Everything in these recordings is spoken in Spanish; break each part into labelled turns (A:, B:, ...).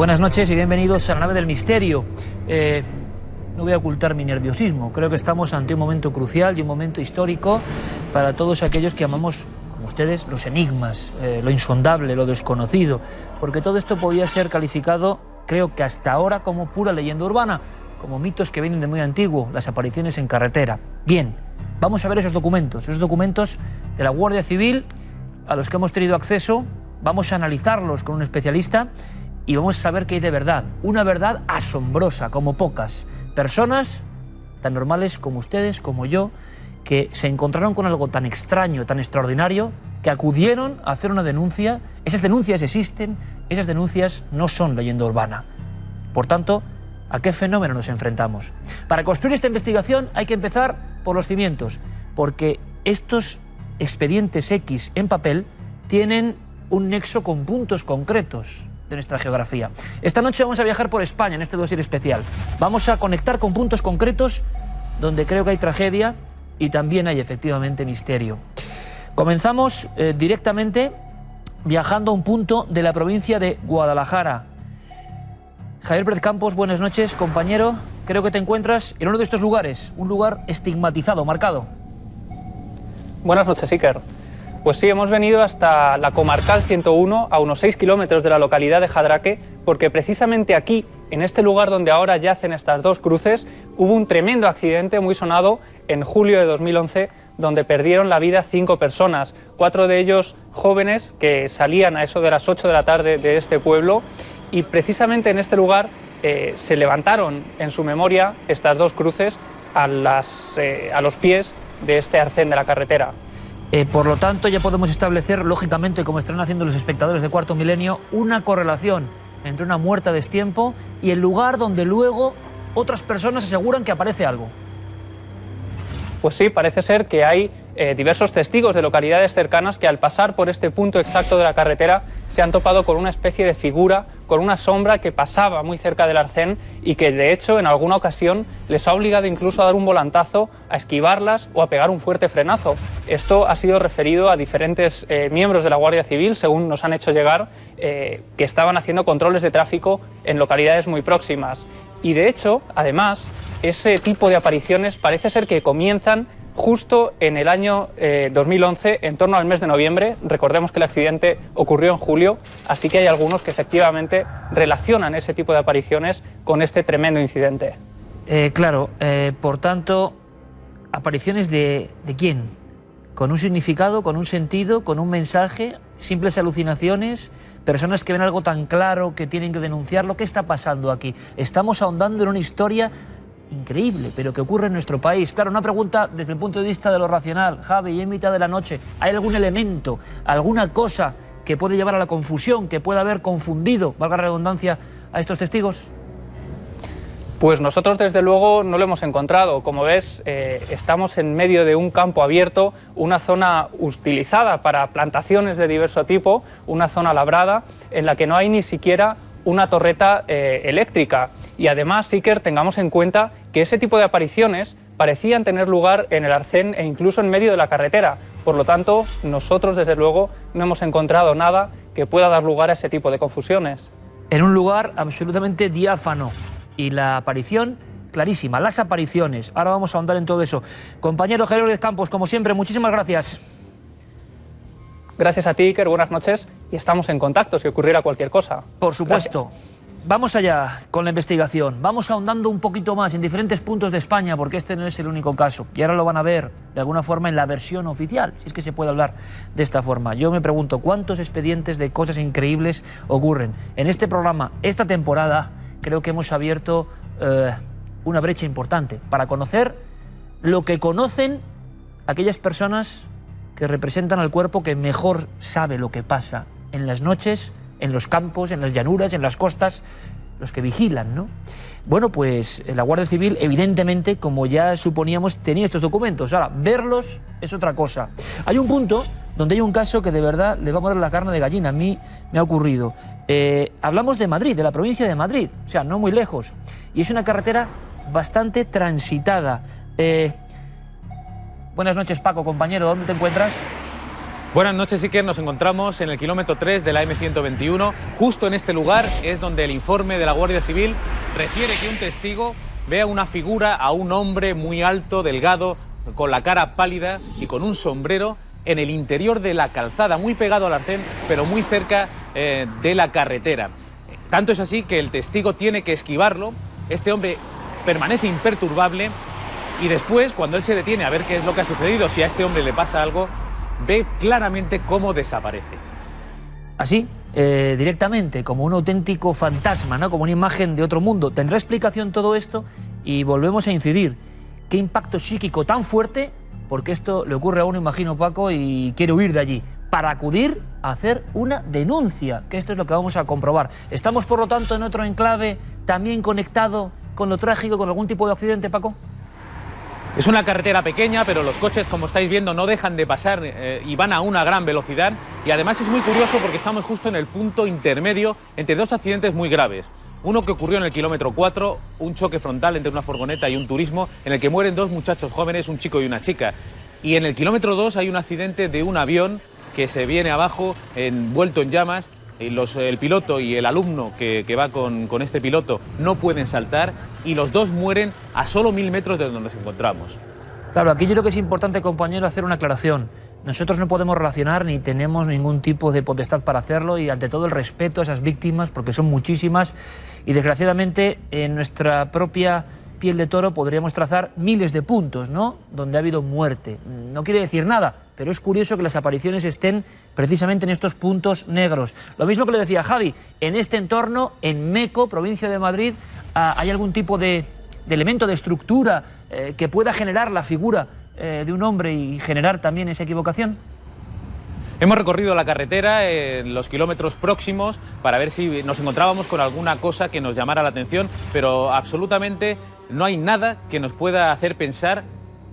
A: Buenas noches y bienvenidos a la nave del misterio. No voy a ocultar mi nerviosismo. Creo que estamos ante un momento crucial y un momento histórico para todos aquellos que amamos, como ustedes, los enigmas, lo insondable, lo desconocido. Porque todo esto podía ser calificado, creo que hasta ahora, como pura leyenda urbana, como mitos que vienen de muy antiguo, las apariciones en carretera. Bien, vamos a ver esos documentos de la Guardia Civil a los que hemos tenido acceso. Vamos a analizarlos con un especialista y vamos a saber qué hay de verdad. Una verdad asombrosa, como pocas. Personas tan normales como ustedes, como yo, que se encontraron con algo tan extraño, tan extraordinario, que acudieron a hacer una denuncia. Esas denuncias existen, esas denuncias no son leyenda urbana. Por tanto, ¿a qué fenómeno nos enfrentamos? Para construir esta investigación hay que empezar por los cimientos, porque estos expedientes X en papel tienen un nexo con puntos concretos de nuestra geografía. Esta noche vamos a viajar por España en este dossier especial. Vamos a conectar con puntos concretos donde creo que hay tragedia y también hay efectivamente misterio. Comenzamos directamente viajando a un punto de la provincia de Guadalajara. Javier Pérez Campos, buenas noches, compañero. Creo que te encuentras en uno de estos lugares, un lugar estigmatizado, marcado.
B: Buenas noches, Iker. Pues sí, hemos venido hasta la Comarcal 101, a unos 6 kilómetros de la localidad de Jadraque, porque precisamente aquí, en este lugar donde ahora yacen estas dos cruces, hubo un tremendo accidente muy sonado en julio de 2011, donde perdieron la vida 5 personas, 4 de ellos jóvenes que salían a eso de las 8 de la tarde de este pueblo, y precisamente en este lugar se levantaron en su memoria estas dos cruces a los pies de este arcén de la carretera.
A: Por lo tanto, ya podemos establecer, lógicamente, como están haciendo los espectadores de Cuarto Milenio, una correlación entre una muerte a destiempo y el lugar donde luego otras personas aseguran que aparece algo.
B: Pues sí, parece ser que hay diversos testigos de localidades cercanas que al pasar por este punto exacto de la carretera se han topado con una especie de figura, con una sombra que pasaba muy cerca del arcén y que de hecho en alguna ocasión les ha obligado incluso a dar un volantazo, a esquivarlas o a pegar un fuerte frenazo. Esto ha sido referido a diferentes miembros de la Guardia Civil, según nos han hecho llegar, que estaban haciendo controles de tráfico en localidades muy próximas. Y de hecho, además, ese tipo de apariciones parece ser que comienzan justo en el año 2011, en torno al mes de noviembre. Recordemos que el accidente ocurrió en julio, así que hay algunos que efectivamente relacionan ese tipo de apariciones con este tremendo incidente.
A: Claro, por tanto, ¿apariciones de quién? ¿Con un significado, con un sentido, con un mensaje? ¿Simples alucinaciones? ¿Personas que ven algo tan claro que tienen que denunciarlo? ¿Qué está pasando aquí? Estamos ahondando en una historia increíble, pero que ocurre en nuestro país. Claro, una pregunta desde el punto de vista de lo racional. Javi, y en mitad de la noche, ¿hay algún elemento, alguna cosa que puede llevar a la confusión, que pueda haber confundido, valga la redundancia, a estos testigos?
B: Pues nosotros desde luego no lo hemos encontrado. Como ves, estamos en medio de un campo abierto, una zona utilizada para plantaciones de diverso tipo, una zona labrada en la que no hay ni siquiera una torreta eléctrica. Y además, Iker, tengamos en cuenta que ese tipo de apariciones parecían tener lugar en el arcén e incluso en medio de la carretera. Por lo tanto, nosotros desde luego no hemos encontrado nada que pueda dar lugar a ese tipo de confusiones.
A: En un lugar absolutamente diáfano y la aparición clarísima, las apariciones. Ahora vamos a ahondar en todo eso. Compañero Javier Pérez Campos, como siempre, muchísimas gracias.
B: Gracias a ti, Iker, buenas noches, y estamos en contacto si ocurriera cualquier cosa.
A: Por supuesto. Gracias. Vamos allá con la investigación. Vamos ahondando un poquito más en diferentes puntos de España, porque este no es el único caso. Y ahora lo van a ver de alguna forma en la versión oficial, si es que se puede hablar de esta forma. Yo me pregunto, ¿cuántos expedientes de cosas increíbles ocurren? En este programa, esta temporada, creo que hemos abierto una brecha importante para conocer lo que conocen aquellas personas que representan al cuerpo que mejor sabe lo que pasa en las noches, en los campos, en las llanuras, en las costas, los que vigilan, ¿no? Bueno, pues la Guardia Civil, evidentemente, como ya suponíamos, tenía estos documentos. Ahora, verlos es otra cosa. Hay un punto donde hay un caso que de verdad les va a morir la carne de gallina. A mí me ha ocurrido. Hablamos de Madrid, de la provincia de Madrid, o sea, no muy lejos. Y es una carretera bastante transitada. Buenas noches, Paco, compañero, ¿dónde te encuentras?
C: Buenas noches, Iker. Nos encontramos en el kilómetro 3 de la M121. Justo en este lugar es donde el informe de la Guardia Civil refiere que un testigo ve a una figura, a un hombre muy alto, delgado, con la cara pálida y con un sombrero en el interior de la calzada, muy pegado al arcén, pero muy cerca de la carretera. Tanto es así que el testigo tiene que esquivarlo. Este hombre permanece imperturbable y después, cuando él se detiene a ver qué es lo que ha sucedido, si a este hombre le pasa algo, ve claramente cómo desaparece.
A: Así, directamente, como un auténtico fantasma, ¿no? Como una imagen de otro mundo. ¿Tendrá explicación todo esto? Y volvemos a incidir. ¿Qué impacto psíquico tan fuerte? Porque esto le ocurre a uno, imagino, Paco, y quiere huir de allí, para acudir a hacer una denuncia, que esto es lo que vamos a comprobar. Estamos, por lo tanto, en otro enclave, también conectado con lo trágico, con algún tipo de accidente, Paco.
C: Es una carretera pequeña, pero los coches, como estáis viendo, no dejan de pasar y van a una gran velocidad. Y además es muy curioso porque estamos justo en el punto intermedio entre dos accidentes muy graves. Uno que ocurrió en el kilómetro 4, un choque frontal entre una furgoneta y un turismo, en el que mueren dos muchachos jóvenes, un chico y una chica. Y en el kilómetro 2 hay un accidente de un avión que se viene abajo, envuelto en llamas. El piloto y el alumno que va con este piloto no pueden saltar y los dos mueren a solo 1000 metros de donde nos encontramos.
A: Claro, aquí yo creo que es importante, compañero, hacer una aclaración. Nosotros no podemos relacionar ni tenemos ningún tipo de potestad para hacerlo y ante todo el respeto a esas víctimas, porque son muchísimas y desgraciadamente en nuestra propia piel de toro podríamos trazar miles de puntos, ¿no?, donde ha habido muerte. No quiere decir nada, pero es curioso que las apariciones estén precisamente en estos puntos negros. Lo mismo que le decía Javi, en este entorno, en Meco, provincia de Madrid, ¿hay algún tipo de elemento, de estructura que pueda generar la figura de un hombre y generar también esa equivocación?
C: Hemos recorrido la carretera en los kilómetros próximos para ver si nos encontrábamos con alguna cosa que nos llamara la atención, pero absolutamente no hay nada que nos pueda hacer pensar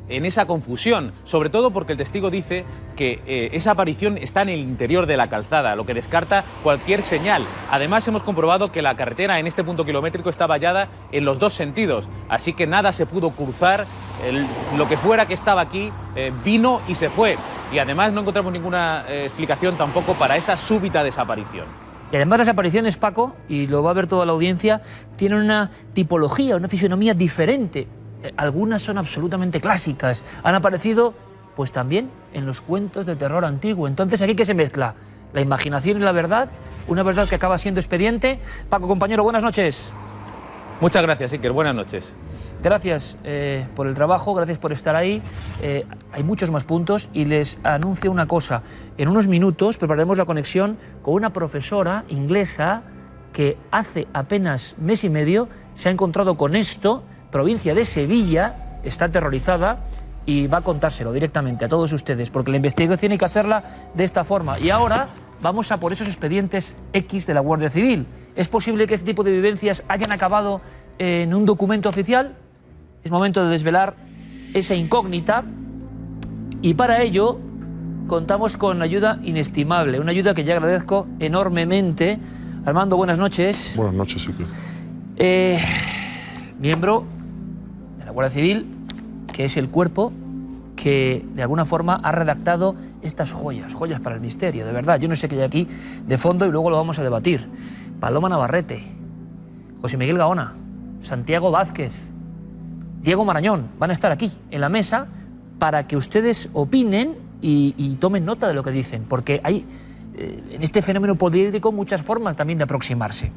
C: en esa confusión, sobre todo porque el testigo dice que esa aparición está en el interior de la calzada, lo que descarta cualquier señal. Además, hemos comprobado que la carretera en este punto kilométrico está vallada en los dos sentidos, así que nada se pudo cruzar, lo que fuera que estaba aquí vino y se fue. Y además no encontramos ninguna explicación tampoco para esa súbita desaparición.
A: Y además las apariciones, Paco, y lo va a ver toda la audiencia, tienen una tipología, una fisonomía diferente. Algunas son absolutamente clásicas. Han aparecido, pues también, en los cuentos de terror antiguo. Entonces, ¿aquí qué se mezcla? La imaginación y la verdad, una verdad que acaba siendo expediente. Paco, compañero, buenas noches.
C: Muchas gracias, Iker. Buenas noches.
A: Gracias por el trabajo, gracias por estar ahí. Hay muchos más puntos y les anuncio una cosa. En unos minutos prepararemos la conexión con una profesora inglesa que hace apenas mes y medio se ha encontrado con esto, provincia de Sevilla, está aterrorizada y va a contárselo directamente a todos ustedes, porque la investigación hay que hacerla de esta forma. Y ahora vamos a por esos expedientes X de la Guardia Civil. ¿Es posible que este tipo de vivencias hayan acabado en un documento oficial? Es momento de desvelar esa incógnita y para ello contamos con ayuda inestimable, una ayuda que ya agradezco enormemente. Armando, buenas noches.
D: Buenas noches, Iker.
A: Miembro de la Guardia Civil, que es el cuerpo que de alguna forma ha redactado estas joyas para el misterio, de verdad. Yo no sé qué hay aquí de fondo y luego lo vamos a debatir. Paloma Navarrete, José Miguel Gaona, Santiago Vázquez, Diego Marañón, van a estar aquí en la mesa para que ustedes opinen y tomen nota de lo que dicen, porque hay en este fenómeno poliédrico muchas formas también de aproximarse.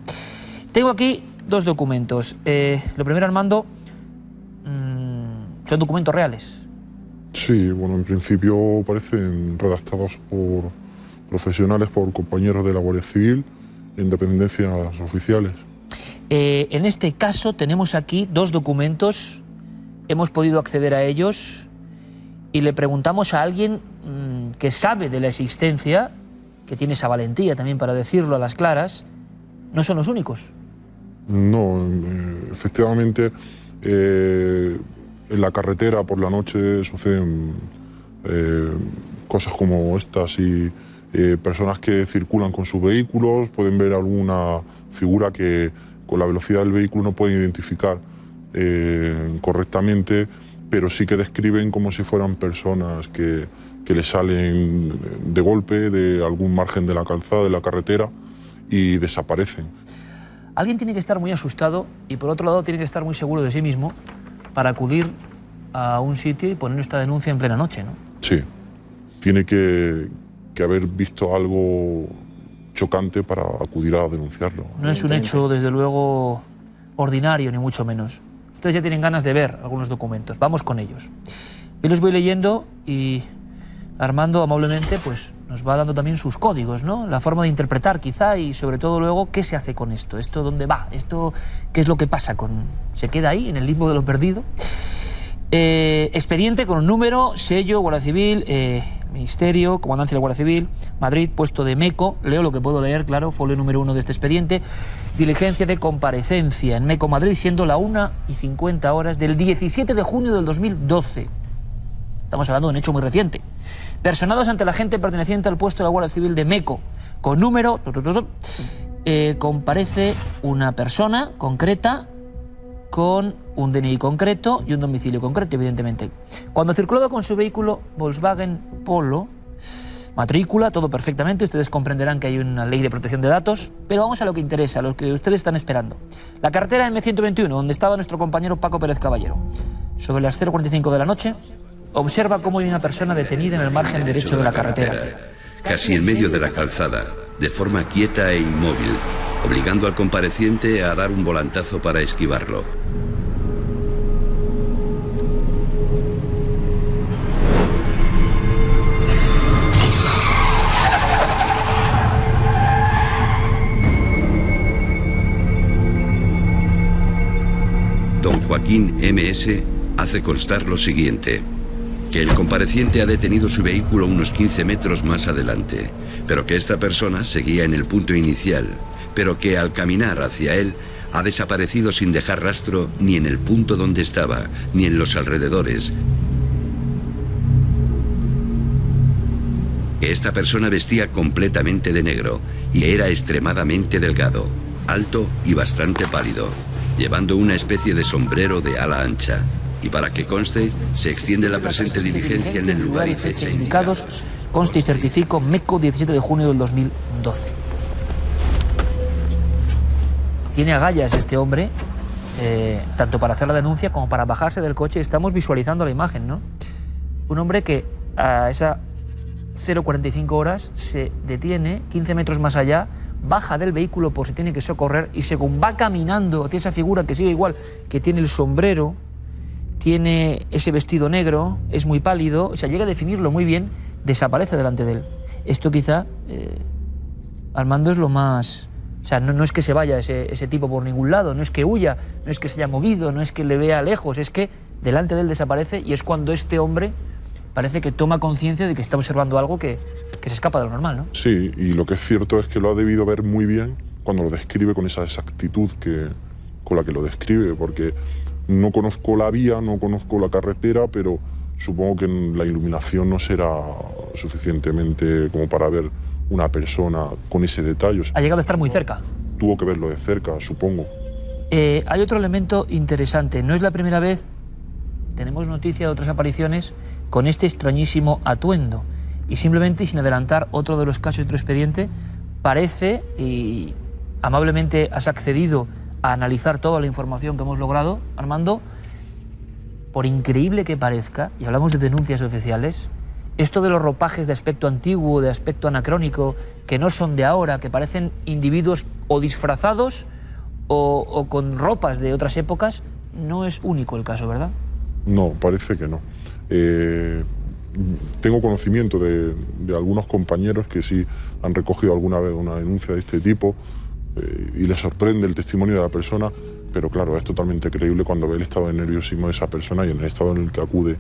A: Tengo aquí dos documentos. Lo primero, Armando, son documentos reales.
D: Sí, bueno, en principio parecen redactados por profesionales, por compañeros de la Guardia Civil, en dependencias oficiales.
A: En este caso tenemos aquí dos documentos, hemos podido acceder a ellos y le preguntamos a alguien que sabe de la existencia, que tiene esa valentía también para decirlo a las claras. No son los únicos.
D: No, efectivamente, en la carretera por la noche suceden cosas como estas y personas que circulan con sus vehículos pueden ver alguna figura que con la velocidad del vehículo no pueden identificar correctamente, pero sí que describen como si fueran personas que que le salen de golpe de algún margen de la calzada, de la carretera, y desaparecen.
A: Alguien tiene que estar muy asustado y por otro lado tiene que estar muy seguro de sí mismo para acudir a un sitio y poner esta denuncia en plena noche, ¿no?
D: Sí, tiene que haber visto algo chocante para acudir a denunciarlo.
A: No es un hecho, desde luego, ordinario, ni mucho menos. Ustedes ya tienen ganas de ver algunos documentos. Vamos con ellos. Yo les voy leyendo y Armando amablemente pues, nos va dando también sus códigos, ¿no? La forma de interpretar quizá y sobre todo luego qué se hace con esto. ¿Esto dónde va? ¿Esto qué es lo que pasa? ¿Se queda ahí, en el limbo de lo perdido? Expediente con un número, sello, Guardia Civil, Ministerio, Comandancia de la Guardia Civil, Madrid, puesto de MECO. Leo lo que puedo leer, claro, folio número 1 de este expediente. Diligencia de comparecencia en MECO Madrid, siendo la 1:50 del 17 de junio del 2012. Estamos hablando de un hecho muy reciente. Personados ante la gente perteneciente al puesto de la Guardia Civil de MECO, con número, comparece una persona concreta con un DNI concreto y un domicilio concreto, evidentemente. Cuando circulaba con su vehículo Volkswagen Polo, matrícula, todo perfectamente, ustedes comprenderán que hay una ley de protección de datos, pero vamos a lo que interesa, a lo que ustedes están esperando. La carretera M121, donde estaba nuestro compañero Paco Pérez Caballero. Sobre las 0:45 de la noche, observa cómo hay una persona detenida en el margen derecho de la carretera.
E: Casi en medio de la calzada, de forma quieta e inmóvil, obligando al compareciente a dar un volantazo para esquivarlo. Don Joaquín M.S. hace constar lo siguiente: que el compareciente ha detenido su vehículo unos 15 metros más adelante, pero que esta persona seguía en el punto inicial, pero que al caminar hacia él ha desaparecido sin dejar rastro ni en el punto donde estaba, ni en los alrededores. Que esta persona vestía completamente de negro y era extremadamente delgado, alto y bastante pálido, llevando una especie de sombrero de ala ancha. Y para que conste, se extiende la presente diligencia en el lugar y fecha indicados.
A: Conste y certifico MECO 17 de junio del 2012. Tiene agallas este hombre, tanto para hacer la denuncia como para bajarse del coche. Estamos visualizando la imagen, ¿no? Un hombre que a esa 0:45 se detiene 15 metros más allá, baja del vehículo por si tiene que socorrer y según va caminando hacia esa figura que sigue igual, que tiene el sombrero, tiene ese vestido negro, es muy pálido, o sea, llega a definirlo muy bien, desaparece delante de él. Esto quizá, Armando, es lo más... O sea, no es que se vaya ese tipo por ningún lado, no es que huya, no es que se haya movido, no es que le vea lejos, es que delante de él desaparece y es cuando este hombre parece que toma conciencia de que está observando algo que se escapa de lo normal, ¿no?
D: Sí, y lo que es cierto es que lo ha debido ver muy bien cuando lo describe con esa exactitud con la que lo describe, porque no conozco la vía, no conozco la carretera, pero supongo que la iluminación no será suficientemente como para ver una persona con ese detalle.
A: Ha llegado a estar muy cerca.
D: Tuvo que verlo de cerca, supongo.
A: Hay otro elemento interesante. No es la primera vez, tenemos noticia de otras apariciones con este extrañísimo atuendo. Y simplemente, y sin adelantar otro de los casos de otro expediente, parece, y amablemente has accedido a analizar toda la información que hemos logrado, Armando, por increíble que parezca, y hablamos de denuncias oficiales, esto de los ropajes de aspecto antiguo, de aspecto anacrónico, que no son de ahora, que parecen individuos o disfrazados o con ropas de otras épocas, no es único el caso, ¿verdad?
D: No, parece que no. Tengo conocimiento de algunos compañeros que sí han recogido alguna vez una denuncia de este tipo y les sorprende el testimonio de la persona, pero claro, es totalmente creíble cuando ve el estado de nerviosismo de esa persona y en el estado en el que acude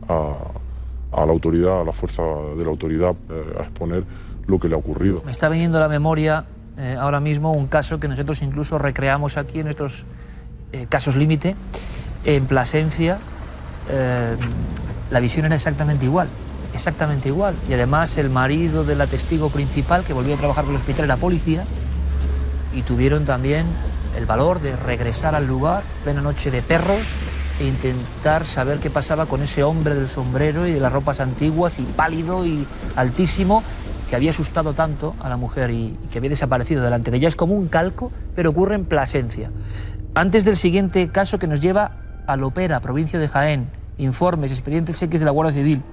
D: a la autoridad, a la fuerza de la autoridad, a exponer lo que le ha ocurrido. Me
A: está viniendo a la memoria ahora mismo un caso que nosotros incluso recreamos aquí en nuestros casos límite, en Plasencia. La visión era exactamente igual. Y además el marido de la testigo principal, que volvió a trabajar con el hospital, era policía, y tuvieron también el valor de regresar al lugar, plena noche de perros, e intentar saber qué pasaba con ese hombre del sombrero y de las ropas antiguas y pálido y altísimo, que había asustado tanto a la mujer y que había desaparecido delante de ella. Es como un calco, pero ocurre en Plasencia. Antes del siguiente caso que nos lleva a Lopera, provincia de Jaén, informes, expedientes X de la Guardia Civil.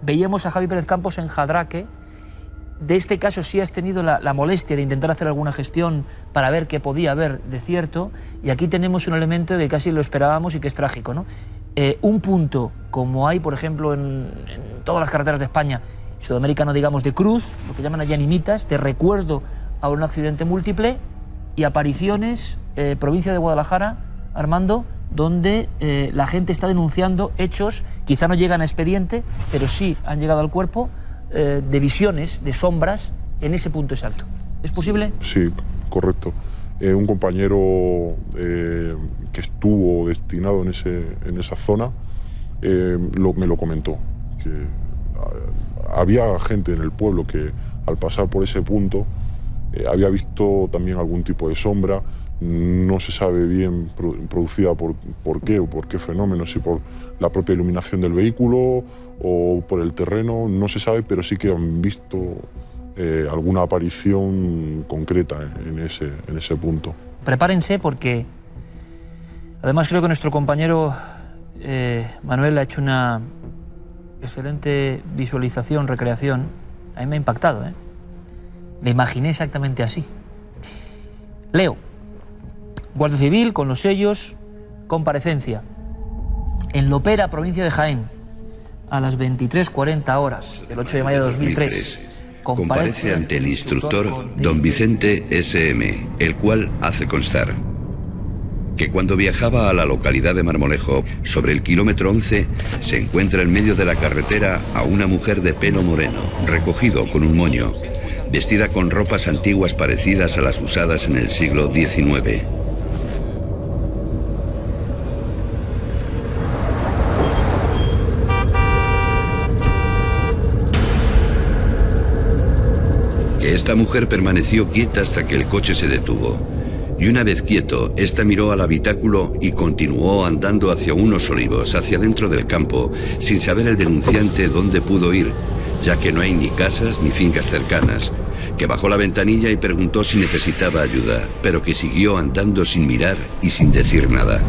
A: Veíamos a Javi Pérez Campos en Jadraque. De este caso sí has tenido la molestia de intentar hacer alguna gestión para ver qué podía haber de cierto, y aquí tenemos un elemento que casi lo esperábamos y que es trágico, ¿no? Un punto, como hay, por ejemplo, en todas las carreteras de España, Sudamérica, no digamos, de cruz, lo que llaman allá animitas, de recuerdo a un accidente múltiple, y apariciones, provincia de Guadalajara, Armando, donde la gente está denunciando hechos, quizá no llegan a expediente, pero sí han llegado al cuerpo, de visiones, de sombras, en ese punto exacto. ¿Es posible?
D: Sí, correcto. Un compañero que estuvo destinado en esa zona me lo comentó, que había gente en el pueblo que al pasar por ese punto había visto también algún tipo de sombra. No se sabe bien producida por qué fenómeno, si por la propia iluminación del vehículo o por el terreno, no se sabe, pero sí que han visto alguna aparición concreta en ese punto.
A: Prepárense, porque además creo que nuestro compañero Manuel ha hecho una excelente visualización, recreación. A mí me ha impactado, ¿eh? Le imaginé exactamente así. Leo. Guardia Civil, con los sellos, comparecencia. En Lopera, provincia de Jaén, a las 23:40 horas del 8 de mayo de 2003.
E: Comparece ante el instructor don Vicente S.M., el cual hace constar que cuando viajaba a la localidad de Marmolejo, sobre el kilómetro 11, se encuentra en medio de la carretera a una mujer de pelo moreno, recogido con un moño, vestida con ropas antiguas parecidas a las usadas en el siglo XIX. Esta mujer permaneció quieta hasta que el coche se detuvo. Y una vez quieto, esta miró al habitáculo y continuó andando hacia unos olivos, hacia dentro del campo, sin saber el denunciante dónde pudo ir, ya que no hay ni casas ni fincas cercanas, que bajó la ventanilla y preguntó si necesitaba ayuda, pero que siguió andando sin mirar y sin decir nada.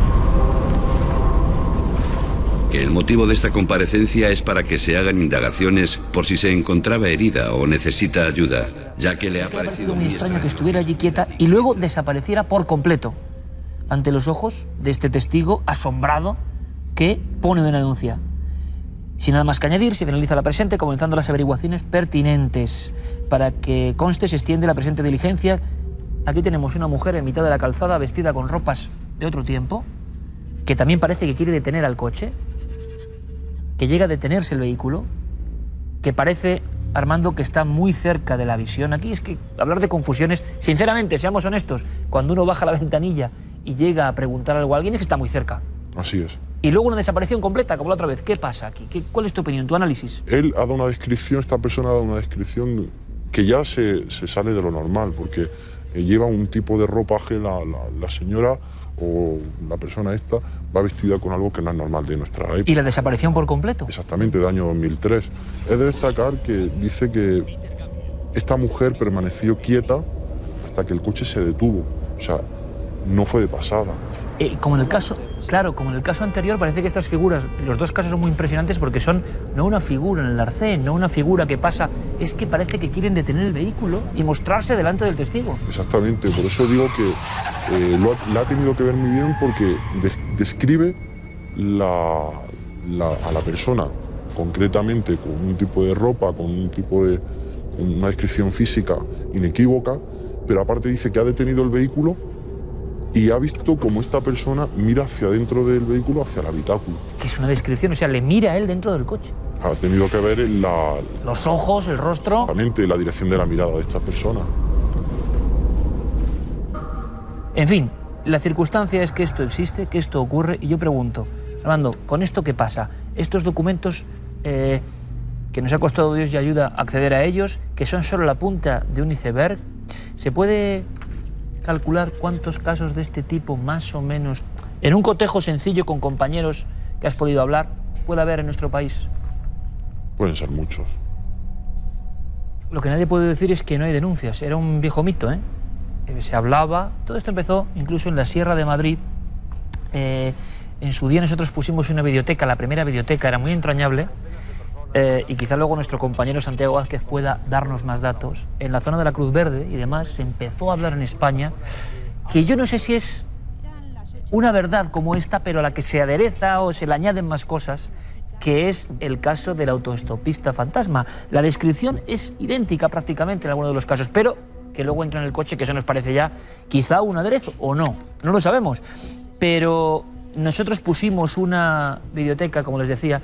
E: Que el motivo de esta comparecencia es para que se hagan indagaciones por si se encontraba herida o necesita ayuda, ya que le ha parecido
A: muy extraño que estuviera allí quieta y luego desapareciera por completo ante los ojos de este testigo asombrado que pone una denuncia. Sin nada más que añadir, se finaliza la presente, comenzando las averiguaciones pertinentes. Para que conste, se extiende la presente diligencia. Aquí tenemos una mujer en mitad de la calzada vestida con ropas de otro tiempo, que también parece que quiere detener al coche, que llega a detenerse el vehículo, que parece, Armando, que está muy cerca de la visión. Aquí es que hablar de confusiones, sinceramente, seamos honestos, cuando uno baja la ventanilla y llega a preguntar algo a alguien es que está muy cerca.
D: Así es.
A: Y luego una desaparición completa, como la otra vez. ¿Qué pasa aquí? ¿Cuál es tu opinión, tu análisis?
D: Él ha dado una descripción, esta persona ha dado una descripción que ya se sale de lo normal, porque lleva un tipo de ropaje, la señora o la persona esta va vestida con algo que no es normal de nuestra época.
A: ¿Y la desaparición por completo?
D: Exactamente, del año 2003. Es de destacar que dice que esta mujer permaneció quieta hasta que el coche se detuvo. O sea, no fue de pasada.
A: Como en el caso, claro, como en el caso anterior, parece que estas figuras, los dos casos son muy impresionantes porque son no una figura en el arcén, no una figura que pasa, es que parece que quieren detener el vehículo y mostrarse delante del testigo.
D: Exactamente, por eso digo que la ha tenido que ver muy bien, porque describe a la persona concretamente con un tipo de ropa, con un tipo de una descripción física inequívoca, pero aparte dice que ha detenido el vehículo y ha visto como esta persona mira hacia dentro del vehículo, hacia el habitáculo.
A: Que es una descripción, o sea, le mira a él dentro del coche.
D: Ha tenido que ver
A: los ojos, el rostro.
D: Exactamente, la dirección de la mirada de esta persona.
A: En fin, la circunstancia es que esto existe, que esto ocurre, y yo pregunto, Armando, ¿con esto qué pasa? Estos documentos que nos ha costado Dios y ayuda a acceder a ellos, que son solo la punta de un iceberg, ¿se puede calcular cuántos casos de este tipo más o menos En un cotejo sencillo con compañeros que has podido hablar, ¿puede haber en nuestro país?
D: Pueden ser muchos.
A: Lo que nadie puede decir es que no hay denuncias. Era un viejo mito, ¿eh? Se hablaba. Todo esto empezó incluso en la Sierra de Madrid. En su día nosotros pusimos una videoteca, la primera videoteca, era muy entrañable. Y quizá luego nuestro compañero Santiago Vázquez pueda darnos más datos. En la zona de la Cruz Verde y demás se empezó a hablar en España, que yo no sé si es una verdad como esta, pero a la que se adereza o se le añaden más cosas, que es el caso del autoestopista fantasma. La descripción es idéntica prácticamente en algunos de los casos, pero que luego entra en el coche, que eso nos parece ya quizá un aderezo, o no lo sabemos. Pero nosotros pusimos una videoteca, como les decía,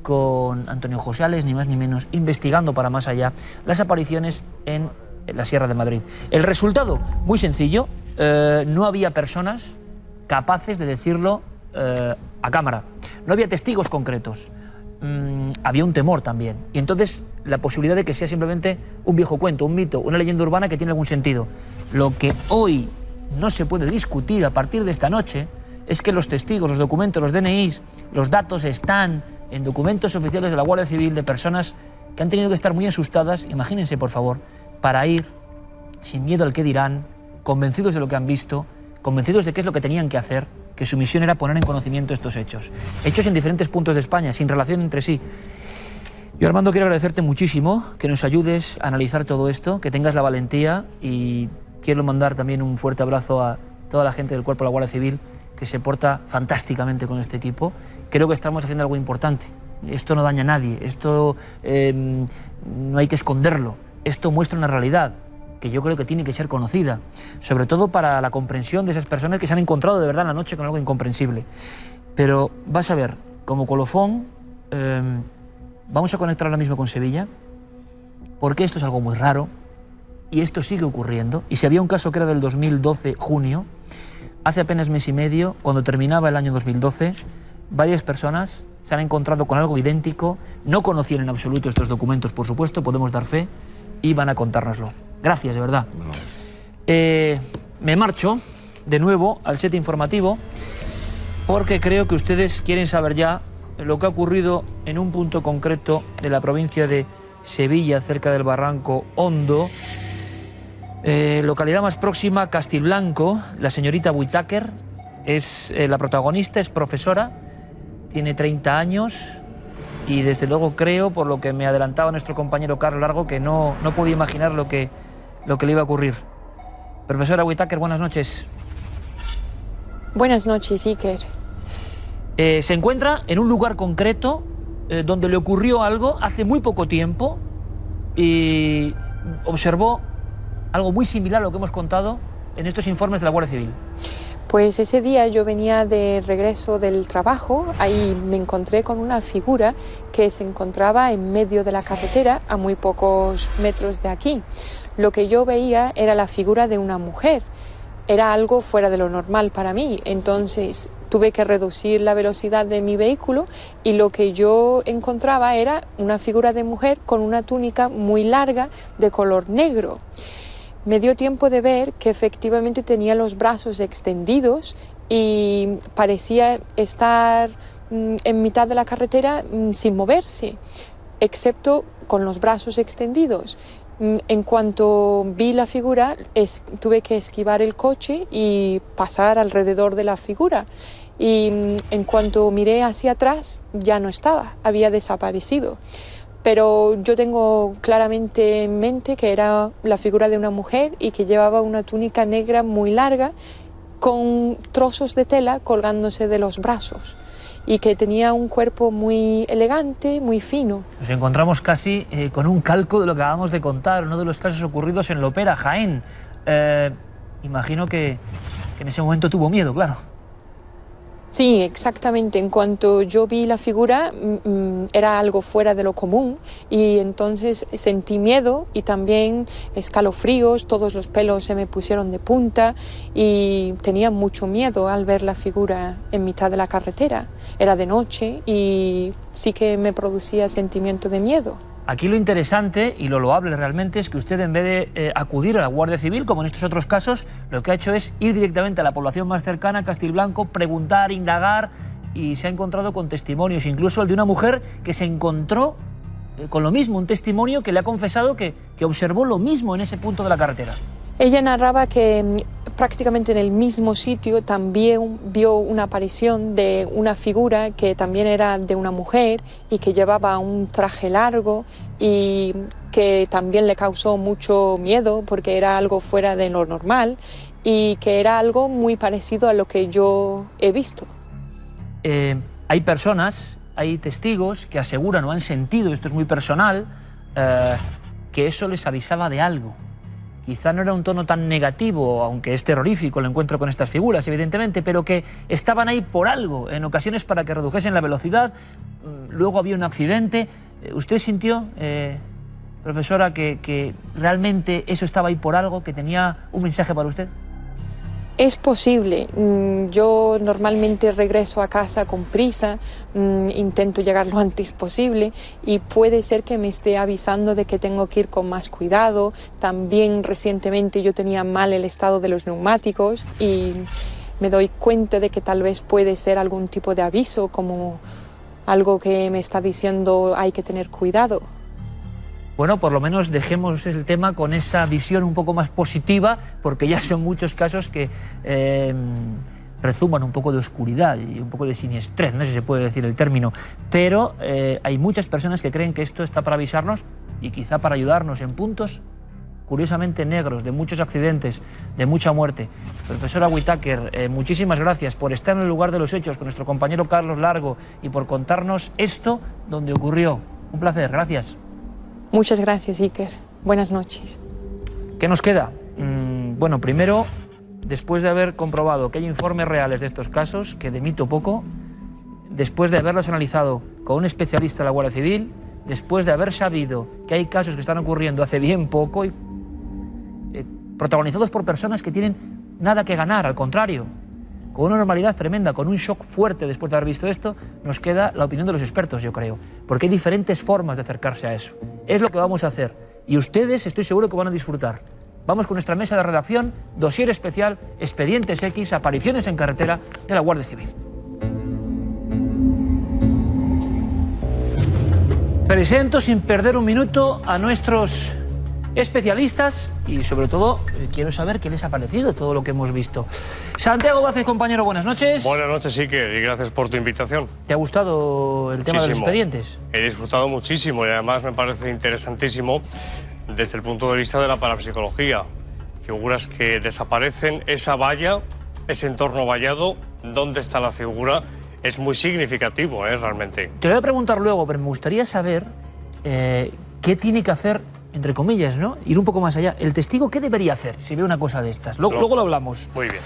A: con Antonio Josales, ni más ni menos, investigando para más allá las apariciones en la Sierra de Madrid. El resultado, muy sencillo, no había personas capaces de decirlo a cámara. No había testigos concretos. Había un temor también. Y entonces la posibilidad de que sea simplemente un viejo cuento, un mito, una leyenda urbana que tiene algún sentido. Lo que hoy no se puede discutir a partir de esta noche es que los testigos, los documentos, los DNIs, los datos están en documentos oficiales de la Guardia Civil de personas que han tenido que estar muy asustadas, imagínense por favor, para ir sin miedo al que dirán, convencidos de lo que han visto, convencidos de qué es lo que tenían que hacer, que su misión era poner en conocimiento estos hechos. Hechos en diferentes puntos de España, sin relación entre sí. Yo, Armando, quiero agradecerte muchísimo que nos ayudes a analizar todo esto, que tengas la valentía, y quiero mandar también un fuerte abrazo a toda la gente del Cuerpo de la Guardia Civil que se porta fantásticamente con este equipo. Creo que estamos haciendo algo importante. Esto no daña a nadie, esto no hay que esconderlo. Esto muestra una realidad que yo creo que tiene que ser conocida, sobre todo para la comprensión de esas personas que se han encontrado de verdad en la noche con algo incomprensible. Pero vas a ver, como colofón, vamos a conectar ahora mismo con Sevilla, porque esto es algo muy raro y esto sigue ocurriendo. Y si había un caso que era del 2012, junio, hace apenas mes y medio, cuando terminaba el año 2012, varias personas se han encontrado con algo idéntico, no conocían en absoluto estos documentos, por supuesto, podemos dar fe, y van a contárnoslo. Gracias, de verdad. Me marcho de nuevo al set informativo, porque creo que ustedes quieren saber ya lo que ha ocurrido en un punto concreto de la provincia de Sevilla, cerca del Barranco Hondo. Localidad más próxima, Castilblanco. La señorita Buitáquer es la protagonista, es profesora, tiene 30 años y desde luego creo, por lo que me adelantaba nuestro compañero Carlos Largo, que no podía imaginar lo que le iba a ocurrir. Profesora Buitáquer, buenas noches.
F: Buenas noches, Iker.
A: Se encuentra en un lugar concreto donde le ocurrió algo hace muy poco tiempo y observó algo muy similar a lo que hemos contado en estos informes de la Guardia Civil.
F: Pues ese día yo venía de regreso del trabajo, ahí me encontré con una figura que se encontraba en medio de la carretera, a muy pocos metros de aquí. Lo que yo veía era la figura de una mujer. Era algo fuera de lo normal para mí, entonces tuve que reducir la velocidad de mi vehículo y lo que yo encontraba era una figura de mujer con una túnica muy larga de color negro. Me dio tiempo de ver que efectivamente tenía los brazos extendidos y parecía estar en mitad de la carretera sin moverse, excepto con los brazos extendidos. En cuanto vi la figura, tuve que esquivar el coche y pasar alrededor de la figura. Y en cuanto miré hacia atrás, ya no estaba, había desaparecido. Pero yo tengo claramente en mente que era la figura de una mujer y que llevaba una túnica negra muy larga con trozos de tela colgándose de los brazos y que tenía un cuerpo muy elegante, muy fino.
A: Nos encontramos casi con un calco de lo que acabamos de contar, uno de los casos ocurridos en Lopera, Jaén. Imagino que en ese momento tuvo miedo, claro.
F: Sí, exactamente. En cuanto yo vi la figura, era algo fuera de lo común y entonces sentí miedo y también escalofríos, todos los pelos se me pusieron de punta y tenía mucho miedo al ver la figura en mitad de la carretera. Era de noche y sí que me producía sentimiento de miedo.
A: Aquí lo interesante y lo loable realmente es que usted, en vez de acudir a la Guardia Civil, como en estos otros casos, lo que ha hecho es ir directamente a la población más cercana, Castilblanco, preguntar, indagar, y se ha encontrado con testimonios, incluso el de una mujer que se encontró con lo mismo, un testimonio que le ha confesado que observó lo mismo en ese punto de la carretera.
F: Ella narraba que prácticamente en el mismo sitio también vio una aparición de una figura que también era de una mujer y que llevaba un traje largo y que también le causó mucho miedo porque era algo fuera de lo normal y que era algo muy parecido a lo que yo he visto.
A: Hay personas, hay testigos que aseguran o han sentido, esto es muy personal, que eso les avisaba de algo. Quizá no era un tono tan negativo, aunque es terrorífico el encuentro con estas figuras, evidentemente, pero que estaban ahí por algo, en ocasiones para que redujesen la velocidad. Luego había un accidente. ¿Usted sintió, profesora, que realmente eso estaba ahí por algo, que tenía un mensaje para usted?
F: Es posible. Yo normalmente regreso a casa con prisa, intento llegar lo antes posible y puede ser que me esté avisando de que tengo que ir con más cuidado. También recientemente yo tenía mal el estado de los neumáticos y me doy cuenta de que tal vez puede ser algún tipo de aviso, como algo que me está diciendo hay que tener cuidado.
A: Bueno, por lo menos dejemos el tema con esa visión un poco más positiva, porque ya son muchos casos que rezuman un poco de oscuridad y un poco de siniestrez, no sé si se puede decir el término, pero hay muchas personas que creen que esto está para avisarnos y quizá para ayudarnos en puntos curiosamente negros, de muchos accidentes, de mucha muerte. Profesora Whitaker, muchísimas gracias por estar en el lugar de los hechos con nuestro compañero Carlos Largo y por contarnos esto donde ocurrió. Un placer, gracias.
F: Muchas gracias, Iker. Buenas noches.
A: ¿Qué nos queda? Bueno, primero, después de haber comprobado que hay informes reales de estos casos, que demito poco, después de haberlos analizado con un especialista de la Guardia Civil, después de haber sabido que hay casos que están ocurriendo hace bien poco y protagonizados por personas que tienen nada que ganar, al contrario, con una normalidad tremenda, con un shock fuerte después de haber visto esto, nos queda la opinión de los expertos, yo creo, porque hay diferentes formas de acercarse a eso. Es lo que vamos a hacer y ustedes estoy seguro que van a disfrutar. Vamos con nuestra mesa de redacción, dossier especial, Expedientes X, apariciones en carretera de la Guardia Civil. Presento sin perder un minuto a nuestros especialistas y sobre todo quiero saber qué les ha parecido todo lo que hemos visto. Santiago Vázquez, compañero, buenas noches.
G: Buenas noches, Iker, y gracias por tu invitación.
A: ¿Te ha gustado el tema de los expedientes?
G: He disfrutado muchísimo y además me parece interesantísimo desde el punto de vista de la parapsicología. Figuras que desaparecen, esa valla, ese entorno vallado, ¿dónde está la figura? Es muy significativo, realmente.
A: Te lo voy a preguntar luego, pero me gustaría saber qué tiene que hacer, entre comillas, ¿no? Ir un poco más allá. ¿El testigo qué debería hacer si ve una cosa de estas? Luego lo hablamos.
G: Muy bien.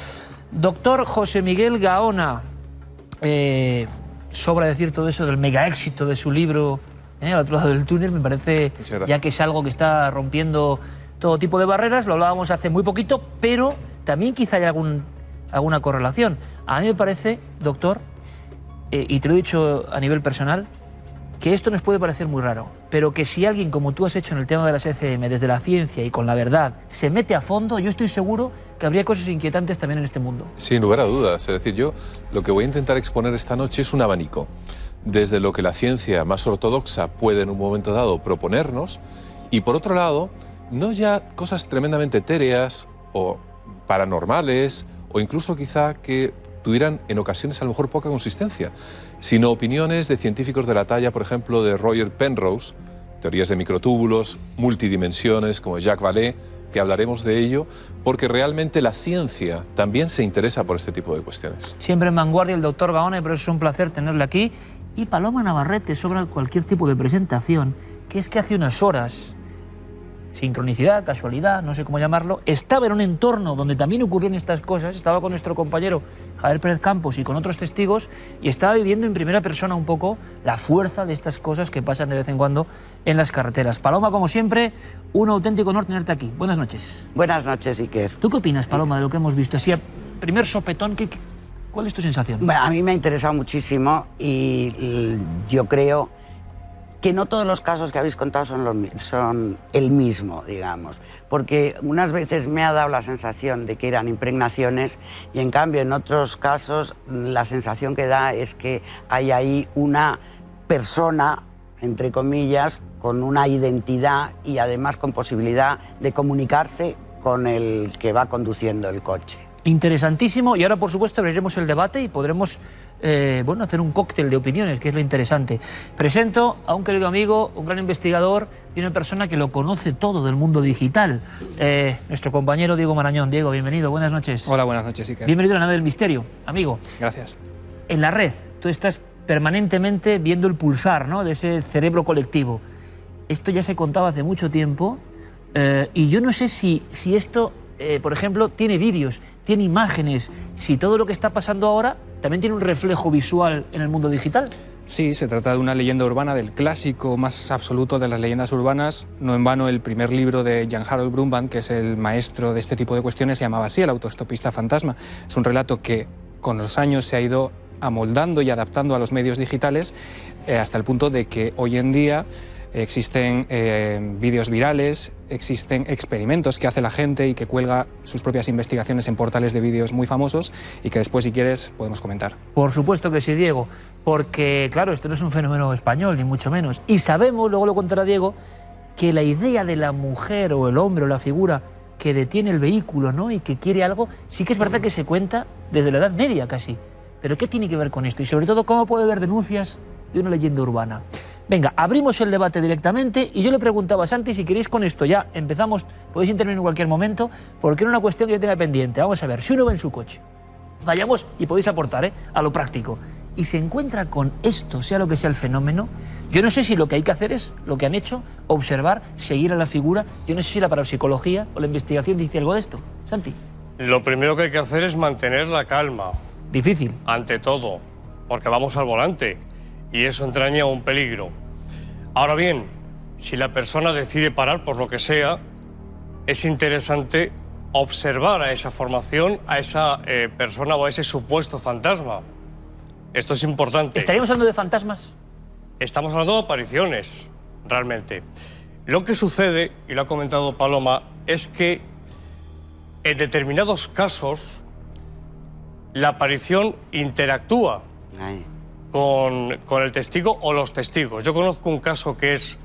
A: Doctor José Miguel Gaona, sobra decir todo eso del mega éxito de su libro, al otro lado del túnel, me parece ya que es algo que está rompiendo todo tipo de barreras, lo hablábamos hace muy poquito, pero también quizá hay alguna correlación. A mí me parece, doctor, y te lo he dicho a nivel personal, que esto nos puede parecer muy raro, pero que si alguien, como tú has hecho en el tema de las ECM, desde la ciencia y con la verdad, se mete a fondo, yo estoy seguro que habría cosas inquietantes también en este mundo.
H: Sin lugar a dudas. Es decir, yo lo que voy a intentar exponer esta noche es un abanico, desde lo que la ciencia más ortodoxa puede en un momento dado proponernos, y por otro lado, no ya cosas tremendamente etéreas o paranormales, o incluso quizá que tuvieran en ocasiones a lo mejor poca consistencia, sino opiniones de científicos de la talla, por ejemplo, de Roger Penrose, teorías de microtúbulos, multidimensiones, como Jacques Vallée, que hablaremos de ello, porque realmente la ciencia también se interesa por este tipo de cuestiones.
A: Siempre en vanguardia el doctor Gaona, pero es un placer tenerle aquí. Y Paloma Navarrete, sobre cualquier tipo de presentación, que es que hace unas horas, sincronicidad, casualidad, no sé cómo llamarlo, estaba en un entorno donde también ocurrían estas cosas, estaba con nuestro compañero Javier Pérez Campos y con otros testigos, y estaba viviendo en primera persona un poco la fuerza de estas cosas que pasan de vez en cuando en las carreteras. Paloma, como siempre, un auténtico honor tenerte aquí. Buenas noches.
I: Buenas noches, Iker.
A: ¿Tú qué opinas, Paloma, de lo que hemos visto? Así, a primer sopetón, ¿cuál es tu sensación?
I: Bueno, a mí me ha interesado muchísimo y yo creo que no todos los casos que habéis contado son el mismo, digamos, porque unas veces me ha dado la sensación de que eran impregnaciones y en cambio en otros casos la sensación que da es que hay ahí una persona, entre comillas, con una identidad y además con posibilidad de comunicarse con el que va conduciendo el coche.
A: Interesantísimo, y ahora por supuesto abriremos el debate y podremos bueno, hacer un cóctel de opiniones, que es lo interesante. Presento a un querido amigo, un gran investigador y una persona que lo conoce todo del mundo digital, nuestro compañero Diego Marañón. Diego, bienvenido, buenas noches.
J: Hola, buenas noches, Iker.
A: Bienvenido a la nave del misterio, amigo.
J: Gracias.
A: En la red, tú estás permanentemente viendo el pulsar, ¿no?, de ese cerebro colectivo. Esto ya se contaba hace mucho tiempo y yo no sé si esto, por ejemplo, tiene vídeos, tiene imágenes, si todo lo que está pasando ahora también tiene un reflejo visual en el mundo digital.
J: Sí, se trata de una leyenda urbana, del clásico más absoluto de las leyendas urbanas. No en vano el primer libro de Jan Harold Brumback, que es el maestro de este tipo de cuestiones, se llamaba así, El autoestopista fantasma. Es un relato que con los años se ha ido amoldando y adaptando a los medios digitales hasta el punto de que hoy en día existen vídeos virales, existen experimentos que hace la gente y que cuelga sus propias investigaciones en portales de vídeos muy famosos y que después, si quieres, podemos comentar.
A: Por supuesto que sí, Diego, porque, claro, esto no es un fenómeno español, ni mucho menos. Y sabemos, luego lo contará Diego, que la idea de la mujer o el hombre o la figura que detiene el vehículo, ¿no?, y que quiere algo, sí que es verdad que se cuenta desde la Edad Media casi. ¿Pero qué tiene que ver con esto? Y sobre todo, ¿cómo puede haber denuncias de una leyenda urbana? Venga, abrimos el debate directamente y yo le preguntaba a Santi si queréis con esto ya empezamos, podéis intervenir en cualquier momento, porque era una cuestión que yo tenía pendiente. Vamos a ver, si uno va en su coche, vayamos y podéis aportar a lo práctico, y se encuentra con esto, sea lo que sea el fenómeno, yo no sé si lo que hay que hacer es lo que han hecho, observar, seguir a la figura. Yo no sé si la parapsicología o la investigación dice algo de esto. Santi.
G: Lo primero que hay que hacer es mantener la calma.
A: Difícil.
G: Ante todo, porque vamos al volante y eso entraña un peligro. Ahora bien, si la persona decide parar por lo que sea, es interesante observar a esa formación, a esa persona o a ese supuesto fantasma. Esto es importante.
A: ¿Estaríamos hablando de fantasmas?
G: Estamos hablando de apariciones, realmente. Lo que sucede, y lo ha comentado Paloma, es que en determinados casos la aparición interactúa con el testigo o los testigos. Yo conozco un caso que es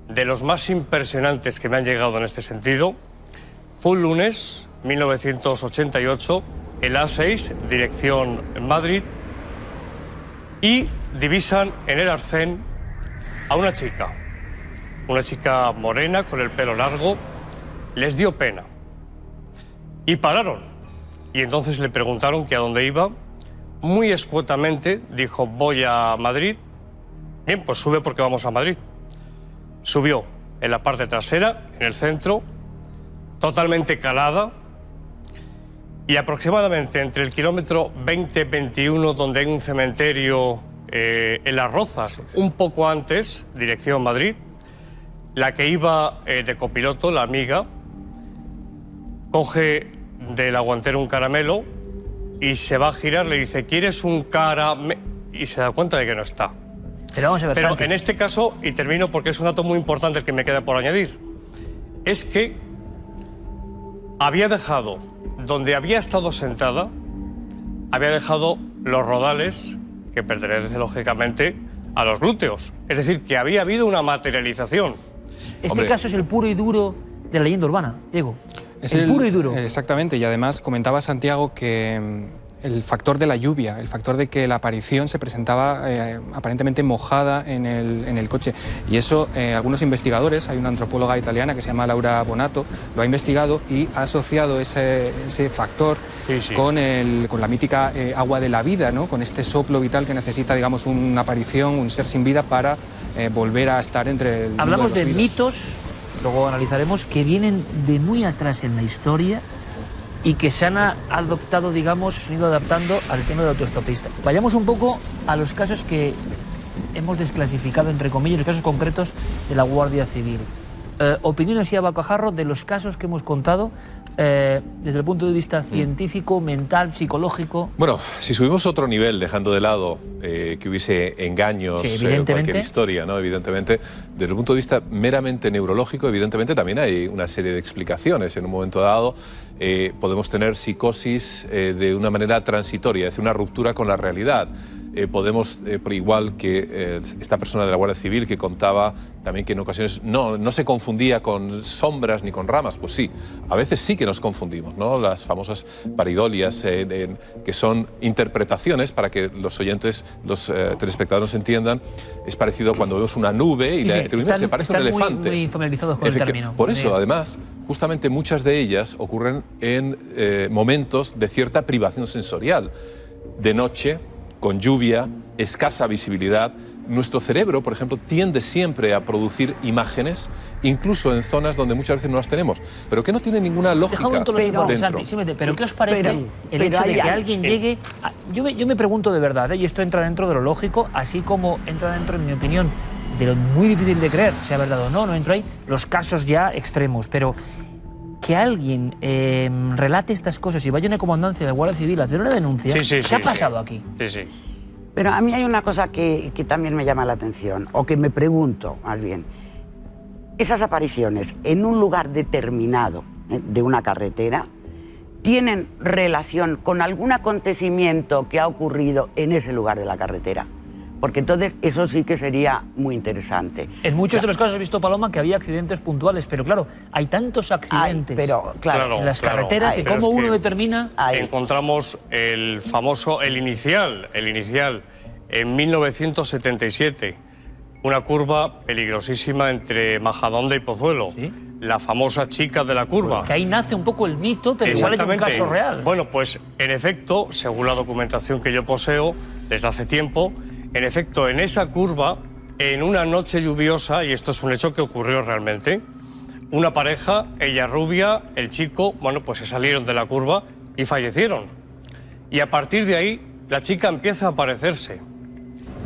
G: de los más impresionantes que me han llegado en este sentido. Fue un lunes, 1988, el A6, dirección Madrid, y divisan en el arcén a una chica morena con el pelo largo. Les dio pena y pararon. Y entonces le preguntaron que a dónde iba. Muy escuetamente dijo: voy a Madrid. Bien, pues sube porque vamos a Madrid. Subió en la parte trasera, en el centro, totalmente calada, y aproximadamente entre el kilómetro 20-21, donde hay un cementerio en Las Rozas, un poco antes, dirección Madrid, la que iba de copiloto, la amiga, coge del aguantero un caramelo y se va a girar, le dice: ¿quieres un caramelo? Y se da cuenta de que no está.
A: Pero vamos a ver,
G: Pero
A: Santi,
G: en este caso, y termino porque es un dato muy importante el que me queda por añadir, es que había dejado, donde había estado sentada, había dejado los rodales que pertenecen lógicamente a los glúteos. Es decir, que había habido una materialización.
A: este caso es el puro y duro de la leyenda urbana, Diego.
J: Es
A: el puro y duro.
J: Exactamente, y además comentaba Santiago que el factor de la lluvia, el factor de que la aparición se presentaba aparentemente mojada en el coche. Y eso algunos investigadores, hay una antropóloga italiana que se llama Laura Bonato, lo ha investigado y ha asociado ese factor con la mítica agua de la vida, ¿no?, con este soplo vital que necesita, digamos, una aparición, un ser sin vida para volver a estar entre el
A: Hablamos
J: mundo de
A: de
J: los vivos.
A: mitos, luego analizaremos, que vienen de muy atrás en la historia y que se han adoptado, digamos, se han ido adaptando al tema del autoestopista. Vayamos un poco a los casos que hemos desclasificado, entre comillas, los casos concretos de la Guardia Civil. Opiniones y a bocajarro de los casos que hemos contado desde el punto de vista científico, mental, psicológico?
H: Bueno, si subimos otro nivel, dejando de lado que hubiese engaños, cualquier historia, ¿no? Evidentemente, desde el punto de vista meramente neurológico, evidentemente también hay una serie de explicaciones. En un momento dado podemos tener psicosis de una manera transitoria, es decir, una ruptura con la realidad. Podemos, por igual que esta persona de la Guardia Civil que contaba también que en ocasiones no se confundía con sombras ni con ramas, pues sí, a veces sí que nos confundimos, ¿no? Las famosas paridolias, que son interpretaciones, para que los oyentes, los telespectadores entiendan, es parecido cuando vemos una nube y se parece a un elefante.
A: Muy familiarizados con el término.
H: Por eso, además, justamente muchas de ellas ocurren en momentos de cierta privación sensorial, de noche, con lluvia, escasa visibilidad. Nuestro cerebro, por ejemplo, tiende siempre a producir imágenes, incluso en zonas donde muchas veces no las tenemos, pero que no tienen ninguna lógica dentro.
A: Pero ¿qué os parece el hecho de que alguien llegue? Yo me pregunto de verdad, y esto entra dentro de lo lógico, así como entra dentro, en mi opinión, de lo muy difícil de creer, sea verdad o no entro ahí, los casos ya extremos, pero que alguien relate estas cosas y vaya a una comandancia de Guardia Civil a hacer una denuncia, ¿qué ha pasado aquí?
G: Sí.
I: Pero a mí hay una cosa que también me llama la atención, o que me pregunto más bien. Esas apariciones en un lugar determinado de una carretera tienen relación con algún acontecimiento que ha ocurrido en ese lugar de la carretera. Porque entonces eso sí que sería muy interesante.
A: En muchos de los casos he visto, Paloma, que había accidentes puntuales, pero claro, hay tantos accidentes en las carreteras, y cómo uno determina...
G: Encontramos el famoso, el inicial, en 1977, una curva peligrosísima entre Majadahonda y Pozuelo. ¿Sí? La famosa chica de la curva.
A: Que ahí nace un poco el mito, pero igual es un caso real.
G: Bueno, pues en efecto, según la documentación que yo poseo desde hace tiempo, en efecto, en esa curva, en una noche lluviosa, y esto es un hecho que ocurrió realmente, una pareja, ella rubia, el chico, bueno, pues se salieron de la curva y fallecieron. Y a partir de ahí, la chica empieza a aparecerse.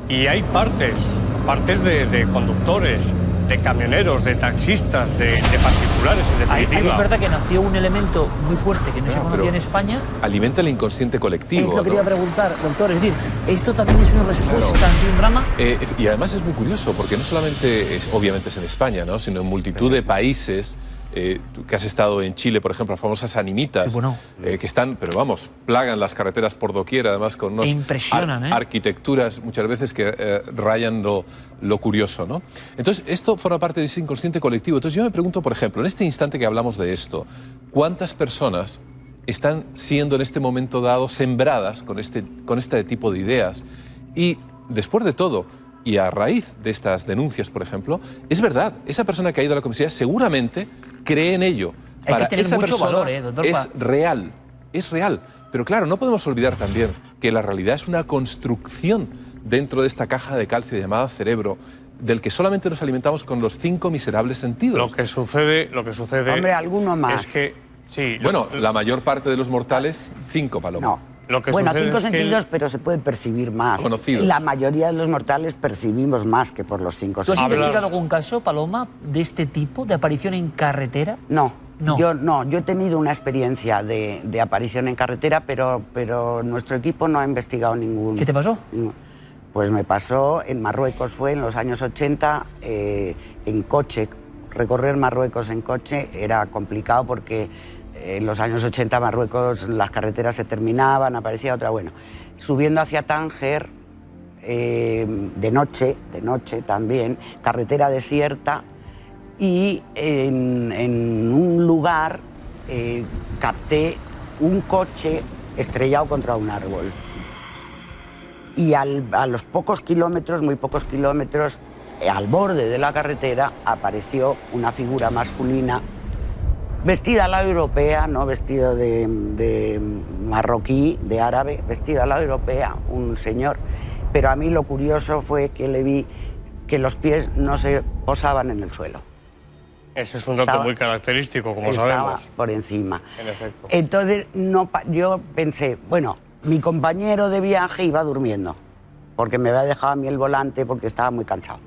G: Y hay partes de conductores, de camioneros, de taxistas, de particulares, en definitiva.
A: Ahí es verdad que nació un elemento muy fuerte que no se conocía en España.
H: Alimenta el inconsciente colectivo.
A: Esto quería preguntar, doctor, es decir, ¿esto también es una respuesta ante un drama?
H: Y además es muy curioso, porque no solamente obviamente es en España, ¿no? Sino en multitud de países. Tú que has estado en Chile, por ejemplo, las famosas animitas, que están, pero vamos, plagan las carreteras por doquier, además con unas arquitecturas muchas veces que rayan lo curioso, ¿no? Entonces, esto forma parte de ese inconsciente colectivo. Entonces, yo me pregunto, por ejemplo, en este instante que hablamos de esto, ¿cuántas personas están siendo en este momento dado sembradas con este tipo de ideas? Y, después de todo, y a raíz de estas denuncias, por ejemplo, es verdad, esa persona que ha ido a la comisaría seguramente cree en ello.
A: Para esa persona
H: doctor, es real. Pero claro, no podemos olvidar también que la realidad es una construcción dentro de esta caja de calcio llamada cerebro, del que solamente nos alimentamos con los 5 miserables sentidos.
G: Lo que sucede...
I: Hombre, alguno más.
G: Es que, sí...
H: Bueno, la mayor parte de los mortales, 5, Paloma.
I: No. Bueno, 5 sentidos, pero se puede percibir más.
H: Conocidos.
I: La mayoría de los mortales percibimos más que por los 5 sentidos.
A: ¿Tú has investigado algún caso, Paloma, de este tipo, de aparición en carretera?
I: No. Yo he tenido una experiencia de aparición en carretera, pero nuestro equipo no ha investigado ningún.
A: ¿Qué te pasó?
I: Pues me pasó en Marruecos, fue en los años 80, en coche. Recorrer Marruecos en coche era complicado porque en los años 80 Marruecos las carreteras se terminaban, aparecía otra. Bueno, subiendo hacia Tánger, de noche también, carretera desierta, y en un lugar capté un coche estrellado contra un árbol. Y a los pocos kilómetros, muy pocos kilómetros, al borde de la carretera apareció una figura masculina vestida a la europea, no vestido de marroquí, de árabe, vestido a la europea, un señor. Pero a mí lo curioso fue que le vi que los pies no se posaban en el suelo.
G: Ese es un dato muy característico, como sabemos.
I: Estaba por encima.
G: En efecto.
I: Entonces yo pensé, bueno, mi compañero de viaje iba durmiendo, porque me había dejado a mí el volante porque estaba muy cansado.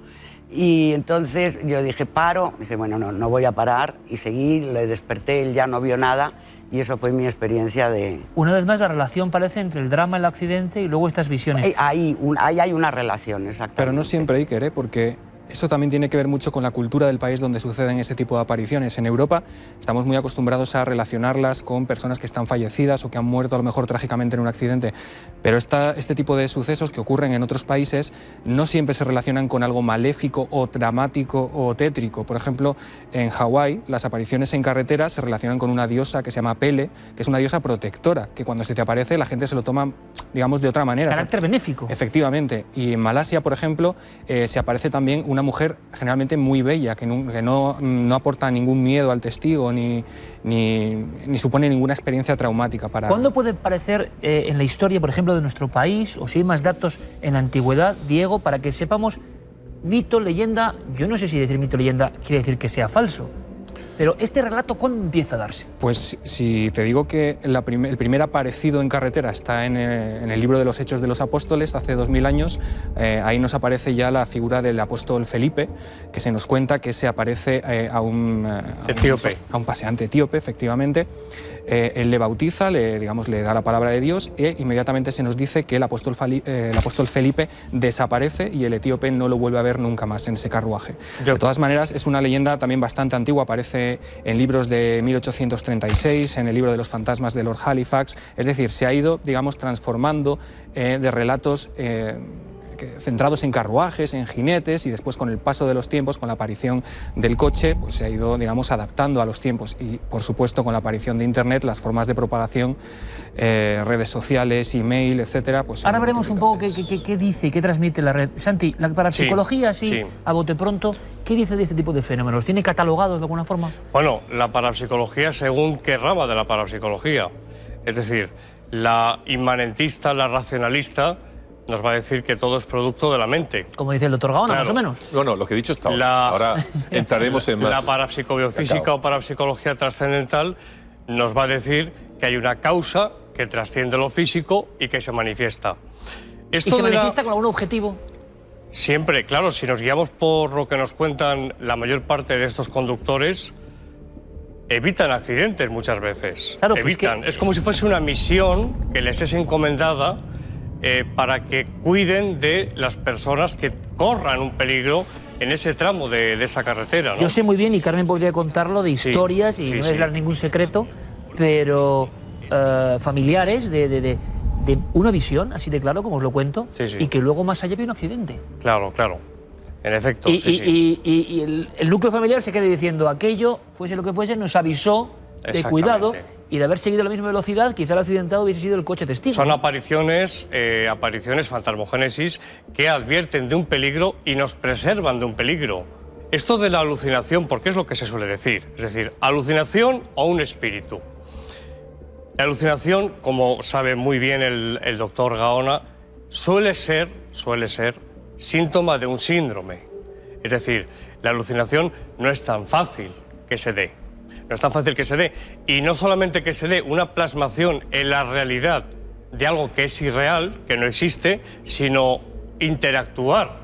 I: Y entonces yo dije, paro, dije, bueno, no voy a parar, y seguí, le desperté, él ya no vio nada, y eso fue mi experiencia de...
A: Una vez más, la relación parece entre el drama, el accidente y luego estas visiones.
I: Ahí hay una relación, exactamente.
J: Pero no siempre, Iker, porque eso también tiene que ver mucho con la cultura del país donde suceden ese tipo de apariciones. En Europa estamos muy acostumbrados a relacionarlas con personas que están fallecidas o que han muerto a lo mejor trágicamente en un accidente. Pero este tipo de sucesos que ocurren en otros países no siempre se relacionan con algo maléfico o dramático o tétrico. Por ejemplo, en Hawái las apariciones en carretera se relacionan con una diosa que se llama Pele, que es una diosa protectora, que cuando se te aparece la gente se lo toma, digamos, de otra manera.
A: Carácter benéfico.
J: Efectivamente. Y en Malasia, por ejemplo, se aparece también una mujer generalmente muy bella, que no aporta ningún miedo al testigo ni supone ninguna experiencia traumática para...
A: ¿Cuándo puede aparecer en la historia, por ejemplo, de nuestro país, o si hay más datos en la antigüedad, Diego, para que sepamos mito, leyenda? Yo no sé si decir mito, leyenda quiere decir que sea falso, pero este relato, ¿cuándo empieza a darse?
J: Pues si te digo que el primer aparecido en carretera está en el libro de los Hechos de los Apóstoles, hace 2000 años, ahí nos aparece ya la figura del apóstol Felipe, que se nos cuenta que se aparece a un paseante etíope, efectivamente. Él le bautiza, le da la palabra de Dios, e inmediatamente se nos dice que el apóstol Felipe desaparece y el etíope no lo vuelve a ver nunca más en ese carruaje. De todas maneras, es una leyenda también bastante antigua, aparece en libros de 1836, en el libro de los fantasmas de Lord Halifax, es decir, se ha ido, digamos, transformando de relatos centrados en carruajes, en jinetes, y después con el paso de los tiempos, con la aparición del coche, pues se ha ido, digamos, adaptando a los tiempos, y por supuesto con la aparición de Internet, las formas de propagación, redes sociales, email, etcétera, pues...
A: Ahora veremos un poco qué dice, qué transmite la red. Santi, la parapsicología, sí, a bote pronto, ¿qué dice de este tipo de fenómenos? ¿Tiene catalogados de alguna forma?
G: Bueno, la parapsicología según qué rama de la parapsicología. Es decir, la inmanentista, la racionalista, nos va a decir que todo es producto de la mente.
A: Como dice el doctor Gaona, más o menos.
H: No, lo que he dicho está ahora entraremos en más...
G: La parapsicobiofísica o parapsicología trascendental nos va a decir que hay una causa que trasciende lo físico y que se manifiesta.
A: ¿Y se manifiesta con algún objetivo?
G: Siempre, claro, si nos guiamos por lo que nos cuentan la mayor parte de estos conductores, evitan accidentes muchas veces.
A: Claro,
G: evitan. Pues es como si fuese una misión que les es encomendada para que cuiden de las personas que corran un peligro en ese tramo de esa carretera, ¿no?
A: Yo sé muy bien, y Carmen podría contarlo, de historias, y no desvelar ningún secreto, pero familiares de una visión, así de claro, como os lo cuento, y que luego más allá había un accidente.
G: Claro, claro. En efecto,
A: y el núcleo familiar se queda diciendo, aquello, fuese lo que fuese, nos avisó de cuidado, y de haber seguido a la misma velocidad, quizá el accidentado hubiese sido el coche testigo.
G: Son apariciones, fantasmogénesis, que advierten de un peligro y nos preservan de un peligro. Esto de la alucinación, ¿por qué es lo que se suele decir? Es decir, alucinación o un espíritu. La alucinación, como sabe muy bien el doctor Gaona, suele ser síntoma de un síndrome. Es decir, la alucinación no es tan fácil que se dé. No es tan fácil que se dé. Y no solamente que se dé una plasmación en la realidad de algo que es irreal, que no existe, sino interactuar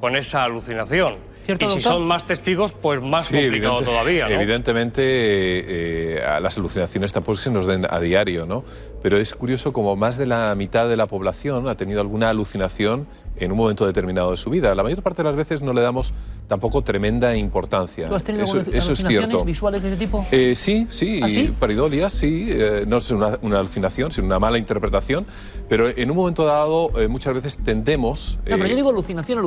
G: con esa alucinación. Y si son más testigos, pues más complicado todavía, ¿no?
H: Evidentemente, las alucinaciones tampoco se nos den a diario, ¿no? Pero es curioso como más de la mitad de la población ha tenido alguna alucinación en un momento determinado de su vida. La mayor parte de las veces no le damos tampoco tremenda importancia.
A: ¿Tú has tenido alucinaciones visuales de ese tipo?
H: Sí,
A: ¿Ah, sí?
H: Paridolias, sí. No es una alucinación, sino una mala interpretación. Pero en un momento dado, muchas veces tendemos...
A: No, pero yo digo alucinación.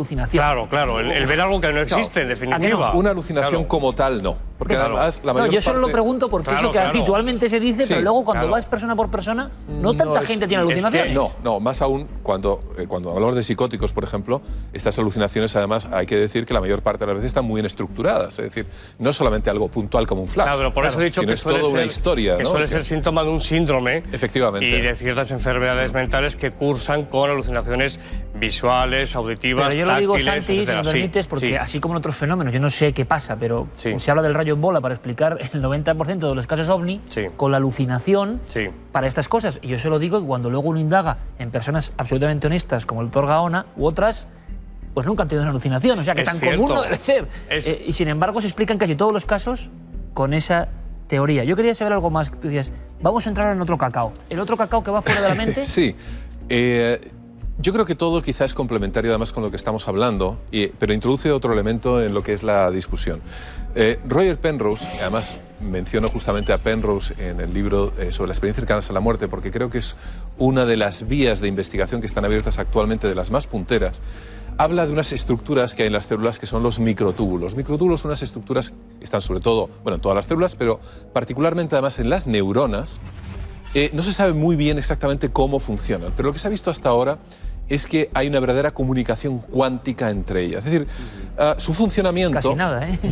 G: Claro. El ver algo que no existe, en definitiva.
H: Una alucinación como tal, no. Porque además, la mayor
A: yo solo lo pregunto porque es lo que habitualmente se dice, pero luego cuando vas persona por persona, no tanta gente tiene alucinaciones.
H: No, más aún cuando hablamos de psicóticos, por ejemplo, estas alucinaciones, además, hay que decir que la mayor parte de las veces están muy bien estructuradas. Es decir, no es solamente algo puntual como un flash.
G: Claro, por eso he dicho que suele
H: toda una historia,
G: que suele ser síntoma de un síndrome.
H: Efectivamente.
G: Y de ciertas enfermedades mentales que cursan con alucinaciones visuales, auditivas,
A: táctiles,
G: táctiles,
A: pero yo lo digo, Santi, si me permites, porque así como en otros fenómenos, yo no sé qué pasa, pero se habla del rayo en bola para explicar el 90% de los casos OVNI con la alucinación para estas cosas. Y yo se lo digo que cuando luego uno indaga en personas absolutamente honestas como el doctor Gaona u otras, pues nunca han tenido una alucinación. O sea, que tan común no debe ser. Y sin embargo, se explican casi todos los casos con esa teoría. Yo quería saber algo más. Tú decías, vamos a entrar en otro cacao. ¿El otro cacao que va fuera de la mente?
H: Sí. Yo creo que todo quizás es complementario además con lo que estamos hablando, pero introduce otro elemento en lo que es la discusión. Roger Penrose, además menciono justamente a Penrose en el libro sobre las experiencias cercanas a la muerte, porque creo que es una de las vías de investigación que están abiertas actualmente, de las más punteras. Habla de unas estructuras que hay en las células que son los microtúbulos. Los microtúbulos son unas estructuras que están sobre todo, bueno, en todas las células, pero particularmente además en las neuronas. No se sabe muy bien exactamente cómo funcionan, pero lo que se ha visto hasta ahora es que hay una verdadera comunicación cuántica entre ellas. Es decir, su funcionamiento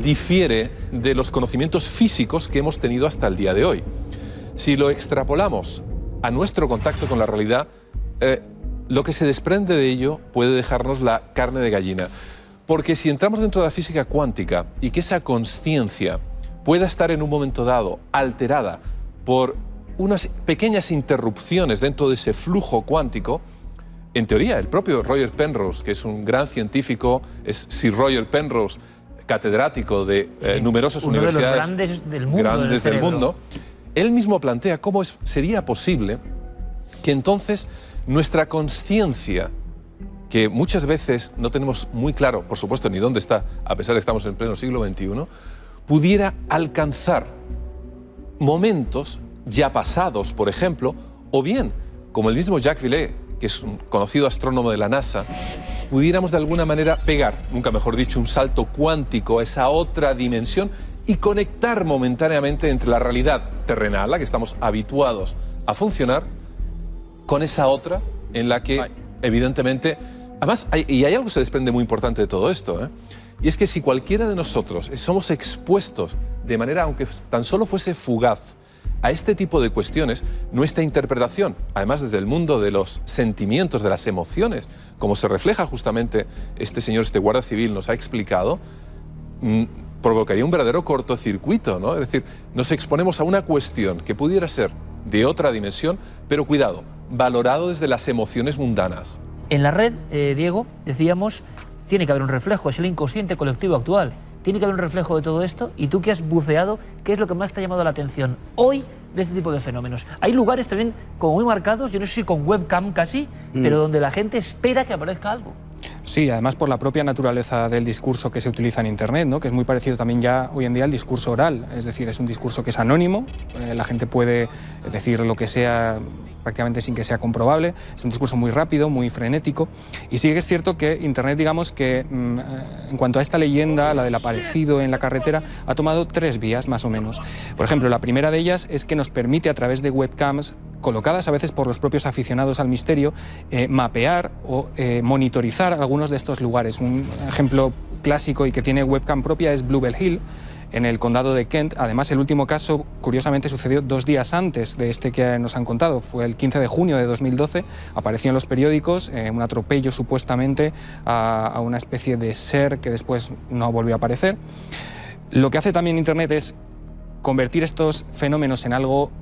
H: difiere de los conocimientos físicos que hemos tenido hasta el día de hoy. Si lo extrapolamos a nuestro contacto con la realidad, lo que se desprende de ello puede dejarnos la carne de gallina. Porque si entramos dentro de la física cuántica y que esa conciencia pueda estar en un momento dado alterada por unas pequeñas interrupciones dentro de ese flujo cuántico, en teoría, el propio Roger Penrose, que es un gran científico, es Sir Roger Penrose, catedrático de numerosas universidades
A: de los grandes del mundo,
H: él mismo plantea cómo sería posible que entonces nuestra conciencia, que muchas veces no tenemos muy claro, por supuesto, ni dónde está, a pesar de que estamos en pleno siglo XXI, pudiera alcanzar momentos ya pasados, por ejemplo, o bien, como el mismo Jacques Villée, que es un conocido astrónomo de la NASA, pudiéramos de alguna manera pegar, nunca mejor dicho, un salto cuántico a esa otra dimensión y conectar momentáneamente entre la realidad terrenal, a la que estamos habituados a funcionar, con esa otra en la que, evidentemente... Además, hay algo que se desprende muy importante de todo esto, y es que si cualquiera de nosotros somos expuestos de manera, aunque tan solo fuese fugaz, a este tipo de cuestiones, nuestra interpretación, además desde el mundo de los sentimientos, de las emociones, como se refleja justamente este señor, este guardia civil, nos ha explicado, provocaría un verdadero cortocircuito, ¿no? Es decir, nos exponemos a una cuestión que pudiera ser de otra dimensión, pero cuidado, valorado desde las emociones mundanas.
A: En la red, Diego, decíamos, tiene que haber un reflejo, es el inconsciente colectivo actual. Tiene que haber un reflejo de todo esto, y tú que has buceado, ¿qué es lo que más te ha llamado la atención hoy de este tipo de fenómenos? Hay lugares también como muy marcados, yo no sé si con webcam casi, pero donde la gente espera que aparezca algo.
J: Sí, además por la propia naturaleza del discurso que se utiliza en Internet, ¿no? Que es muy parecido también ya hoy en día al discurso oral, es decir, es un discurso que es anónimo, la gente puede decir lo que sea prácticamente sin que sea comprobable, es un discurso muy rápido, muy frenético, y sí que es cierto que Internet, digamos que en cuanto a esta leyenda, la del aparecido en la carretera, ha tomado 3 vías más o menos. Por ejemplo, la primera de ellas es que nos permite a través de webcams, colocadas a veces por los propios aficionados al misterio, mapear o monitorizar algunos de estos lugares. Un ejemplo clásico y que tiene webcam propia es Bluebell Hill, en el condado de Kent. Además, el último caso, curiosamente, sucedió 2 días antes de este que nos han contado. Fue el 15 de junio de 2012, apareció en los periódicos un atropello supuestamente a una especie de ser que después no volvió a aparecer. Lo que hace también Internet es convertir estos fenómenos en algo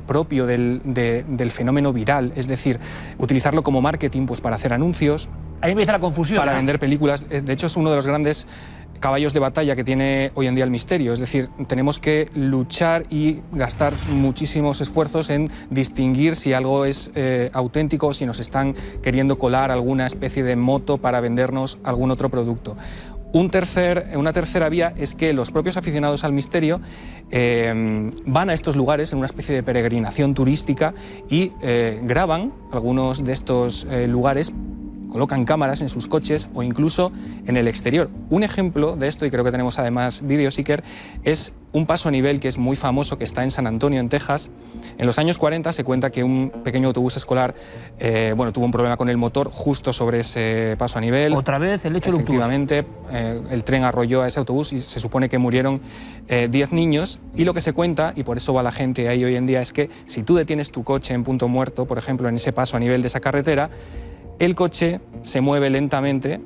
J: propio del fenómeno viral, es decir, utilizarlo como marketing, pues para hacer anuncios.
A: Ahí empieza la confusión.
J: Para vender películas. De hecho, es uno de los grandes caballos de batalla que tiene hoy en día el misterio. Es decir, tenemos que luchar y gastar muchísimos esfuerzos en distinguir si algo es auténtico o si nos están queriendo colar alguna especie de moto para vendernos algún otro producto. Una tercera vía es que los propios aficionados al misterio van a estos lugares en una especie de peregrinación turística y graban algunos de estos lugares, colocan cámaras en sus coches o incluso en el exterior. Un ejemplo de esto, y creo que tenemos además vídeos, Iker, es un paso a nivel que es muy famoso, que está en San Antonio, en Texas. En los años 40 se cuenta que un pequeño autobús escolar tuvo un problema con el motor justo sobre ese paso a nivel.
A: Otra vez el hecho luctuoso.
J: Efectivamente, el tren arrolló a ese autobús y se supone que murieron 10 niños. Y lo que se cuenta, y por eso va la gente ahí hoy en día, es que si tú detienes tu coche en punto muerto, por ejemplo, en ese paso a nivel de esa carretera, el coche se mueve lentamente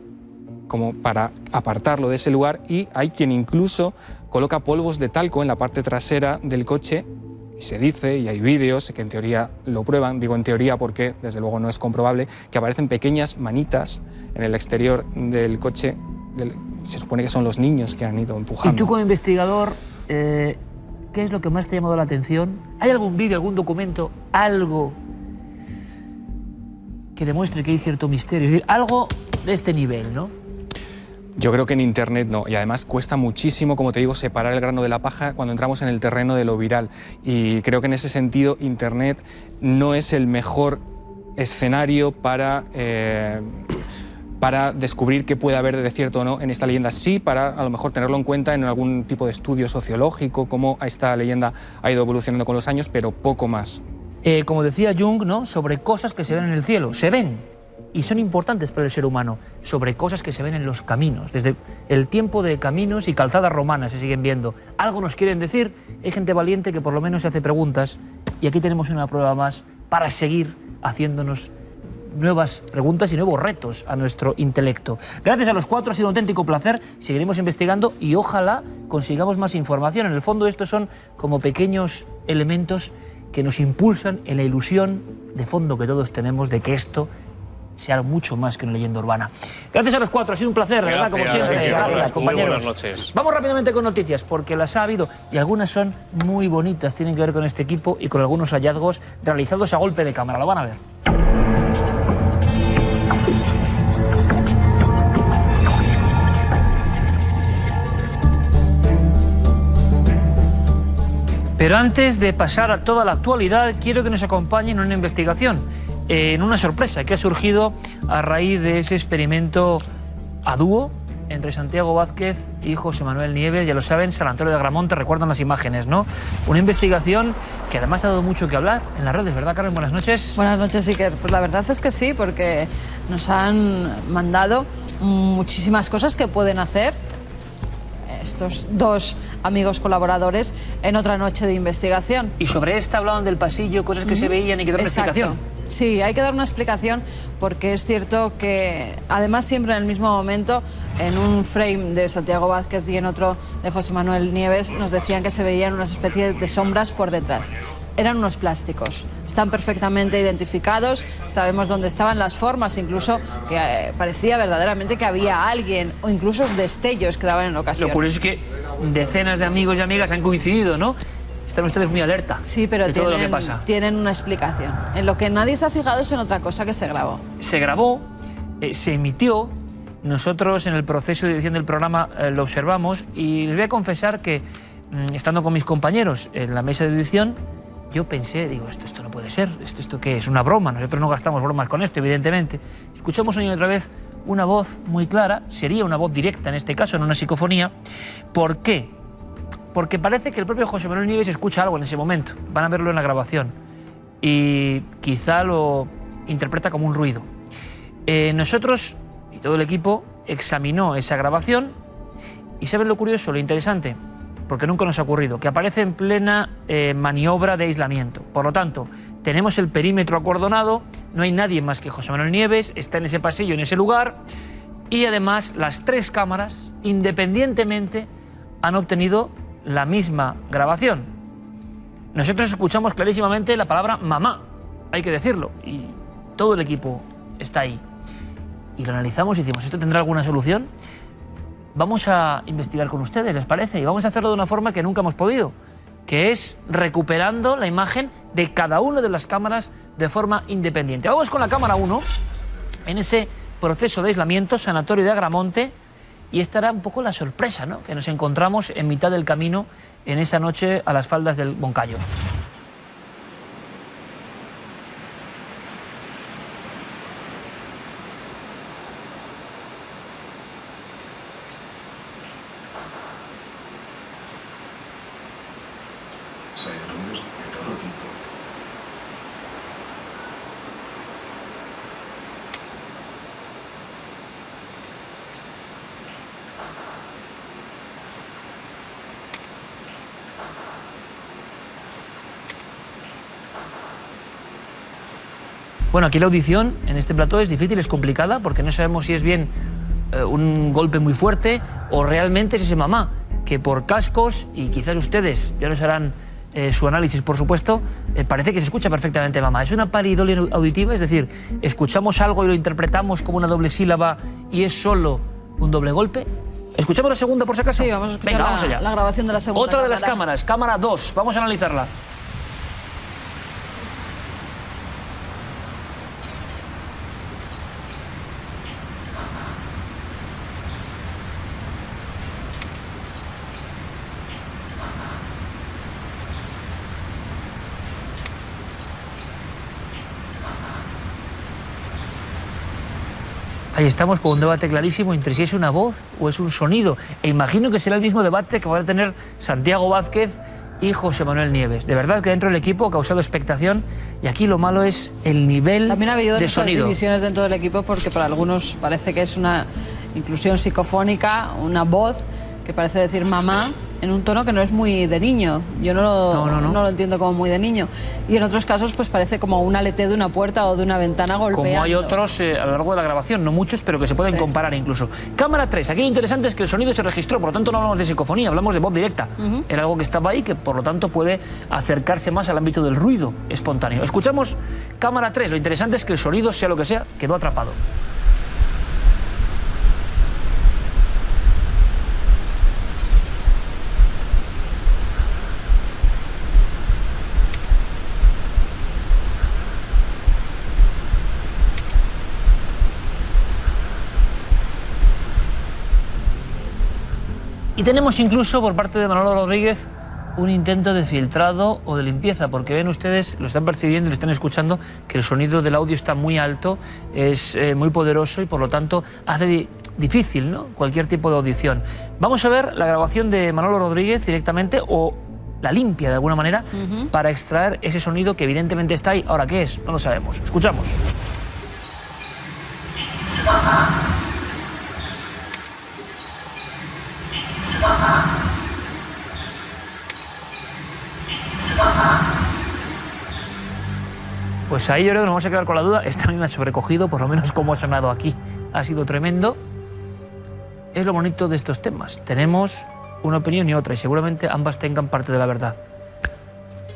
J: como para apartarlo de ese lugar, y hay quien incluso coloca polvos de talco en la parte trasera del coche se dice, y hay vídeos que en teoría lo prueban, digo en teoría porque desde luego no es comprobable, que aparecen pequeñas manitas en el exterior del coche, se supone que son los niños que han ido empujando.
A: Y tú como investigador, ¿qué es lo que más te ha llamado la atención? ¿Hay algún vídeo, algún documento, algo que demuestre que hay cierto misterio? Es decir, algo de este nivel, ¿no?
J: Yo creo que en Internet no, y además cuesta muchísimo, como te digo, separar el grano de la paja cuando entramos en el terreno de lo viral. Y creo que en ese sentido Internet no es el mejor escenario para descubrir qué puede haber de cierto o no en esta leyenda. Sí, para a lo mejor tenerlo en cuenta en algún tipo de estudio sociológico, cómo esta leyenda ha ido evolucionando con los años, pero poco más.
A: Como decía Jung, ¿no?, sobre cosas que se ven en el cielo, se ven. Y son importantes para el ser humano, sobre cosas que se ven en los caminos. Desde el tiempo de caminos y calzadas romanas se siguen viendo. Algo nos quieren decir, hay gente valiente que por lo menos se hace preguntas, y aquí tenemos una prueba más para seguir haciéndonos nuevas preguntas y nuevos retos a nuestro intelecto. Gracias a los cuatro, ha sido un auténtico placer, seguiremos investigando y ojalá consigamos más información. En el fondo estos son como pequeños elementos que nos impulsan en la ilusión de fondo que todos tenemos de que esto sea mucho más que una leyenda urbana. Gracias a los cuatro, ha sido un placer, de verdad, como siempre. Gracias, compañeros.
G: Buenas noches.
A: Vamos rápidamente con noticias, porque las ha habido y algunas son muy bonitas, tienen que ver con este equipo y con algunos hallazgos realizados a golpe de cámara. Lo van a ver. Pero antes de pasar a toda la actualidad, quiero que nos acompañen en una investigación, en una sorpresa que ha surgido a raíz de ese experimento a dúo entre Santiago Vázquez y José Manuel Nieves. Ya lo saben, San Antonio de Agramonte, recuerdan las imágenes, ¿no? Una investigación que además ha dado mucho que hablar en las redes, ¿verdad, Carmen? Buenas noches.
K: Buenas noches, Iker. Pues la verdad es que sí, porque nos han mandado muchísimas cosas que pueden hacer estos dos amigos colaboradores en otra noche de investigación.
A: Y sobre esta hablaban del pasillo, cosas que se veían y que dar una explicación.
K: Sí, hay que dar una explicación porque es cierto que además siempre en el mismo momento, en un frame de Santiago Vázquez y en otro de José Manuel Nieves, nos decían que se veían unas especies de sombras por detrás. Eran unos plásticos, están perfectamente identificados, sabemos dónde estaban las formas, incluso que parecía verdaderamente que había alguien, o incluso destellos que daban en ocasiones.
A: Lo curioso es que decenas de amigos y amigas han coincidido, ¿no? Están ustedes muy alerta.
K: Sí, pero
A: de todo lo que pasa.
K: Tienen una explicación. En lo que nadie se ha fijado es en otra cosa que se grabó.
A: Se grabó, se emitió, nosotros en el proceso de edición del programa lo observamos y les voy a confesar que, estando con mis compañeros en la mesa de edición, yo pensé, digo, esto no puede ser, ¿esto qué es? Una broma, nosotros no gastamos bromas con esto, evidentemente. Escuchamos una y otra vez una voz muy clara, sería una voz directa en este caso, no una psicofonía. ¿Por qué? Porque parece que el propio José Manuel Nieves escucha algo en ese momento, van a verlo en la grabación, y quizá lo interpreta como un ruido. Nosotros, y todo el equipo, examinó esa grabación, y ¿saben lo curioso, lo interesante? Porque nunca nos ha ocurrido, que aparece en plena maniobra de aislamiento. Por lo tanto, tenemos el perímetro acordonado, no hay nadie más que José Manuel Nieves, está en ese pasillo, en ese lugar, y además las tres cámaras, independientemente, han obtenido la misma grabación. Nosotros escuchamos clarísimamente la palabra mamá, hay que decirlo, y todo el equipo está ahí. Y lo analizamos y decimos, ¿esto tendrá alguna solución? Vamos a investigar con ustedes, ¿les parece? Y vamos a hacerlo de una forma que nunca hemos podido, que es recuperando la imagen de cada una de las cámaras de forma independiente. Vamos con la cámara 1, en ese proceso de aislamiento, Sanatorio de Agramonte, y esta era un poco la sorpresa, ¿no?, que nos encontramos en mitad del camino en esa noche a las faldas del Moncayo. Bueno, aquí la audición en este plató es difícil, es complicada, porque no sabemos si es bien un golpe muy fuerte o realmente es ese mamá, que por cascos, y quizás ustedes ya nos harán su análisis, por supuesto, parece que se escucha perfectamente mamá. Es una pareidolia auditiva, es decir, escuchamos algo y lo interpretamos como una doble sílaba y es solo un doble golpe. ¿Escuchamos la segunda por si acaso?
K: Sí, vamos a escuchar.
A: Venga, vamos allá.
K: La grabación de la segunda.
A: Otra de las cámaras, cámara 2, vamos a analizarla. Ahí estamos con un debate clarísimo entre si es una voz o es un sonido. E imagino que será el mismo debate que van a tener Santiago Vázquez y José Manuel Nieves. De verdad que dentro del equipo ha causado expectación y aquí lo malo es el nivel
K: También ha habido
A: de
K: nuestras
A: sonido.
K: divisiones dentro del equipo porque para algunos parece que es una inclusión psicofónica, una voz que parece decir mamá en un tono que no es muy de niño. Yo no lo entiendo como muy de niño. Y en otros casos pues parece como un aleteo de una puerta o de una ventana golpeando.
A: Como hay otros a lo largo de la grabación, no muchos, pero que se pueden comparar incluso. Cámara 3, aquí lo interesante es que el sonido se registró, por lo tanto no hablamos de psicofonía, hablamos de voz directa. Era algo que estaba ahí, que por lo tanto puede acercarse más al ámbito del ruido espontáneo. Escuchamos cámara 3, lo interesante es que el sonido, sea lo que sea, quedó atrapado. Y tenemos incluso por parte de Manolo Rodríguez un intento de filtrado o de limpieza, porque ven ustedes, lo están percibiendo y lo están escuchando, que el sonido del audio está muy alto, es muy poderoso y por lo tanto hace difícil, ¿no?, cualquier tipo de audición. Vamos a ver la grabación de Manolo Rodríguez directamente o la limpia de alguna manera para extraer ese sonido que evidentemente está ahí. Ahora, ¿qué es? No lo sabemos. Escuchamos. Pues ahí yo creo que nos vamos a quedar con la duda. Esta me ha sobrecogido, por lo menos como ha sonado aquí. Ha sido tremendo. Es lo bonito de estos temas. Tenemos una opinión y otra, y seguramente ambas tengan parte de la verdad.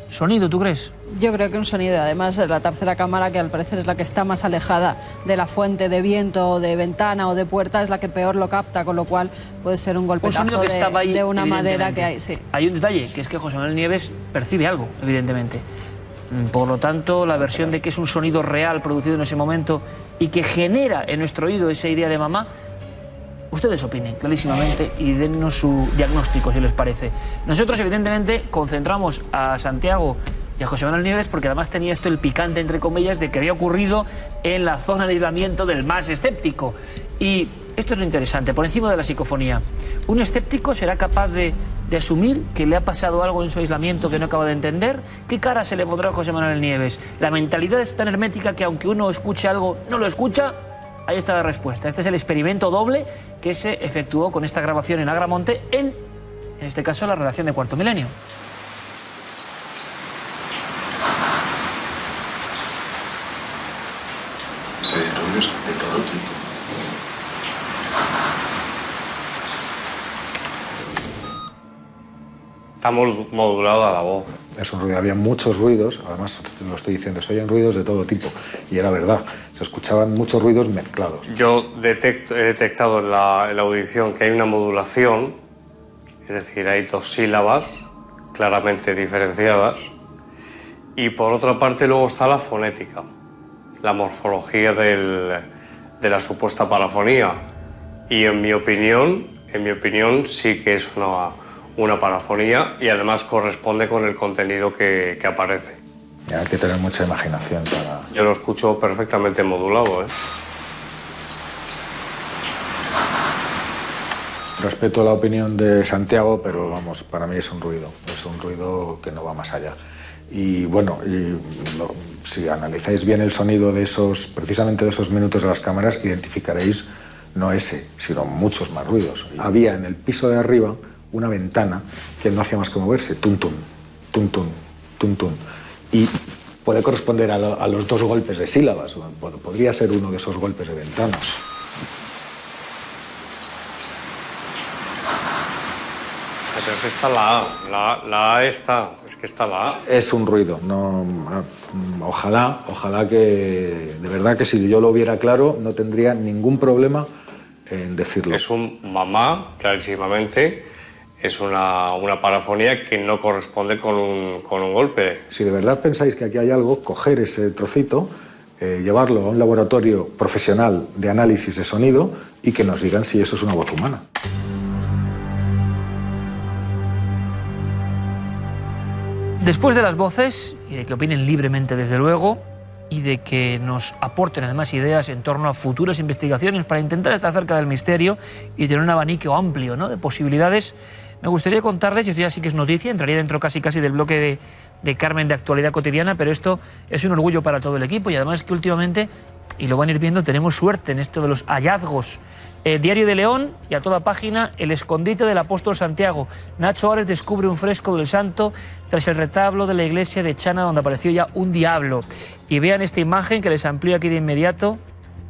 A: ¿Sonido, tú crees?
K: Yo creo que un sonido. Además, la tercera cámara, que al parecer es la que está más alejada de la fuente de viento, o de ventana o de puerta, es la que peor lo capta, con lo cual puede ser un golpetazo de una madera que hay. Sí.
A: Hay un detalle, que es que José Manuel Nieves percibe algo, evidentemente. Por lo tanto, la versión de que es un sonido real producido en ese momento y que genera en nuestro oído esa idea de mamá, ustedes opinen clarísimamente y dennos su diagnóstico, si les parece. Nosotros, evidentemente, concentramos a Santiago y a José Manuel Nieves porque además tenía esto el picante, entre comillas, de que había ocurrido en la zona de aislamiento del más escéptico. Y esto es lo interesante, por encima de la psicofonía. ¿Un escéptico será capaz de asumir que le ha pasado algo en su aislamiento que no acaba de entender? ¿Qué cara se le pondrá a José Manuel Nieves? La mentalidad es tan hermética que aunque uno escuche algo, no lo escucha. Ahí está la respuesta. Este es el experimento doble que se efectuó con esta grabación en Agramonte en este caso, la redacción de Cuarto Milenio.
L: Ruidos de todo tipo.
G: Está modulada la voz.
M: Es un ruido, había muchos ruidos, además lo estoy diciendo, se oyen ruidos de todo tipo, y era verdad, se escuchaban muchos ruidos mezclados.
G: Yo he detectado en la audición que hay una modulación, es decir, hay dos sílabas claramente diferenciadas, y por otra parte luego está la fonética, la morfología de la supuesta parafonía, y en mi opinión sí que es una parafonía y además corresponde con el contenido que aparece.
M: Hay que tener mucha imaginación para...
G: Yo lo escucho perfectamente modulado, ¿eh?
M: Respeto la opinión de Santiago, pero vamos, para mí es un ruido que no va más allá. Y bueno, si analizáis bien el sonido de precisamente de esos minutos de las cámaras, identificaréis no ese, sino muchos más ruidos. Había en el piso de arriba una ventana que no hacía más que moverse, tum tum, tum tum, tum tum. Y puede corresponder a los dos golpes de sílabas, podría ser uno de esos golpes de ventanas.
G: Pero es que está la A. La A está. Es que está la A.
M: Es un ruido. No, ojalá que... De verdad que si yo lo viera claro, no tendría ningún problema en decirlo.
G: Es un mamá, clarísimamente. Es una parafonía que no corresponde con un golpe.
M: Si de verdad pensáis que aquí hay algo, coger ese trocito, llevarlo a un laboratorio profesional de análisis de sonido y que nos digan si eso es una voz humana.
A: Después de las voces, y de que opinen libremente desde luego, y de que nos aporten además ideas en torno a futuras investigaciones para intentar estar cerca del misterio y tener un abanico amplio, ¿no?, de posibilidades, me gustaría contarles, y esto ya sí que es noticia, entraría dentro casi del bloque de Carmen de Actualidad Cotidiana, pero esto es un orgullo para todo el equipo y además que últimamente, y lo van a ir viendo, tenemos suerte en esto de los hallazgos. Diario de León y a toda página, el escondite del apóstol Santiago. Nacho Ares descubre un fresco del santo tras el retablo de la iglesia de Chana donde apareció ya un diablo. Y vean esta imagen que les amplío aquí de inmediato.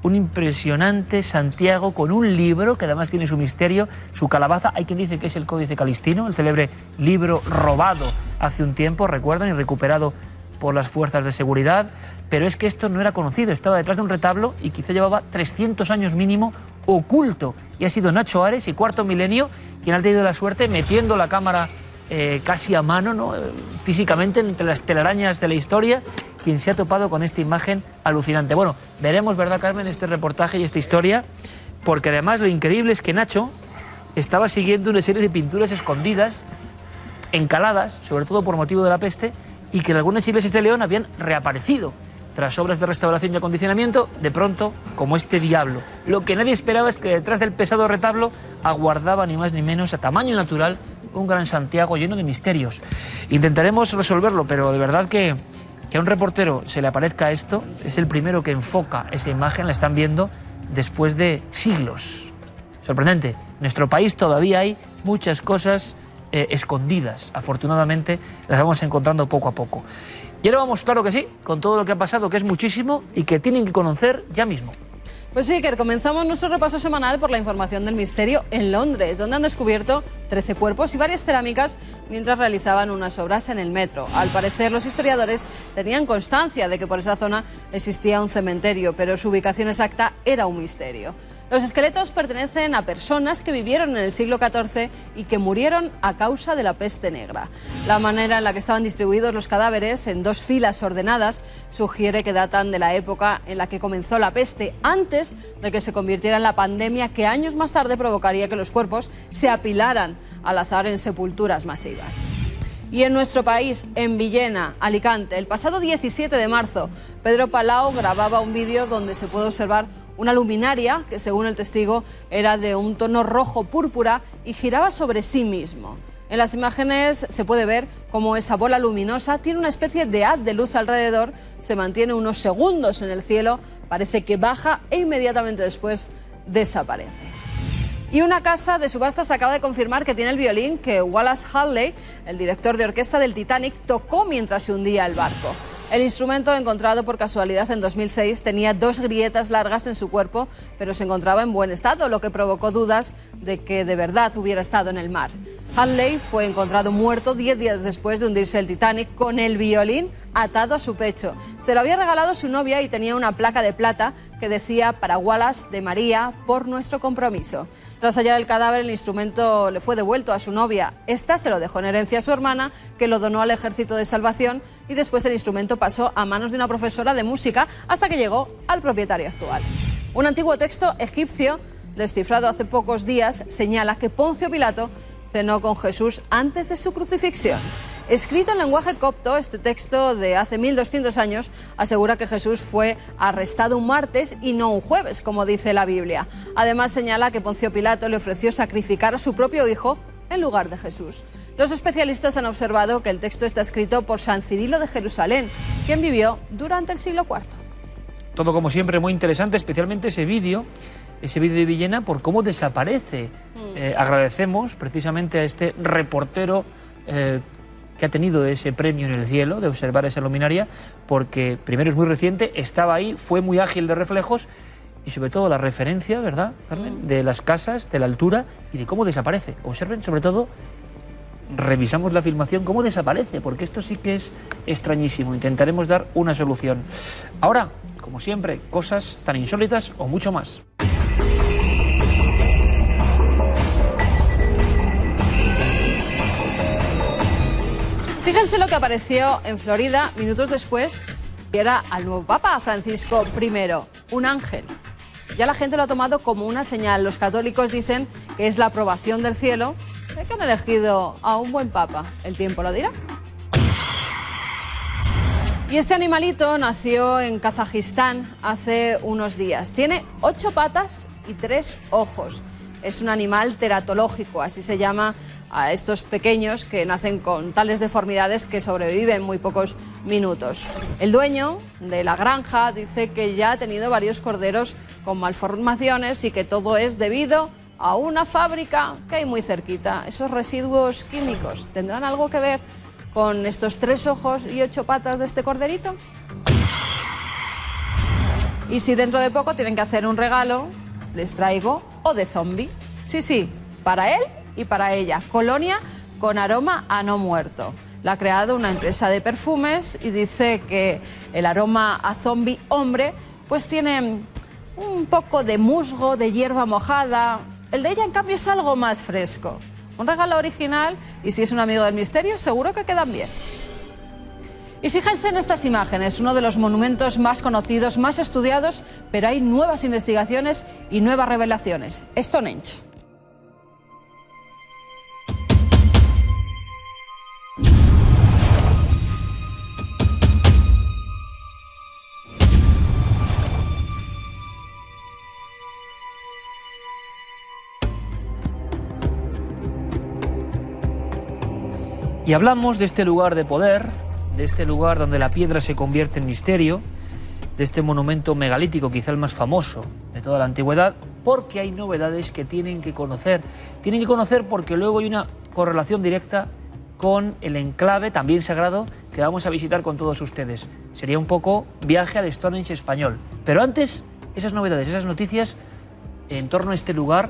A: Un impresionante Santiago con un libro que además tiene su misterio, su calabaza. Hay quien dice que es el Códice Calistino, el célebre libro robado hace un tiempo, recuerdan, y recuperado por las fuerzas de seguridad. Pero es que esto no era conocido, estaba detrás de un retablo y quizá llevaba 300 años mínimo oculto. Y ha sido Nacho Ares y Cuarto Milenio quien ha tenido la suerte, metiendo la cámara casi a mano, ¿no?, físicamente entre las telarañas de la historia, quien se ha topado con esta imagen alucinante. Bueno, veremos, ¿verdad, Carmen?, este reportaje y esta historia, porque además lo increíble es que Nacho estaba siguiendo una serie de pinturas escondidas, encaladas, sobre todo por motivo de la peste, y que en algunas iglesias de León habían reaparecido tras obras de restauración y acondicionamiento, de pronto, como este diablo. Lo que nadie esperaba es que detrás del pesado retablo aguardaba ni más ni menos, a tamaño natural, un gran Santiago lleno de misterios. Intentaremos resolverlo, pero de verdad que a un reportero se le aparezca esto, es el primero que enfoca esa imagen, la están viendo después de siglos. Sorprendente. En nuestro país todavía hay muchas cosas escondidas. Afortunadamente las vamos encontrando poco a poco. Y ahora vamos, claro que sí, con todo lo que ha pasado, que es muchísimo y que tienen que conocer ya mismo.
K: Pues sí, Iker, comenzamos nuestro repaso semanal por la información del misterio en Londres, donde han descubierto 13 cuerpos y varias cerámicas mientras realizaban unas obras en el metro. Al parecer, los historiadores tenían constancia de que por esa zona existía un cementerio, pero su ubicación exacta era un misterio. Los esqueletos pertenecen a personas que vivieron en el siglo XIV y que murieron a causa de la peste negra. La manera en la que estaban distribuidos los cadáveres, en 2 filas ordenadas, sugiere que datan de la época en la que comenzó la peste, antes de que se convirtiera en la pandemia que años más tarde provocaría que los cuerpos se apilaran al azar en sepulturas masivas. Y en nuestro país, en Villena, Alicante, el pasado 17 de marzo, Pedro Palau grababa un vídeo donde se puede observar una luminaria que, según el testigo, era de un tono rojo púrpura y giraba sobre sí mismo. En las imágenes se puede ver cómo esa bola luminosa tiene una especie de haz de luz alrededor, se mantiene unos segundos en el cielo, parece que baja e inmediatamente después desaparece. Y una casa de subastas acaba de confirmar que tiene el violín que Wallace Hadley, el director de orquesta del Titanic, tocó mientras se hundía el barco. El instrumento, encontrado por casualidad en 2006, tenía 2 grietas largas en su cuerpo, pero se encontraba en buen estado, lo que provocó dudas de que de verdad hubiera estado en el mar. Hadley fue encontrado muerto 10 días después de hundirse el Titanic con el violín atado a su pecho. Se lo había regalado su novia y tenía una placa de plata que decía "Para Wallace de María, por nuestro compromiso". Tras hallar el cadáver, el instrumento le fue devuelto a su novia. Esta se lo dejó en herencia a su hermana, que lo donó al Ejército de Salvación, y después el instrumento pasó a manos de una profesora de música hasta que llegó al propietario actual. Un antiguo texto egipcio, descifrado hace pocos días, señala que Poncio Pilato cenó con Jesús antes de su crucifixión. Escrito en lenguaje copto, este texto de hace 1200 años asegura que Jesús fue arrestado un martes y no un jueves, como dice la Biblia. Además señala que Poncio Pilato le ofreció sacrificar a su propio hijo en lugar de Jesús. Los especialistas han observado que el texto está escrito por San Cirilo de Jerusalén, quien vivió durante el siglo IV.
A: Todo como siempre muy interesante, especialmente ese vídeo de Villena, por cómo desaparece. Agradecemos precisamente a este reportero que ha tenido ese premio en el cielo de observar esa luminaria, porque primero es muy reciente, estaba ahí, fue muy ágil de reflejos y sobre todo la referencia, ¿verdad, Carmen?, de las casas, de la altura y de cómo desaparece. Observen sobre todo revisamos la filmación, cómo desaparece, porque esto sí que es extrañísimo. Intentaremos dar una solución. Ahora, como siempre, cosas tan insólitas o mucho más.
K: Fíjense lo que apareció en Florida minutos después, y era al nuevo Papa, Francisco I, un ángel. Ya la gente lo ha tomado como una señal. Los católicos dicen que es la aprobación del cielo, de que han elegido a un buen Papa. El tiempo lo dirá. Y este animalito nació en Kazajistán hace unos días. Tiene 8 patas y 3 ojos. Es un animal teratológico, así se llama a estos pequeños que nacen con tales deformidades que sobreviven muy pocos minutos. El dueño de la granja dice que ya ha tenido varios corderos con malformaciones y que todo es debido a una fábrica que hay muy cerquita. Esos residuos químicos, ¿tendrán algo que ver con estos 3 ojos y 8 patas de este corderito? Y si dentro de poco tienen que hacer un regalo, les traigo O de Zombie. Sí, para él y para ella. Colonia con aroma a no muerto. La ha creado una empresa de perfumes y dice que el aroma a zombie hombre pues tiene un poco de musgo, de hierba mojada. El de ella, en cambio, es algo más fresco. Un regalo original y si es un amigo del misterio, seguro que quedan bien. Y fíjense en estas imágenes, uno de los monumentos más conocidos, más estudiados, pero hay nuevas investigaciones y nuevas revelaciones. Stonehenge.
A: Y hablamos de este lugar de poder, de este lugar donde la piedra se convierte en misterio, de este monumento megalítico, quizá el más famoso de toda la antigüedad, porque hay novedades que tienen que conocer. Tienen que conocer porque luego hay una correlación directa con el enclave, también sagrado, que vamos a visitar con todos ustedes. Sería un poco viaje al Stonehenge español. Pero antes, esas novedades, esas noticias en torno a este lugar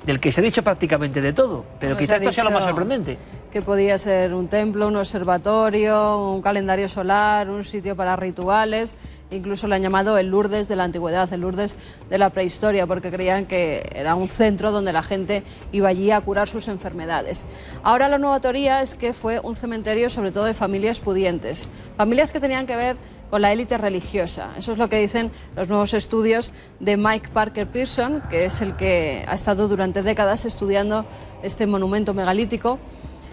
A: del que se ha dicho prácticamente de todo, pero quizás esto sea lo más sorprendente.
K: Que podía ser un templo, un observatorio, un calendario solar, un sitio para rituales. Incluso le han llamado el Lourdes de la antigüedad, el Lourdes de la prehistoria, porque creían que era un centro donde la gente iba allí a curar sus enfermedades. Ahora la nueva teoría es que fue un cementerio sobre todo de familias pudientes, familias que tenían que ver con la élite religiosa. Eso es lo que dicen los nuevos estudios de Mike Parker Pearson, que es el que ha estado durante décadas estudiando este monumento megalítico.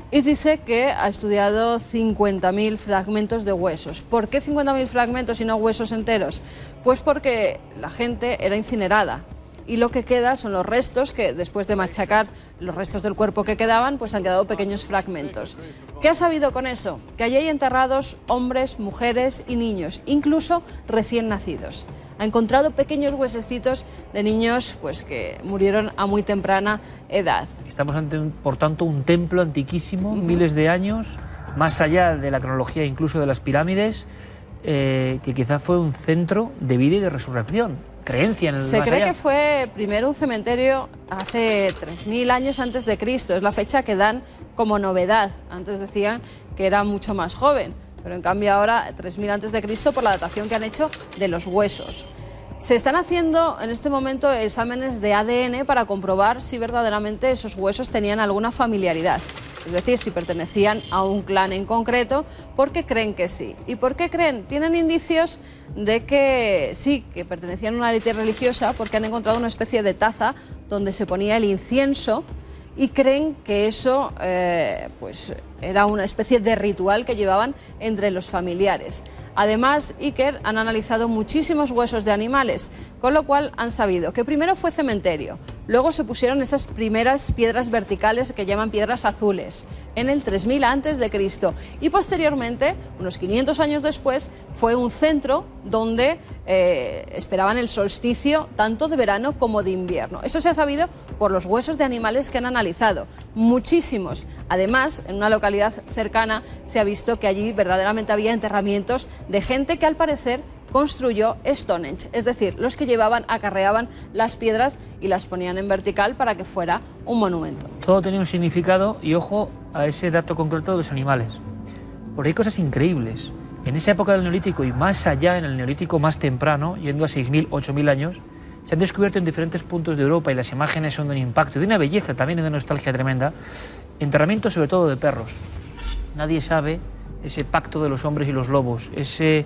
K: Y dice que ha estudiado 50.000 fragmentos de huesos. ¿Por qué 50.000 fragmentos y no huesos enteros? Pues porque la gente era incinerada y lo que queda son los restos que después de machacar los restos del cuerpo que quedaban, pues han quedado pequeños fragmentos. ¿Qué ha sabido con eso? Que allí hay enterrados hombres, mujeres y niños, incluso recién nacidos. Ha encontrado pequeños huesecitos de niños pues, que murieron a muy temprana edad.
A: Estamos ante, por tanto, un templo antiquísimo, miles de años, más allá de la cronología incluso de las pirámides, que quizá fue un centro de vida y de resurrección. Creencia en el
K: Se
A: más
K: cree
A: allá.
K: que fue primero un cementerio hace 3.000 años antes de Cristo. Es la fecha que dan como novedad. Antes decían que era mucho más joven, pero en cambio ahora 3.000 antes de Cristo por la datación que han hecho de los huesos. Se están haciendo en este momento exámenes de ADN para comprobar si verdaderamente esos huesos tenían alguna familiaridad. Es decir, si pertenecían a un clan en concreto, porque creen que sí. ¿Y por qué creen? Tienen indicios de que sí, que pertenecían a una élite religiosa, porque han encontrado una especie de taza donde se ponía el incienso y creen que eso pues era una especie de ritual que llevaban entre los familiares. Además, Iker han analizado muchísimos huesos de animales, con lo cual han sabido que primero fue cementerio, luego se pusieron esas primeras piedras verticales que llaman piedras azules, en el 3000 antes de Cristo, y posteriormente, unos 500 años después, fue un centro donde esperaban el solsticio tanto de verano como de invierno. Eso se ha sabido por los huesos de animales que han analizado, muchísimos. Además, en una localidad cercana se ha visto que allí verdaderamente había enterramientos de gente que al parecer construyó Stonehenge, es decir, los que acarreaban las piedras y las ponían en vertical para que fuera un monumento.
A: todo tenía un significado y ojo a ese dato concreto de los animales. Porque hay cosas increíbles. En esa época del Neolítico y más allá, en el Neolítico más temprano, yendo a 6.000, 8.000 años, se han descubierto en diferentes puntos de Europa, y las imágenes son de un impacto, de una belleza también y de una nostalgia tremenda, enterramientos sobre todo de perros. Nadie sabe ese pacto de los hombres y los lobos, ese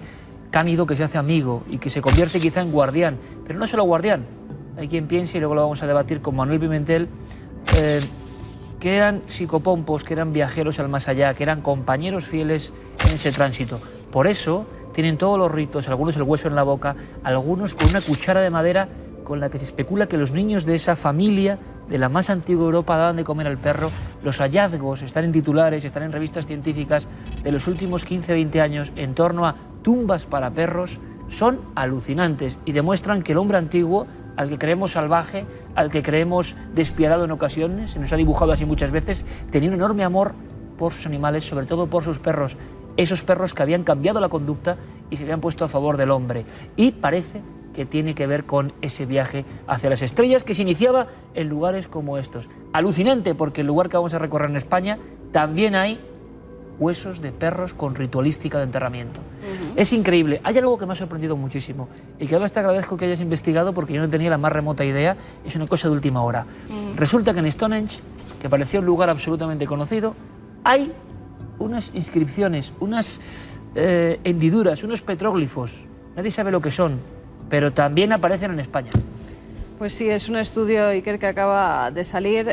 A: cánido que se hace amigo y que se convierte quizá en guardián, pero no solo guardián. Hay quien piense, y luego lo vamos a debatir con Manuel Pimentel, que eran psicopompos, que eran viajeros al más allá, que eran compañeros fieles en ese tránsito. Por eso tienen todos los ritos, algunos el hueso en la boca, algunos con una cuchara de madera con la que se especula que los niños de esa familia de la más antigua Europa daban de comer al perro. Los hallazgos están en titulares, están en revistas científicas de los últimos 15-20 años en torno a tumbas para perros, son alucinantes y demuestran que el hombre antiguo, al que creemos salvaje, al que creemos despiadado en ocasiones, se nos ha dibujado así muchas veces, tenía un enorme amor por sus animales, sobre todo por sus perros, esos perros que habían cambiado la conducta y se habían puesto a favor del hombre. Y parece que tiene que ver con ese viaje hacia las estrellas que se iniciaba en lugares como estos. Alucinante, porque el lugar que vamos a recorrer en España también hay huesos de perros con ritualística de enterramiento. Es increíble. Hay algo que me ha sorprendido muchísimo y que además te agradezco que hayas investigado porque yo no tenía la más remota idea, es una cosa de última hora. Resulta que en Stonehenge, que parecía un lugar absolutamente conocido, hay unas inscripciones, unas hendiduras, unos petróglifos, nadie sabe lo que son, pero también aparecen en España.
K: Pues sí, es un estudio, Iker, que acaba de salir.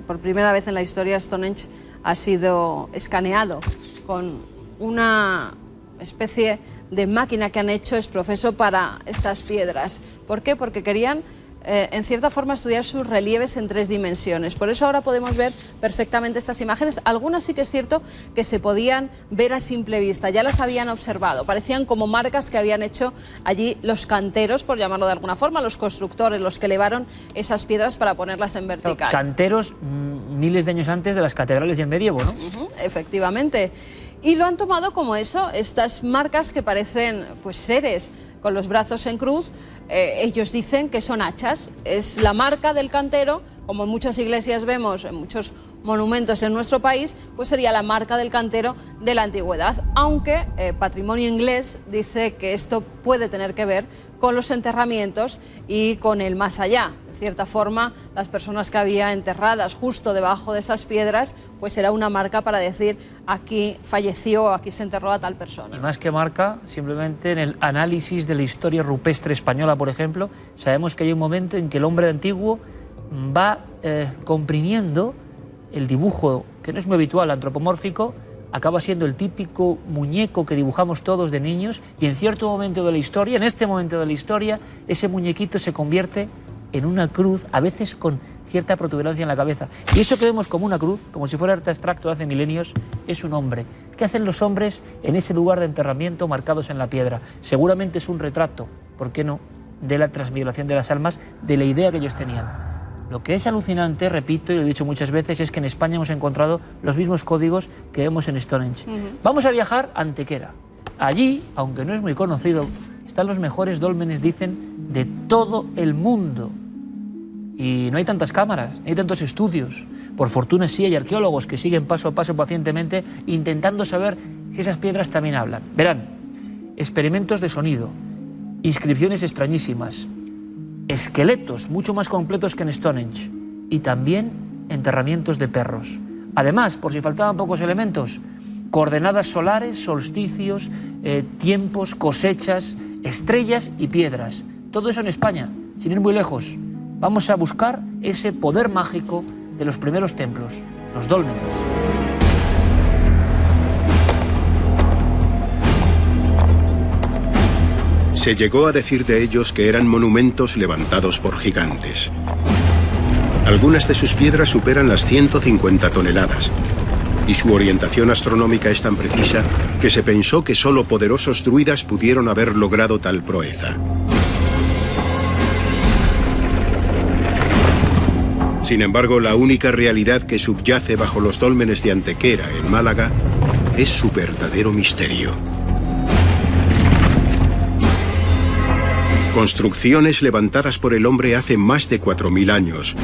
K: Por primera vez en la historia, Stonehenge ha sido escaneado con una especie de máquina que han hecho es profeso para estas piedras. ¿Por qué? Porque querían en cierta forma estudiar sus relieves en 3 dimensiones. Por eso ahora podemos ver perfectamente estas imágenes. Algunas sí que es cierto que se podían ver a simple vista, ya las habían observado. Parecían como marcas que habían hecho allí los canteros, por llamarlo de alguna forma, los constructores, los que elevaron esas piedras para ponerlas en vertical.
A: Canteros miles de años antes de las catedrales y el medievo, ¿no?
K: Efectivamente. Y lo han tomado como eso, estas marcas que parecen pues seres con los brazos en cruz. Ellos dicen que son hachas, es la marca del cantero, como en muchas iglesias vemos, en muchos monumentos en nuestro país, pues sería la marca del cantero de la antigüedad, aunque Patrimonio Inglés dice que esto puede tener que ver con los enterramientos y con el más allá. De cierta forma, las personas que había enterradas justo debajo de esas piedras, pues era una marca para decir aquí falleció, aquí se enterró a tal persona.
A: Y más que marca, simplemente en el análisis de la historia rupestre española, por ejemplo, sabemos que hay un momento en que el hombre antiguo va comprimiendo el dibujo, que no es muy habitual, antropomórfico, acaba siendo el típico muñeco que dibujamos todos de niños, y en cierto momento de la historia, en este momento de la historia, ese muñequito se convierte en una cruz, a veces con cierta protuberancia en la cabeza. Y eso que vemos como una cruz, como si fuera arte abstracto de hace milenios, es un hombre. ¿Qué hacen los hombres en ese lugar de enterramiento marcados en la piedra? Seguramente es un retrato, ¿por qué no?, de la transmigración de las almas, de la idea que ellos tenían. Lo que es alucinante, repito, y lo he dicho muchas veces, es que en España hemos encontrado los mismos códigos que vemos en Stonehenge. Vamos a viajar a Antequera. Allí, aunque no es muy conocido, están los mejores dólmenes, dicen, de todo el mundo. Y no hay tantas cámaras, no hay tantos estudios. Por fortuna sí hay arqueólogos que siguen paso a paso pacientemente intentando saber si esas piedras también hablan. Verán, experimentos de sonido, inscripciones extrañísimas, esqueletos mucho más completos que en Stonehenge y también enterramientos de perros. Además, por si faltaban pocos elementos, coordenadas solares, solsticios, tiempos, cosechas, estrellas y piedras. Todo eso en España, sin ir muy lejos. Vamos a buscar ese poder mágico de los primeros templos, los dólmenes.
N: Se llegó a decir de ellos que eran monumentos levantados por gigantes. Algunas de sus piedras superan las 150 toneladas, y su orientación astronómica es tan precisa que se pensó que solo poderosos druidas pudieron haber logrado tal proeza. Sin embargo, la única realidad que subyace bajo los dólmenes de Antequera, en Málaga, es su verdadero misterio. Construcciones levantadas por el hombre hace más de 4000 años,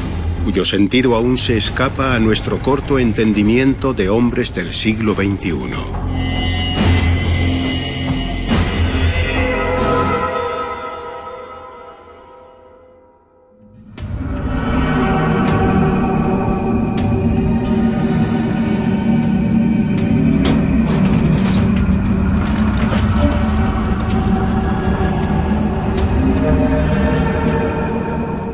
N: cuyo sentido aún se escapa a nuestro corto entendimiento de hombres del siglo XXI.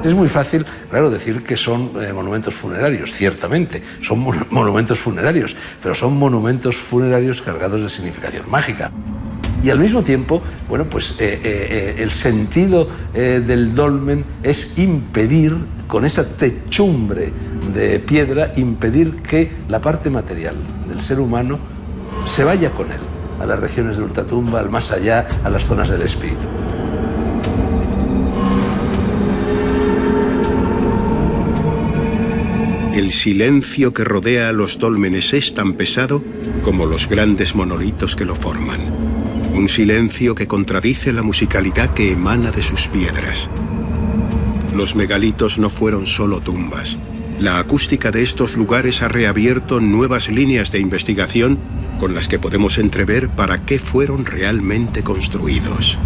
O: Es muy fácil, claro, decir que son monumentos funerarios, ciertamente, son monumentos funerarios, pero son monumentos funerarios cargados de significación mágica. Y al mismo tiempo, bueno, pues el sentido del dolmen es impedir, con esa techumbre de piedra, impedir que la parte material del ser humano se vaya con él a las regiones de ultratumba, al más allá, a las zonas del espíritu.
N: El silencio que rodea a los dólmenes es tan pesado como los grandes monolitos que lo forman. Un silencio que contradice la musicalidad que emana de sus piedras. Los megalitos no fueron solo tumbas. La acústica de estos lugares ha reabierto nuevas líneas de investigación con las que podemos entrever para qué fueron realmente construidos.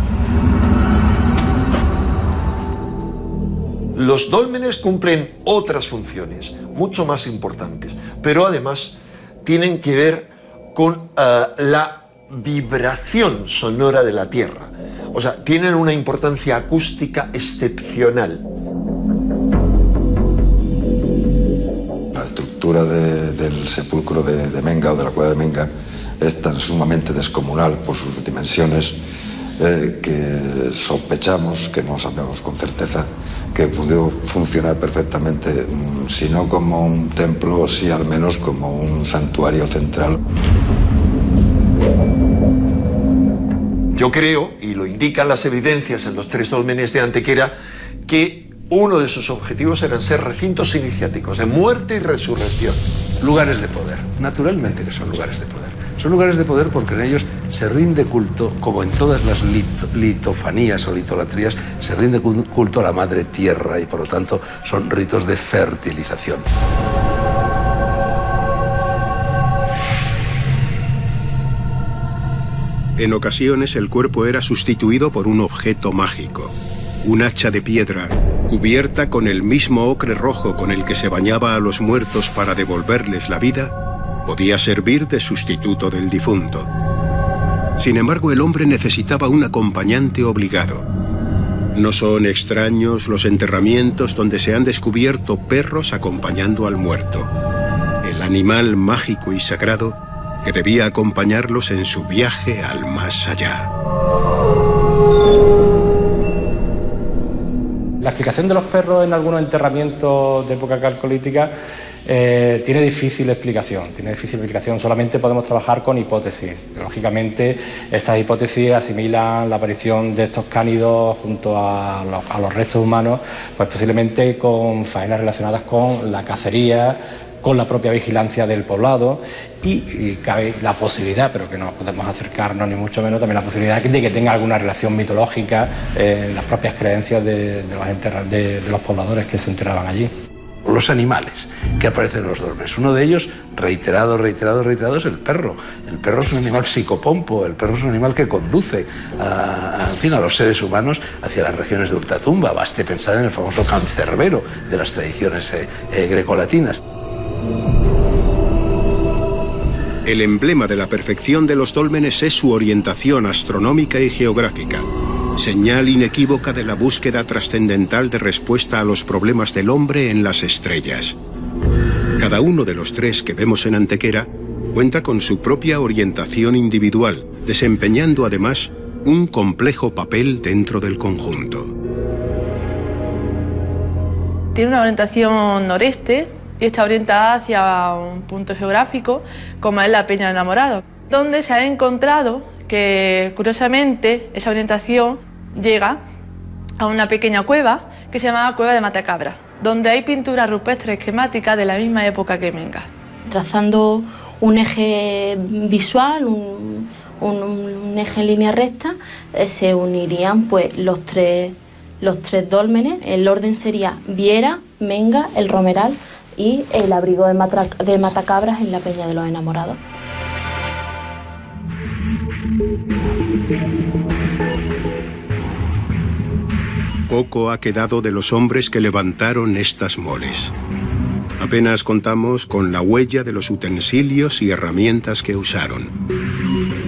P: Los dólmenes cumplen otras funciones, mucho más importantes, pero además tienen que ver con la vibración sonora de la tierra. O sea, tienen una importancia acústica excepcional.
Q: La estructura del sepulcro de Menga o de la cueva de Menga es tan sumamente descomunal por sus dimensiones que sospechamos, que no sabemos con certeza, que pudo funcionar perfectamente, si no como un templo, sí al menos como un santuario central.
P: Yo creo, y lo indican las evidencias en los 3 dólmenes de Antequera, que uno de sus objetivos eran ser recintos iniciáticos de muerte y resurrección.
O: Lugares de poder, naturalmente que son lugares de poder. Son lugares de poder porque en ellos se rinde culto, como en todas las litofanías o litolatrías, se rinde culto a la madre tierra y por lo tanto son ritos de fertilización.
N: En ocasiones el cuerpo era sustituido por un objeto mágico, un hacha de piedra, cubierta con el mismo ocre rojo con el que se bañaba a los muertos para devolverles la vida, podía servir de sustituto del difunto. Sin embargo, el hombre necesitaba un acompañante obligado. No son extraños los enterramientos donde se han descubierto perros acompañando al muerto, el animal mágico y sagrado que debía acompañarlos en su viaje al más allá.
R: La explicación de los perros en algunos enterramientos de época calcolítica tiene difícil explicación. Solamente podemos trabajar con hipótesis. Lógicamente, estas hipótesis asimilan la aparición de estos cánidos junto a los restos humanos, pues posiblemente con faenas relacionadas con la cacería, con la propia vigilancia del poblado y cabe la posibilidad, pero que no podemos acercarnos ni mucho menos, también la posibilidad de que tenga alguna relación mitológica en las propias creencias de los pobladores que se enterraban allí.
O: Los animales que aparecen en los dólmenes. Uno de ellos, reiterado, es el perro. El perro es un animal psicopompo, el perro es un animal que conduce a los seres humanos hacia las regiones de ultratumba. Baste pensar en el famoso cancerbero de las tradiciones grecolatinas.
N: El emblema de la perfección de los dólmenes es su orientación astronómica y geográfica, señal inequívoca de la búsqueda trascendental de respuesta a los problemas del hombre en las estrellas. Cada uno de los 3 que vemos en Antequera cuenta con su propia orientación individual, desempeñando además un complejo papel dentro del conjunto.
S: Tiene una orientación noreste y está orientada hacia un punto geográfico como es la Peña de Enamorados, donde se ha encontrado que, curiosamente, esa orientación llega a una pequeña cueva que se llama Cueva de Matacabra, donde hay pinturas rupestres esquemáticas de la misma época que Menga.
T: Trazando un eje visual, un eje en línea recta, se unirían pues los tres los 3 dólmenes. El orden sería Viera, Menga, El Romeral y el abrigo de Matacabras en la Peña de los Enamorados.
N: Poco ha quedado de los hombres que levantaron estas moles. Apenas contamos con la huella de los utensilios y herramientas que usaron.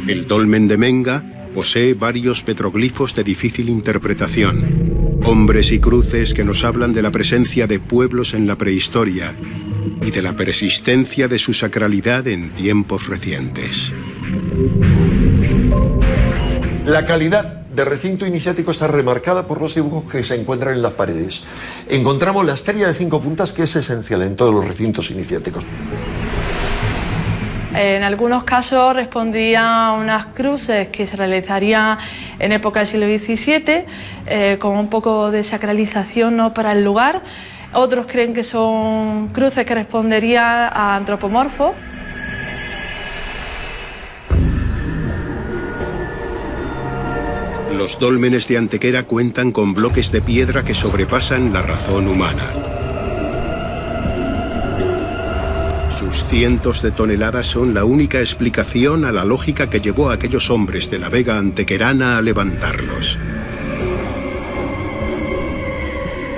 N: El dolmen de Menga posee varios petroglifos de difícil interpretación, hombres y cruces que nos hablan de la presencia de pueblos en la prehistoria y de la persistencia de su sacralidad en tiempos recientes.
P: La calidad del recinto iniciático está remarcada por los dibujos que se encuentran en las paredes. Encontramos la estrella de 5 puntas, que es esencial en todos los recintos iniciáticos.
S: En algunos casos respondía a unas cruces que se realizarían en época del siglo XVII, con un poco de sacralización, ¿no?, para el lugar. Otros creen que son cruces que responderían a antropomorfos.
N: Los dólmenes de Antequera cuentan con bloques de piedra que sobrepasan la razón humana. Sus cientos de toneladas son la única explicación a la lógica que llevó a aquellos hombres de la Vega antequerana a levantarlos.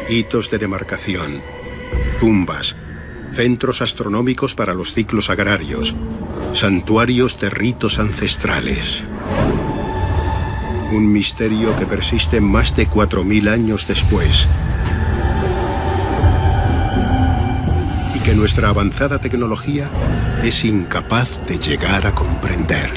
N: Hitos de demarcación, tumbas, centros astronómicos para los ciclos agrarios, santuarios de ritos ancestrales. Un misterio que persiste más de 4000 años después. Y que nuestra avanzada tecnología es incapaz de llegar a comprender.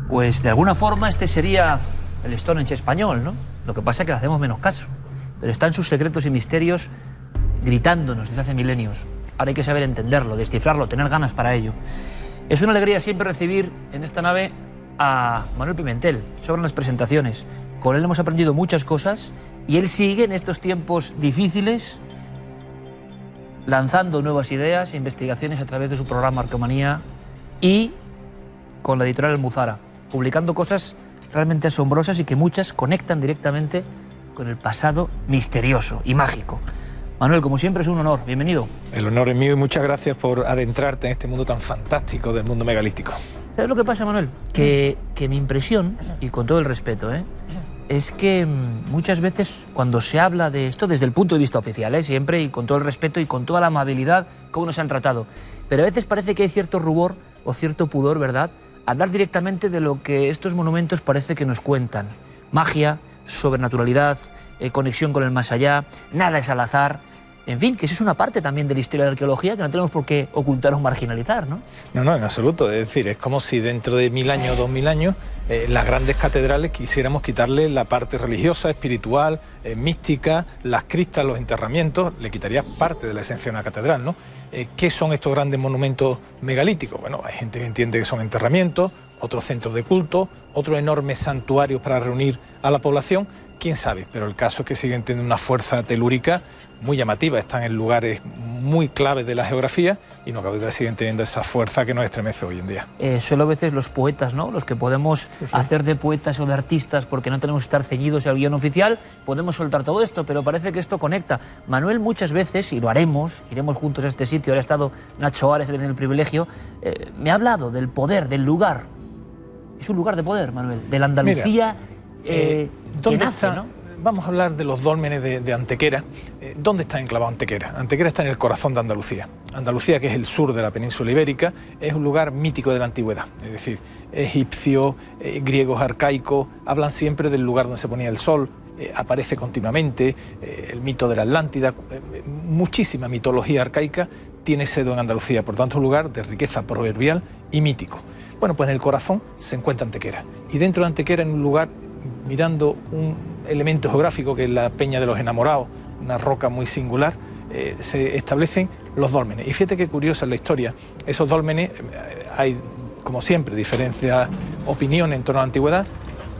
A: Pues de alguna forma este sería el Stonehenge español, ¿no? Lo que pasa es que le hacemos menos caso, pero están sus secretos y misterios gritándonos desde hace milenios. Ahora hay que saber entenderlo, descifrarlo, tener ganas para ello. Es una alegría siempre recibir en esta nave a Manuel Pimentel. Sobran las presentaciones. Con él hemos aprendido muchas cosas y él sigue en estos tiempos difíciles lanzando nuevas ideas e investigaciones a través de su programa Arqueomanía y con la editorial Almuzara, publicando cosas realmente asombrosas y que muchas conectan directamente con el pasado misterioso y mágico. Manuel, como siempre, es un honor. Bienvenido.
U: El honor es mío y muchas gracias por adentrarte en este mundo tan fantástico del mundo megalítico.
A: ¿Sabes lo que pasa, Manuel? Que mi impresión, y con todo el respeto, es que muchas veces cuando se habla de esto, desde el punto de vista oficial, siempre, y con todo el respeto y con toda la amabilidad, cómo nos han tratado, pero a veces parece que hay cierto rubor o cierto pudor, ¿verdad?, hablar directamente de lo que estos monumentos parece que nos cuentan. Magia, sobrenaturalidad, conexión con el más allá, nada es al azar. En fin, que eso es una parte también de la historia de la arqueología que no tenemos por qué ocultar o marginalizar, ¿no?
U: No, en absoluto. Es decir, es como si dentro de 1000 años, 2000 años, las grandes catedrales quisiéramos quitarle la parte religiosa, espiritual, mística, las cristas, los enterramientos, le quitaría parte de la esencia de una catedral, ¿no? ¿Qué son estos grandes monumentos megalíticos? Bueno, hay gente que entiende que son enterramientos, otros centros de culto, otros enormes santuarios para reunir a la población. Quién sabe, pero el caso es que siguen teniendo una fuerza telúrica muy llamativa, están en lugares muy claves de la geografía y no cabe duda que siguen teniendo esa fuerza que nos estremece hoy en día.
A: Solo a veces los poetas, ¿no?, los que podemos hacer de poetas o de artistas porque no tenemos que estar ceñidos al guión oficial, podemos soltar todo esto, pero parece que esto conecta. Manuel muchas veces, y lo haremos, iremos juntos a este sitio, ahora ha estado Nacho Ares en el privilegio, me ha hablado del poder, del lugar. Es un lugar de poder, Manuel, de la Andalucía.
U: ¿Dónde nace, ¿no? Vamos a hablar de los dólmenes de Antequera. ¿Dónde está enclavado Antequera? Antequera está en el corazón de Andalucía. Andalucía, que es el sur de la península ibérica, es un lugar mítico de la antigüedad. Es decir, egipcios, griegos arcaicos, hablan siempre del lugar donde se ponía el sol, aparece continuamente el mito de la Atlántida, muchísima mitología arcaica tiene sede en Andalucía, por tanto un lugar de riqueza proverbial y mítico. Bueno, pues en el corazón se encuentra Antequera y dentro de Antequera, en un lugar, mirando un elemento geográfico que es la Peña de los Enamorados, una roca muy singular, se establecen los dólmenes. Y fíjate qué curiosa es la historia. Esos dólmenes, hay, como siempre, diferencias, opiniones en torno a la antigüedad.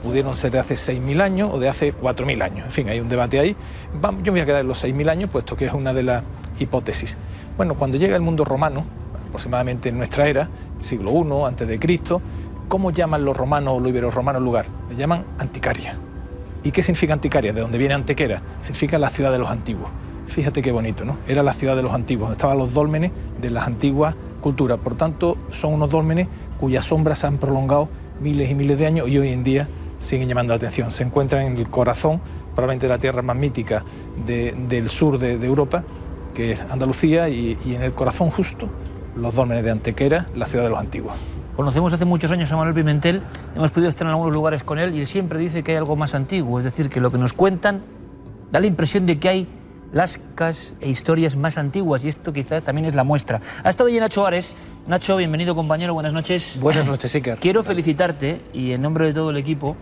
U: pudieron ser de hace 6.000 años o de hace 4.000 años. En fin, hay un debate ahí. Yo me voy a quedar en los 6.000 años, puesto que es una de las hipótesis. Bueno, cuando llega el mundo romano, aproximadamente en nuestra era, siglo I a.C., ¿cómo llaman los romanos o los iberorromanos el lugar? Le llaman Anticaria. ¿Y qué significa Anticaria? De donde viene Antequera. Significa la ciudad de los antiguos. Fíjate qué bonito, ¿no? Era la ciudad de los antiguos, donde estaban los dólmenes de las antiguas culturas. Por tanto, son unos dólmenes cuyas sombras se han prolongado miles y miles de años y hoy en día siguen llamando la atención. Se encuentran en el corazón, probablemente de la tierra más mítica del sur de Europa, que es Andalucía, y en el corazón justo, los dólmenes de Antequera, la ciudad de los antiguos.
A: Conocemos hace muchos años a Manuel Pimentel, hemos podido estar en algunos lugares con él y él siempre dice que hay algo más antiguo, es decir, que lo que nos cuentan da la impresión de que hay lascas e historias más antiguas, y esto quizá también es la muestra. Ha estado allí Nacho Ares. Nacho, bienvenido, compañero, buenas noches.
B: Buenas noches, Iker.
A: Quiero felicitarte, y en nombre de todo el equipo,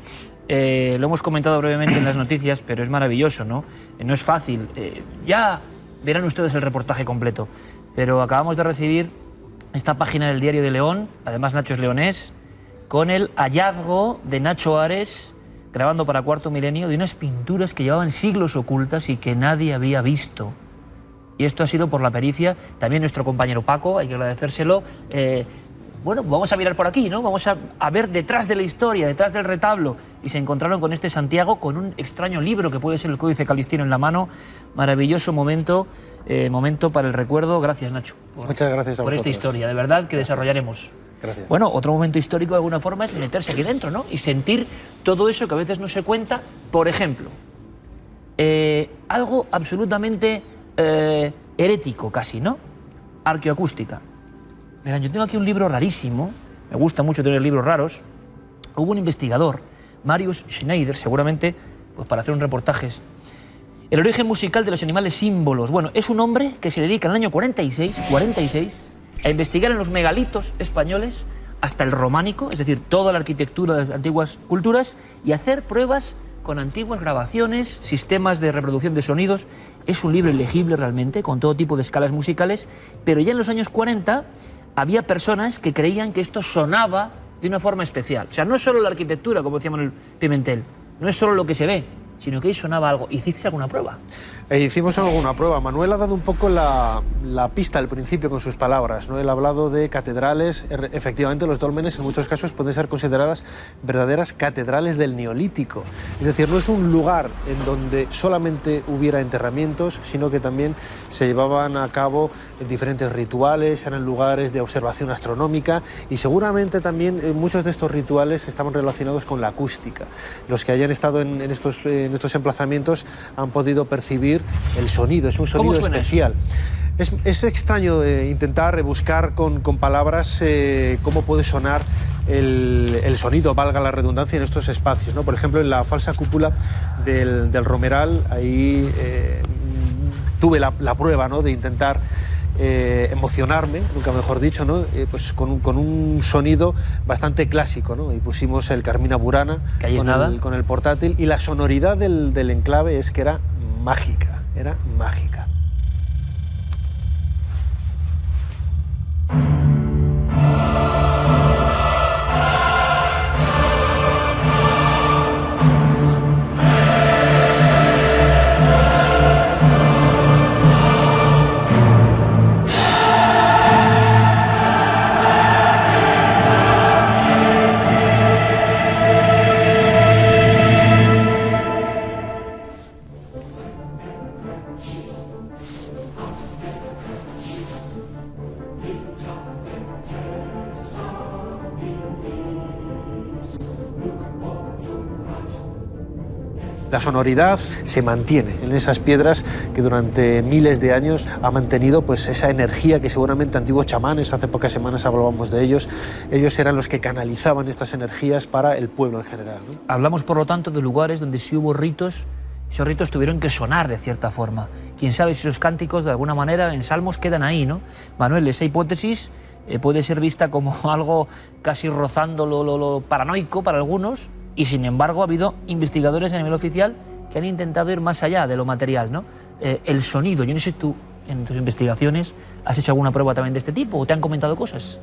A: lo hemos comentado brevemente en las noticias, pero es maravilloso, ¿no? No es fácil. Ya verán ustedes el reportaje completo, pero acabamos de recibir esta página del Diario de León, además Nacho es leonés, con el hallazgo de Nacho Ares, grabando para Cuarto Milenio, de unas pinturas que llevaban siglos ocultas y que nadie había visto. Y esto ha sido por la pericia, también nuestro compañero Paco, hay que agradecérselo. Bueno, vamos a mirar por aquí, ¿no? Vamos a ver detrás de la historia, detrás del retablo. Y se encontraron con este Santiago, con un extraño libro que puede ser el Códice Calistino en la mano. Maravilloso momento, momento para el recuerdo. Gracias, Nacho.
B: Muchas gracias a
A: por esta historia, de verdad, que desarrollaremos.
B: Gracias.
A: Bueno, otro momento histórico de alguna forma es meterse aquí dentro, ¿no? Y sentir todo eso que a veces no se cuenta. Por ejemplo, algo absolutamente herético casi, ¿no? Arqueoacústica. Verán, yo tengo aquí un libro rarísimo, me gusta mucho tener libros raros. Hubo un investigador, Marius Schneider, seguramente pues para hacer un reportaje. El origen musical de los animales símbolos. Bueno, es un hombre que se dedica en el año 46, a investigar en los megalitos españoles hasta el románico, es decir, toda la arquitectura de las antiguas culturas, y hacer pruebas con antiguas grabaciones, sistemas de reproducción de sonidos. Es un libro ilegible realmente, con todo tipo de escalas musicales, pero ya en los años 40 había personas que creían que esto sonaba de una forma especial. O sea, no es solo la arquitectura, como decía Manuel Pimentel, no es solo lo que se ve, sino que ahí sonaba algo. ¿Hiciste alguna prueba?
B: Hicimos alguna prueba. Manuel ha dado un poco la pista al principio con sus palabras, ¿no? Él ha hablado de catedrales. Efectivamente, los dólmenes en muchos casos pueden ser consideradas verdaderas catedrales del Neolítico. Es decir, no es un lugar en donde solamente hubiera enterramientos, sino que también se llevaban a cabo diferentes rituales, eran lugares de observación astronómica, y seguramente también muchos de estos rituales estaban relacionados con la acústica. Los que hayan estado en estos emplazamientos han podido percibir el sonido, es un sonido especial. Es extraño intentar buscar con palabras cómo puede sonar el sonido, valga la redundancia, en estos espacios, ¿no? Por ejemplo, en la falsa cúpula del Romeral, ahí tuve la prueba, ¿no?, de intentar emocionarme, nunca mejor dicho, ¿no? Pues con un sonido bastante clásico, ¿no? Y pusimos el Carmina Burana con el portátil, y la sonoridad del enclave es que era mágica, era mágica. La sonoridad se mantiene en esas piedras que durante miles de años ha mantenido pues esa energía que seguramente antiguos chamanes, hace pocas semanas hablábamos de ellos eran los que canalizaban estas energías para el pueblo en general, ¿no?
A: Hablamos, por lo tanto, de lugares donde sí hubo ritos, esos ritos tuvieron que sonar de cierta forma. Quién sabe si esos cánticos de alguna manera en salmos quedan ahí, ¿no? Manuel, esa hipótesis puede ser vista como algo casi rozando lo paranoico para algunos, y sin embargo ha habido investigadores a nivel oficial que han intentado ir más allá de lo material, ¿no? El sonido, yo no sé, tú en tus investigaciones has hecho alguna prueba también de este tipo o te han comentado cosas.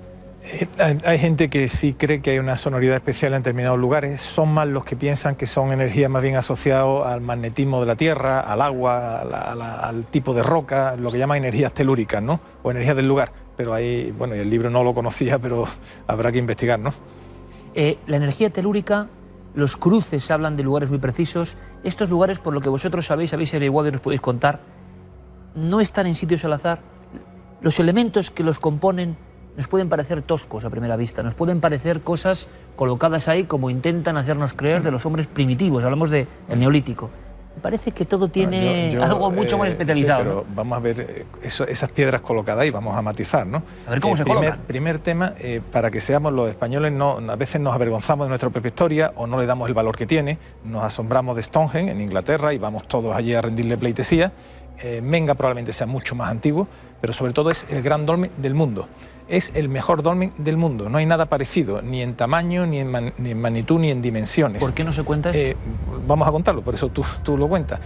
U: Hay gente que sí cree que hay una sonoridad especial en determinados lugares. Son más los que piensan que son energías más bien asociadas al magnetismo de la Tierra, al agua, al tipo de roca, lo que llaman energías telúricas, ¿no? O energías del lugar. Pero ahí, bueno, el libro no lo conocía, pero habrá que investigar, ¿no?
A: La energía telúrica, los cruces hablan de lugares muy precisos. Estos lugares, por lo que vosotros habéis averiguado y nos podéis contar, no están en sitios al azar. Los elementos que los componen nos pueden parecer toscos a primera vista, nos pueden parecer cosas colocadas ahí como intentan hacernos creer de los hombres primitivos, hablamos del Neolítico. Me parece que todo tiene algo mucho más especializado.
U: Sí, pero vamos a ver esas piedras colocadas ahí, vamos a matizar, ¿no?
A: A ver cómo se colocan.
U: Primer tema, para que seamos los españoles, a veces nos avergonzamos de nuestra propia historia o no le damos el valor que tiene, nos asombramos de Stonehenge en Inglaterra y vamos todos allí a rendirle pleitesía. Menga probablemente sea mucho más antiguo, pero sobre todo es el gran dolmen del mundo. Es el mejor dolmen del mundo, no hay nada parecido, ni en tamaño, ni en magnitud, ni en dimensiones.
A: ¿Por qué no se cuenta esto?
U: Vamos a contarlo, por eso tú lo cuentas.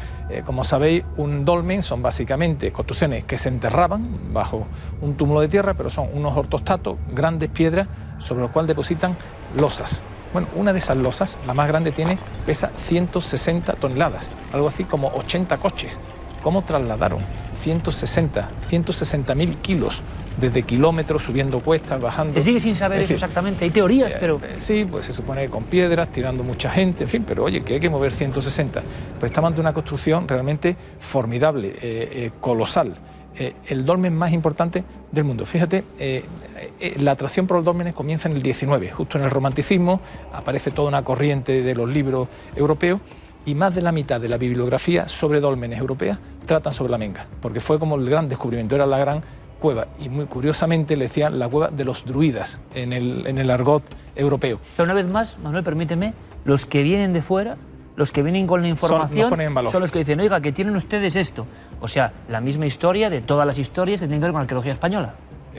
U: Como sabéis, un dolmen son básicamente construcciones que se enterraban bajo un túmulo de tierra, pero son unos ortostatos, grandes piedras, sobre los cuales depositan losas. Bueno, una de esas losas, la más grande, pesa 160 toneladas, algo así como 80 coches. ¿Cómo trasladaron 160.000 kilos desde kilómetros, subiendo cuestas, bajando?
A: Se sigue sin saber eso exactamente, hay teorías, pero...
U: Sí, pues se supone que con piedras, tirando mucha gente, en fin, pero oye, que hay que mover 160. Pues estamos ante una construcción realmente formidable, colosal. El dolmen más importante del mundo. Fíjate, la atracción por los dólmenes comienza en el 19, justo en el romanticismo, aparece toda una corriente de los libros europeos, y más de la mitad de la bibliografía sobre dólmenes europeas tratan sobre la Menga, porque fue como el gran descubrimiento, era la gran cueva, y muy curiosamente le decían la cueva de los druidas en el argot europeo.
A: Pero una vez más, Manuel, permíteme, los que vienen de fuera, los que vienen con la información, son los que dicen, oiga, que tienen ustedes esto. O sea, la misma historia de todas las historias que tienen que ver con la arqueología española.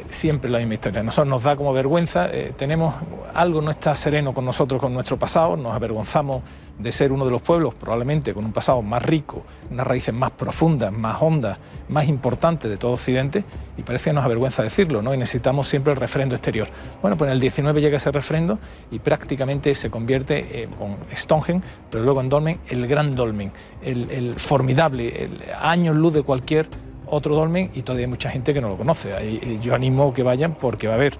U: Siempre la misma historia. A nosotros nos da como vergüenza, tenemos algo no está sereno con nosotros, con nuestro pasado, nos avergonzamos de ser uno de los pueblos probablemente con un pasado más rico, unas raíces más profundas, más hondas, más importantes de todo Occidente, y parece que nos avergüenza decirlo, ¿no? Y necesitamos siempre el refrendo exterior. Bueno, pues en el 19 llega ese refrendo y prácticamente se convierte con Stonehenge, pero luego en dolmen, el gran dolmen, el formidable, el años luz de cualquier otro dolmen, y todavía hay mucha gente que no lo conoce. Yo animo que vayan porque va a haber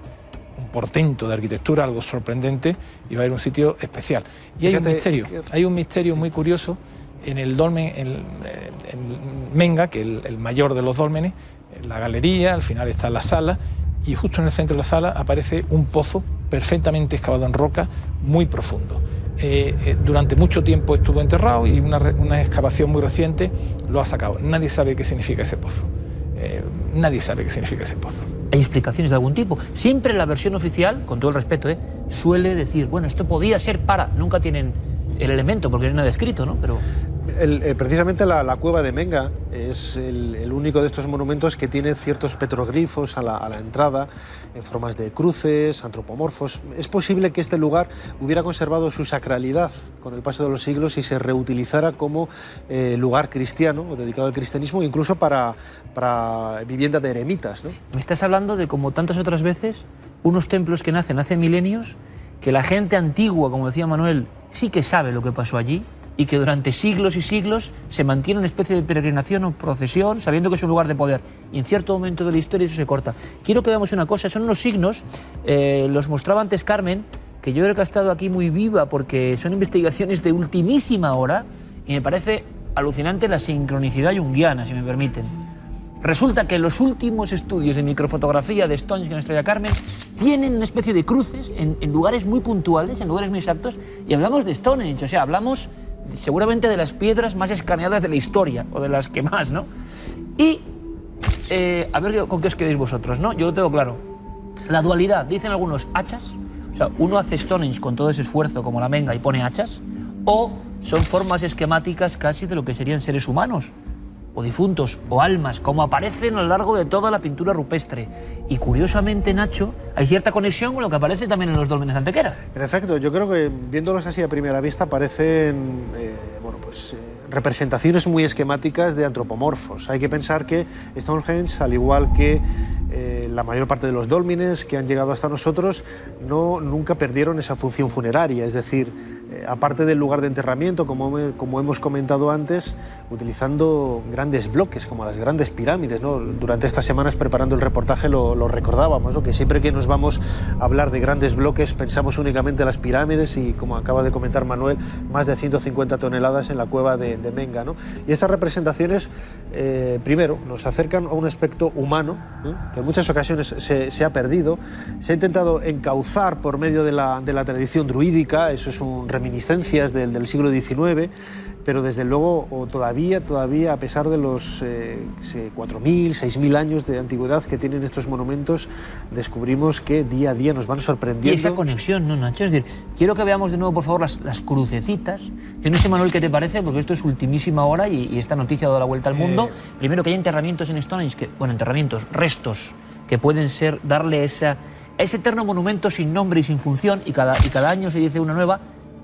U: un portento de arquitectura, algo sorprendente, y va a haber un sitio especial. Y hay un misterio muy curioso en el dolmen, en Menga, que es el mayor de los dólmenes, en la galería, al final está la sala, y justo en el centro de la sala aparece un pozo perfectamente excavado en roca, muy profundo. Durante mucho tiempo estuvo enterrado y una excavación muy reciente lo ha sacado. Nadie sabe qué significa ese pozo. Nadie sabe qué significa ese pozo.
A: ¿Hay explicaciones de algún tipo? Siempre la versión oficial, con todo el respeto, suele decir, bueno, esto podía ser para... Nunca tienen el elemento porque no hay nada escrito, ¿no? Pero...
B: Precisamente la cueva de Menga es el único de estos monumentos que tiene ciertos petroglifos a la entrada, en formas de cruces, antropomorfos. Es posible que este lugar hubiera conservado su sacralidad con el paso de los siglos y se reutilizara como lugar cristiano o dedicado al cristianismo, incluso para vivienda de eremitas, ¿no?
A: Me estás hablando de, como tantas otras veces, unos templos que nacen hace milenios, que la gente antigua, como decía Manuel, sí que sabe lo que pasó allí, y que durante siglos y siglos se mantiene una especie de peregrinación o procesión, sabiendo que es un lugar de poder. Y en cierto momento de la historia eso se corta. Quiero que veamos una cosa, son unos signos, los mostraba antes Carmen, que yo creo que ha estado aquí muy viva, porque son investigaciones de ultimísima hora, y me parece alucinante la sincronicidad junguiana, si me permiten. Resulta que los últimos estudios de microfotografía de Stonehenge que nos traía Carmen tienen una especie de cruces en lugares muy puntuales, en lugares muy exactos, y hablamos de Stonehenge, o sea, hablamos seguramente de las piedras más escaneadas de la historia, o de las que más, ¿no? Y, a ver con qué os quedáis vosotros, ¿no? Yo lo tengo claro. La dualidad, dicen algunos, hachas, o sea, uno hace Stonehenge con todo ese esfuerzo como la Menga y pone hachas, o son formas esquemáticas casi de lo que serían seres humanos, o difuntos, o almas, como aparecen a lo largo de toda la pintura rupestre. Y curiosamente, Nacho, hay cierta conexión con lo que aparece también en los dólmenes de Antequera.
B: En efecto, yo creo que viéndolos así a primera vista parecen representaciones muy esquemáticas de antropomorfos. Hay que pensar que Stonehenge, al igual que la mayor parte de los dólmenes que han llegado hasta nosotros, nunca perdieron esa función funeraria, es decir, aparte del lugar de enterramiento, como hemos comentado antes, utilizando grandes bloques, como las grandes pirámides, ¿no? Durante estas semanas preparando el reportaje lo recordábamos, ¿no? Que siempre que nos vamos a hablar de grandes bloques pensamos únicamente en las pirámides y, como acaba de comentar Manuel, más de 150 toneladas en la cueva de Menga, ¿no? Y estas representaciones, primero, nos acercan a un aspecto humano, que en muchas ocasiones se ha perdido. Se ha intentado encauzar por medio de la tradición druídica, eso son reminiscencias del siglo XIX, pero desde luego todavía, a pesar de los 4.000, 6.000 años de antigüedad que tienen estos monumentos, descubrimos que día a día nos van sorprendiendo.
A: Y esa conexión, ¿no, Nacho? Es decir, quiero que veamos de nuevo, por favor, las crucecitas. Yo no sé, Manuel, qué te parece, porque esto es ultimísima hora y esta noticia ha dado la vuelta al mundo. Primero, que hay enterramientos en Stonehenge, restos que pueden ser, darle ese eterno monumento sin nombre y sin función, y cada año se dice una nueva,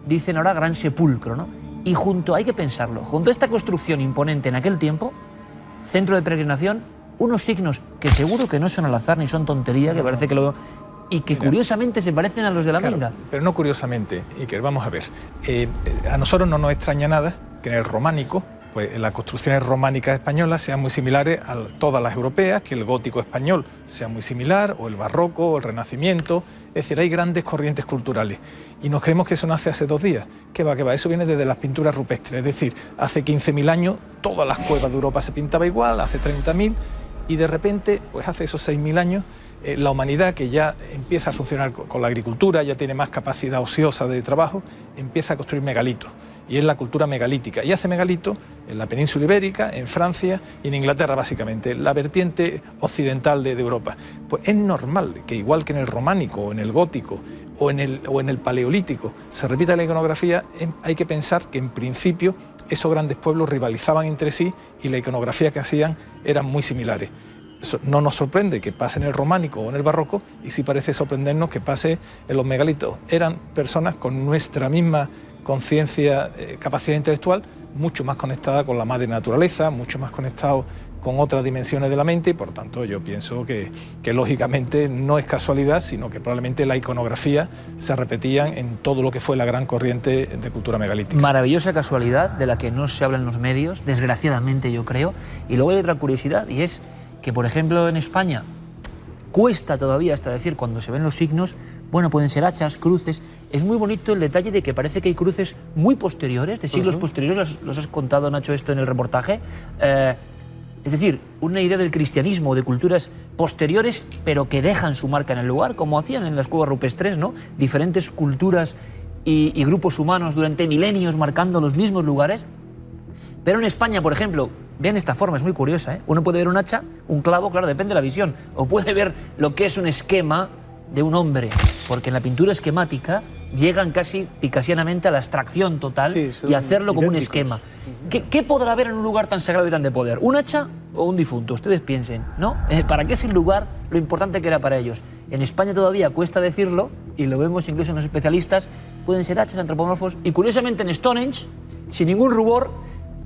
A: dicen ahora gran sepulcro, ¿no? Y hay que pensarlo, junto a esta construcción imponente en aquel tiempo, centro de peregrinación, unos signos que seguro que no son al azar ni son tontería, que parece que y que curiosamente se parecen a los de la Menga.
U: Pero no curiosamente, Iker, vamos a ver. A nosotros no nos extraña nada que en el románico, pues las construcciones románicas españolas sean muy similares a todas las europeas, que el gótico español sea muy similar, o el barroco, o el renacimiento. Es decir, hay grandes corrientes culturales. Y nos creemos que eso nace hace 2 días. ¿Qué va? Eso viene desde las pinturas rupestres. Es decir, hace 15.000 años todas las cuevas de Europa se pintaba igual, hace 30.000, y de repente, pues hace esos 6.000 años, la humanidad, que ya empieza a funcionar con la agricultura, ya tiene más capacidad ociosa de trabajo, empieza a construir megalitos. Y es la cultura megalítica. Y hace megalitos en la península ibérica, en Francia y en Inglaterra, básicamente, la vertiente occidental de Europa. Pues es normal que, igual que en el románico, o en el gótico, o en el paleolítico, se repita la iconografía. Hay que pensar que, en principio, esos grandes pueblos rivalizaban entre sí y la iconografía que hacían eran muy similares. Eso no nos sorprende que pase en el románico o en el barroco, y sí parece sorprendernos que pase en los megalitos. Eran personas con nuestra misma conciencia, capacidad intelectual, mucho más conectada con la madre naturaleza, mucho más conectado con otras dimensiones de la mente, y por tanto yo pienso que lógicamente no es casualidad, sino que probablemente la iconografía se repetían en todo lo que fue la gran corriente de cultura megalítica.
A: Maravillosa casualidad de la que no se habla en los medios, desgraciadamente, yo creo. Y luego hay otra curiosidad, y es que, por ejemplo, en España cuesta todavía hasta decir cuando se ven los signos. Bueno, pueden ser hachas, cruces. Es muy bonito el detalle de que parece que hay cruces muy posteriores, de siglos posteriores. Los has contado, Nacho, esto en el reportaje. Es decir, una idea del cristianismo, de culturas posteriores, pero que dejan su marca en el lugar, como hacían en las cuevas rupestres, ¿no? Diferentes culturas y grupos humanos durante milenios marcando los mismos lugares. Pero en España, por ejemplo, vean esta forma, es muy curiosa, ¿eh? Uno puede ver un hacha, un clavo, claro, depende de la visión, o puede ver lo que es un esquema de un hombre, porque en la pintura esquemática llegan casi picasianamente a la abstracción total, y hacerlo como un esquema. ¿Qué podrá haber en un lugar tan sagrado y tan de poder? ¿Un hacha o un difunto? Ustedes piensen, ¿no? ¿Para qué es el lugar lo importante que era para ellos? En España todavía cuesta decirlo, y lo vemos incluso en los especialistas, pueden ser hachas, antropomorfos, y curiosamente en Stonehenge, sin ningún rubor,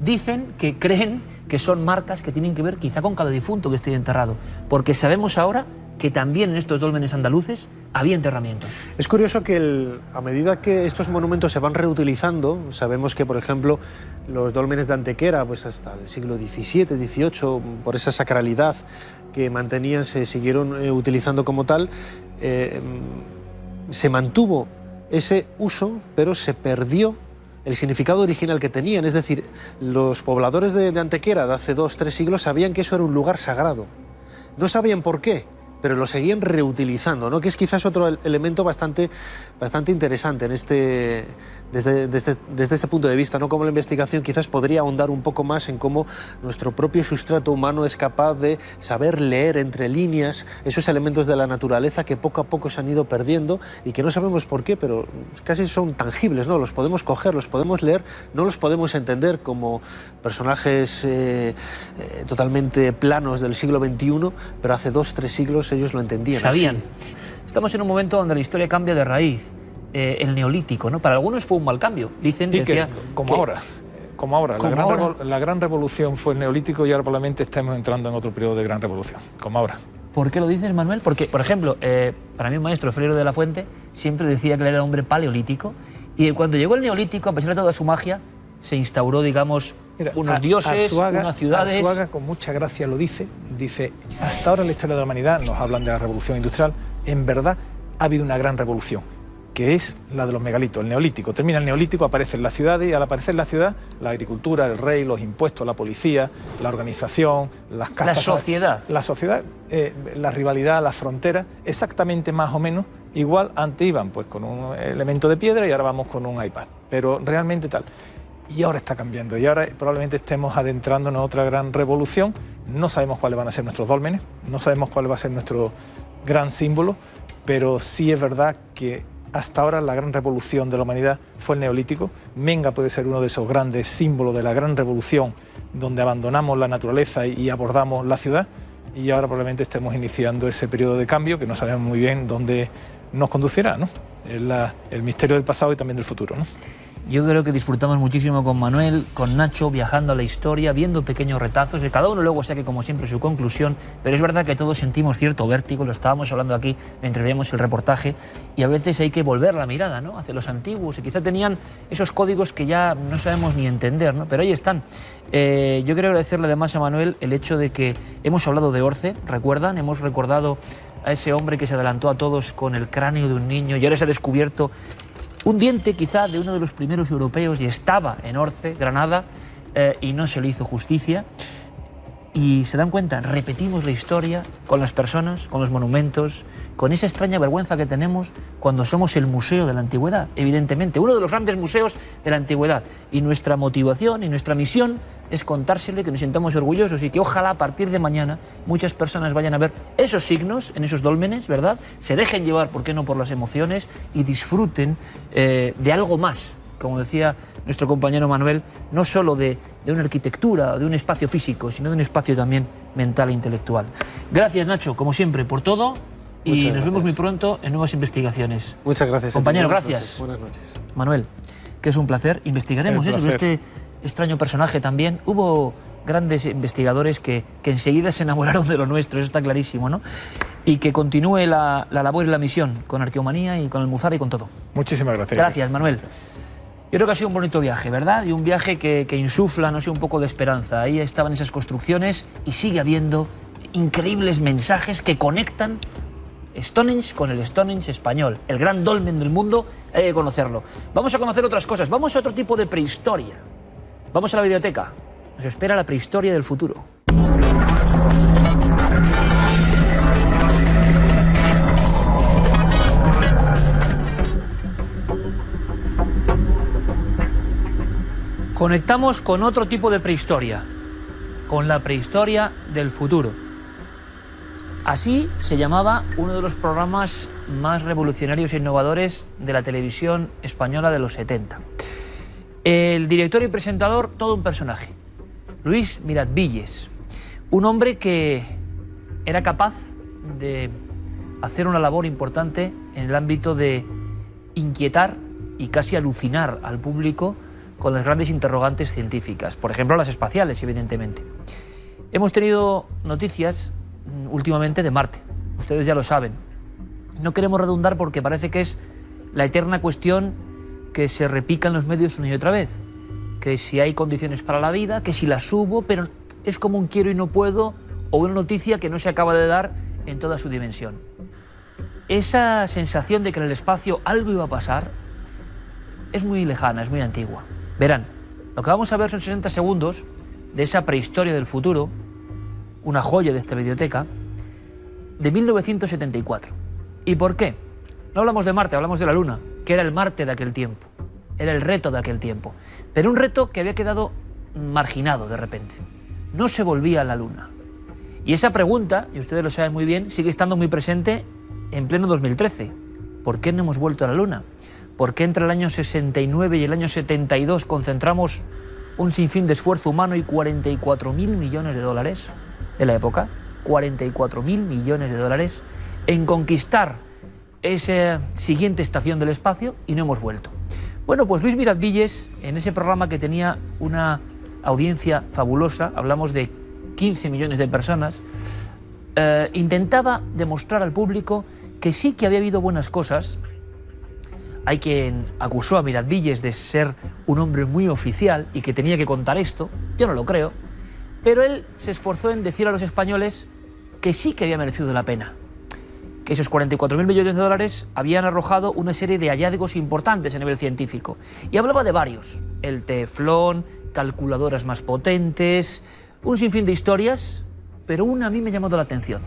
A: dicen que creen que son marcas que tienen que ver quizá con cada difunto que esté enterrado, porque sabemos ahora que también en estos dólmenes andaluces había enterramientos.
B: Es curioso que a medida que estos monumentos se van reutilizando, sabemos que, por ejemplo, los dólmenes de Antequera, pues hasta el siglo XVII, XVIII, por esa sacralidad que mantenían, se siguieron utilizando como tal, se mantuvo ese uso, pero se perdió el significado original que tenían. Es decir, los pobladores de Antequera de hace 2-3 siglos sabían que eso era un lugar sagrado. No sabían por qué, pero lo seguían reutilizando, ¿no? Que es quizás otro elemento bastante interesante en desde este punto de vista, ¿no? Como la investigación quizás podría ahondar un poco más en cómo nuestro propio sustrato humano es capaz de saber leer entre líneas esos elementos de la naturaleza que poco a poco se han ido perdiendo y que no sabemos por qué, pero casi son tangibles, ¿no? Los podemos coger, los podemos leer, no los podemos entender como personajes totalmente planos del siglo XXI, pero hace 2-3 siglos ellos lo entendían.
A: Sabían.
B: Así.
A: Estamos en un momento donde la historia cambia de raíz. El neolítico, ¿no? Para algunos fue un mal cambio. Dicen,
U: como ahora. como ahora. La gran revolución fue el Neolítico y ahora probablemente estemos entrando en otro periodo de gran revolución, como ahora.
A: ¿Por qué lo dices, Manuel? Porque, por ejemplo, para mí un maestro, Freire de la Fuente, siempre decía que él era hombre paleolítico y cuando llegó el Neolítico, a pesar de toda su magia, se instauró, digamos, unos dioses, unas ciudades...
U: Arzuaga con mucha gracia lo dice, hasta ahora en la historia de la humanidad, nos hablan de la revolución industrial, en verdad ha habido una gran revolución, que es la de los megalitos, el Neolítico. Termina el Neolítico, aparecen las ciudades y al aparecer la ciudad, la agricultura, el rey, los impuestos, la policía, la organización, las castas...
A: La sociedad.
U: La sociedad, la rivalidad, las fronteras, exactamente más o menos igual. Antes iban pues con un elemento de piedra y ahora vamos con un iPad, pero realmente tal. Y ahora está cambiando y ahora probablemente estemos adentrándonos en otra gran revolución. No sabemos cuáles van a ser nuestros dólmenes, no sabemos cuál va a ser nuestro gran símbolo, pero sí es verdad que hasta ahora la gran revolución de la humanidad fue el Neolítico. Menga puede ser uno de esos grandes símbolos de la gran revolución donde abandonamos la naturaleza y abordamos la ciudad, y ahora probablemente estemos iniciando ese periodo de cambio que no sabemos muy bien dónde nos conducirá, ¿no? Es el misterio del pasado y también del futuro, ¿no?
A: Yo creo que disfrutamos muchísimo con Manuel, con Nacho, viajando a la historia, viendo pequeños retazos, de cada uno luego saque como siempre su conclusión, pero es verdad que todos sentimos cierto vértigo, lo estábamos hablando aquí mientras veíamos el reportaje, y a veces hay que volver la mirada, ¿no?, hacia los antiguos, y quizá tenían esos códigos que ya no sabemos ni entender, ¿no?, pero ahí están. Yo quiero agradecerle además a Manuel el hecho de que hemos hablado de Orce, ¿recuerdan? Hemos recordado a ese hombre que se adelantó a todos con el cráneo de un niño y ahora se ha descubierto un diente quizá de uno de los primeros europeos y estaba en Orce, Granada, y no se le hizo justicia. Y se dan cuenta, repetimos la historia con las personas, con los monumentos, con esa extraña vergüenza que tenemos cuando somos el museo de la antigüedad, evidentemente, uno de los grandes museos de la antigüedad. Y nuestra motivación y nuestra misión es contársele que nos sintamos orgullosos y que ojalá a partir de mañana muchas personas vayan a ver esos signos en esos dólmenes, ¿verdad? Se dejen llevar, ¿por qué no?, por las emociones y disfruten de algo más, como decía nuestro compañero Manuel, no solo de una arquitectura, de un espacio físico, sino de un espacio también mental e intelectual. Gracias, Nacho, como siempre, por todo, y nos vemos muy pronto en nuevas investigaciones.
B: Muchas gracias.
A: Compañero, gracias.
B: Buenas noches.
A: Manuel, que es un placer. Investigaremos sobre este extraño personaje también. Hubo grandes investigadores que enseguida se enamoraron de lo nuestro, eso está clarísimo, ¿no? Y que continúe la labor y la misión con Arqueomanía y con Almuzara y con todo.
U: Muchísimas gracias.
A: Gracias, Manuel. Yo creo que ha sido un bonito viaje, ¿verdad? Y un viaje que insufla, no sé, un poco de esperanza. Ahí estaban esas construcciones y sigue habiendo increíbles mensajes que conectan Stonehenge con el Stonehenge español, el gran dolmen del mundo, hay que conocerlo. Vamos a conocer otras cosas, vamos a otro tipo de prehistoria. Vamos a la biblioteca, nos espera la prehistoria del futuro. Conectamos con otro tipo de prehistoria, con la prehistoria del futuro. Así se llamaba uno de los programas más revolucionarios e innovadores de la televisión española de los 70. El director y presentador, todo un personaje, Luis Miratvilles, un hombre que era capaz de hacer una labor importante en el ámbito de inquietar y casi alucinar al público con las grandes interrogantes científicas, por ejemplo las espaciales, evidentemente. Hemos tenido noticias últimamente de Marte, ustedes ya lo saben. No queremos redundar porque parece que es la eterna cuestión que se repica en los medios una y otra vez, que si hay condiciones para la vida, que si las hubo, pero es como un quiero y no puedo, o una noticia que no se acaba de dar en toda su dimensión. Esa sensación de que en el espacio algo iba a pasar es muy lejana, es muy antigua. Verán, lo que vamos a ver son 60 segundos de esa prehistoria del futuro, una joya de esta biblioteca, de 1974. ¿Y por qué? No hablamos de Marte, hablamos de la Luna, que era el Marte de aquel tiempo, era el reto de aquel tiempo, pero un reto que había quedado marginado de repente. No se volvía a la Luna. Y esa pregunta, y ustedes lo saben muy bien, sigue estando muy presente en pleno 2013. ¿Por qué no hemos vuelto a la Luna? ¿Por qué entre el año 69 y el año 72 concentramos un sinfín de esfuerzo humano y 44.000 millones de dólares de la época? 44.000 millones de dólares en conquistar esa siguiente estación del espacio y no hemos vuelto. Bueno, pues Luis Miratvilles, en ese programa que tenía una audiencia fabulosa, hablamos de 15 millones de personas, intentaba demostrar al público que sí que había habido buenas cosas. Hay quien acusó a Miratvilles de ser un hombre muy oficial y que tenía que contar esto. Yo no lo creo. Pero él se esforzó en decir a los españoles que sí que había merecido la pena. Que esos 44.000 millones de dólares habían arrojado una serie de hallazgos importantes a nivel científico. Y hablaba de varios. El teflón, calculadoras más potentes, un sinfín de historias, pero una a mí me ha llamado la atención.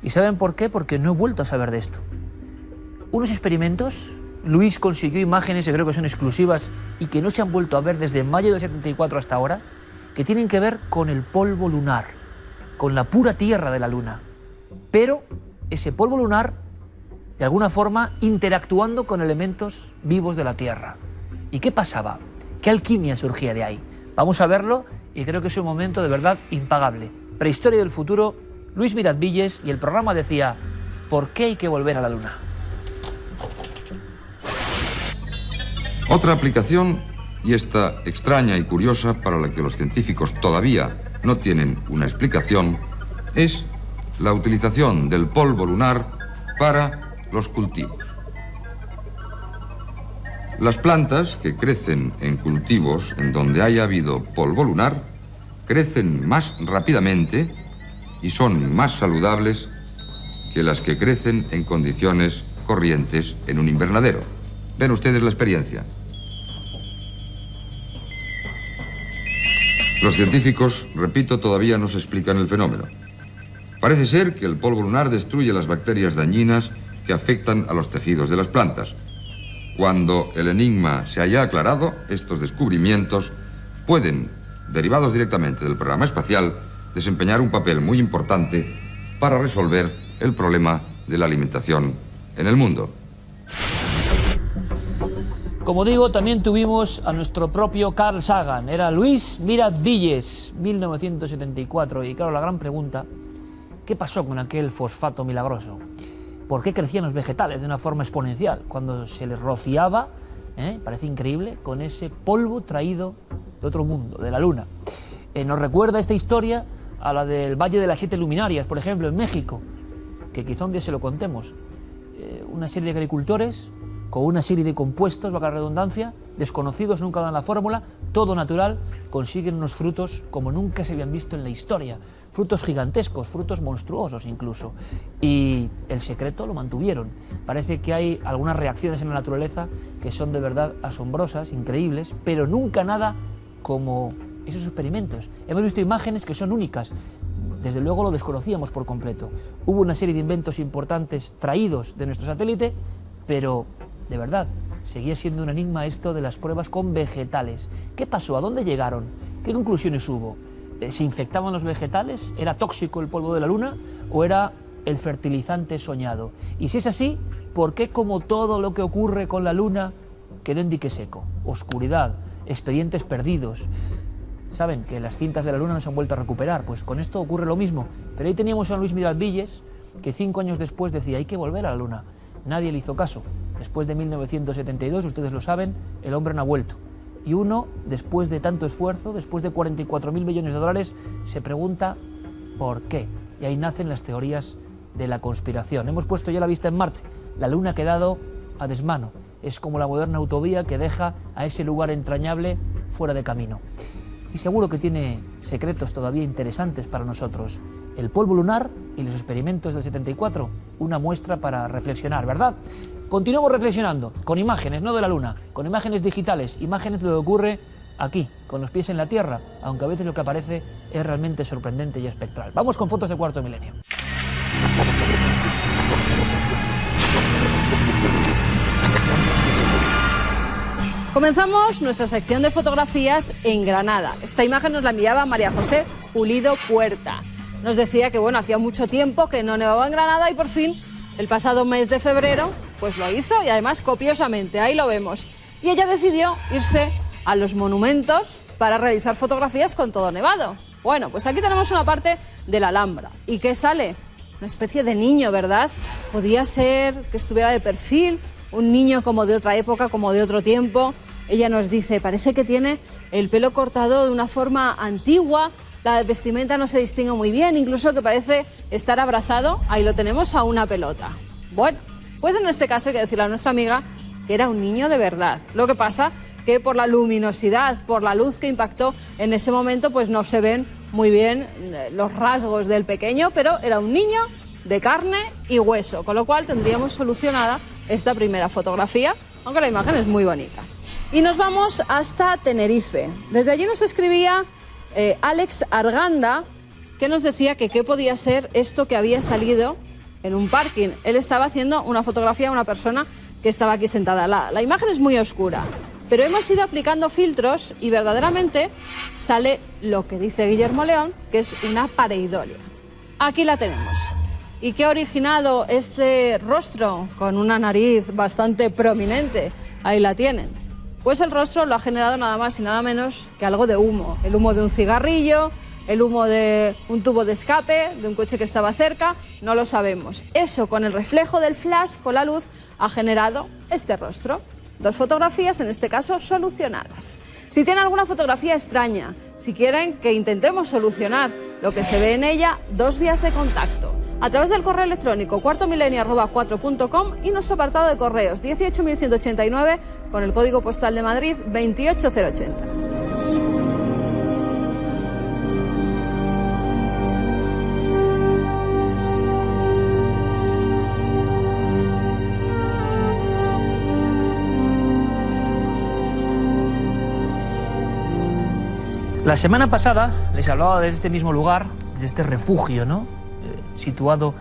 A: ¿Y saben por qué? Porque no he vuelto a saber de esto. Unos experimentos, Luis consiguió imágenes que creo que son exclusivas y que no se han vuelto a ver desde mayo del 74 hasta ahora, que tienen que ver con el polvo lunar, con la pura tierra de la Luna. Pero ese polvo lunar, de alguna forma, interactuando con elementos vivos de la Tierra. ¿Y qué pasaba? ¿Qué alquimia surgía de ahí? Vamos a verlo y creo que es un momento de verdad impagable. Prehistoria del futuro, Luis Miratvilles, y el programa decía: ¿por qué hay que volver a la Luna?
C: Otra aplicación, y esta extraña y curiosa para la que los científicos todavía no tienen una explicación, es la utilización del polvo lunar para los cultivos. Las plantas que crecen en cultivos en donde haya habido polvo lunar crecen más rápidamente y son más saludables que las que crecen en condiciones corrientes en un invernadero. Ven ustedes la experiencia. Los científicos, repito, todavía no se explican el fenómeno. Parece ser que el polvo lunar destruye las bacterias dañinas que afectan a los tejidos de las plantas. Cuando el enigma se haya aclarado, estos descubrimientos pueden, derivados directamente del programa espacial, desempeñar un papel muy importante para resolver el problema de la alimentación en el mundo.
A: Como digo, también tuvimos a nuestro propio Carl Sagan. Era Luis Miratvilles, 1974. Y claro, la gran pregunta: ¿qué pasó con aquel fosfato milagroso? ¿Por qué crecían los vegetales de una forma exponencial cuando se les rociaba, parece increíble, con ese polvo traído de otro mundo, de la Luna? Nos recuerda esta historia a la del Valle de las Siete Luminarias, por ejemplo, en México, que quizá un día se lo contemos. Una serie de agricultores con una serie de compuestos, valga la redundancia, desconocidos, nunca dan la fórmula, todo natural, consiguen unos frutos como nunca se habían visto en la historia. Frutos gigantescos, frutos monstruosos incluso. Y el secreto lo mantuvieron. Parece que hay algunas reacciones en la naturaleza que son de verdad asombrosas, increíbles, pero nunca nada como esos experimentos. Hemos visto imágenes que son únicas. Desde luego lo desconocíamos por completo. Hubo una serie de inventos importantes traídos de nuestro satélite, pero de verdad seguía siendo un enigma esto de las pruebas con vegetales. ¿Qué pasó? ¿A dónde llegaron? ¿Qué conclusiones hubo? ¿Se infectaban los vegetales? ¿Era tóxico el polvo de la Luna? ¿O era el fertilizante soñado? Y si es así, ¿por qué, como todo lo que ocurre con la Luna, quedó en dique seco? Oscuridad, expedientes perdidos. Saben que las cintas de la Luna no se han vuelto a recuperar. Pues con esto ocurre lo mismo. Pero ahí teníamos a Luis Miratvilles, que 5 años después decía: hay que volver a la Luna. Nadie le hizo caso. Después de 1972, ustedes lo saben, el hombre no ha vuelto. Y uno, después de tanto esfuerzo, después de 44.000 millones de dólares, se pregunta ¿por qué? Y ahí nacen las teorías de la conspiración. Hemos puesto ya la vista en Marte. La Luna ha quedado a desmano. Es como la moderna autovía que deja a ese lugar entrañable fuera de camino. Y seguro que tiene secretos todavía interesantes para nosotros. El polvo lunar y los experimentos del 74, una muestra para reflexionar, ¿verdad? Continuamos reflexionando, con imágenes, no de la Luna, con imágenes digitales, imágenes de lo que ocurre aquí, con los pies en la Tierra, aunque a veces lo que aparece es realmente sorprendente y espectral. Vamos con fotos de Cuarto Milenio.
K: Comenzamos nuestra sección de fotografías en Granada. Esta imagen nos la enviaba María José Pulido Puerta. Nos decía que bueno, hacía mucho tiempo que no nevaba en Granada y por fin, el pasado mes de febrero, pues lo hizo y además copiosamente, ahí lo vemos. Y ella decidió irse a los monumentos para realizar fotografías con todo nevado. Bueno, pues aquí tenemos una parte de la Alhambra. ¿Y qué sale? Una especie de niño, ¿verdad? Podía ser que estuviera de perfil, un niño como de otra época, como de otro tiempo. Ella nos dice, parece que tiene el pelo cortado de una forma antigua, la vestimenta no se distingue muy bien, incluso que parece estar abrazado, ahí lo tenemos, a una pelota. Bueno, pues en este caso hay que decirle a nuestra amiga que era un niño de verdad. Lo que pasa que por la luminosidad, por la luz que impactó en ese momento, pues no se ven muy bien los rasgos del pequeño, pero era un niño de carne y hueso, con lo cual tendríamos solucionada esta primera fotografía, aunque la imagen es muy bonita. Y nos vamos hasta Tenerife. Desde allí nos escribía Alex Arganda, que nos decía que qué podía ser esto que había salido en un parking. Él estaba haciendo una fotografía a una persona que estaba aquí sentada. La imagen es muy oscura, pero hemos ido aplicando filtros y verdaderamente sale lo que dice Guillermo León, que es una pareidolia. Aquí la tenemos. ¿Y qué ha originado este rostro con una nariz bastante prominente? Ahí la tienen. Pues el rostro lo ha generado nada más y nada menos que algo de humo. El humo de un cigarrillo, el humo de un tubo de escape, de un coche que estaba cerca, no lo sabemos. Eso, con el reflejo del flash, con la luz, ha generado este rostro. 2 fotografías, en este caso, solucionadas. Si tienen alguna fotografía extraña, si quieren que intentemos solucionar lo que se ve en ella, 2 vías de contacto. A través del correo electrónico cuartomilenio@4.com y nuestro apartado de correos 18189 con el código postal de Madrid 28080.
A: La semana pasada les hablaba de este mismo lugar, de este refugio, ¿no? Situado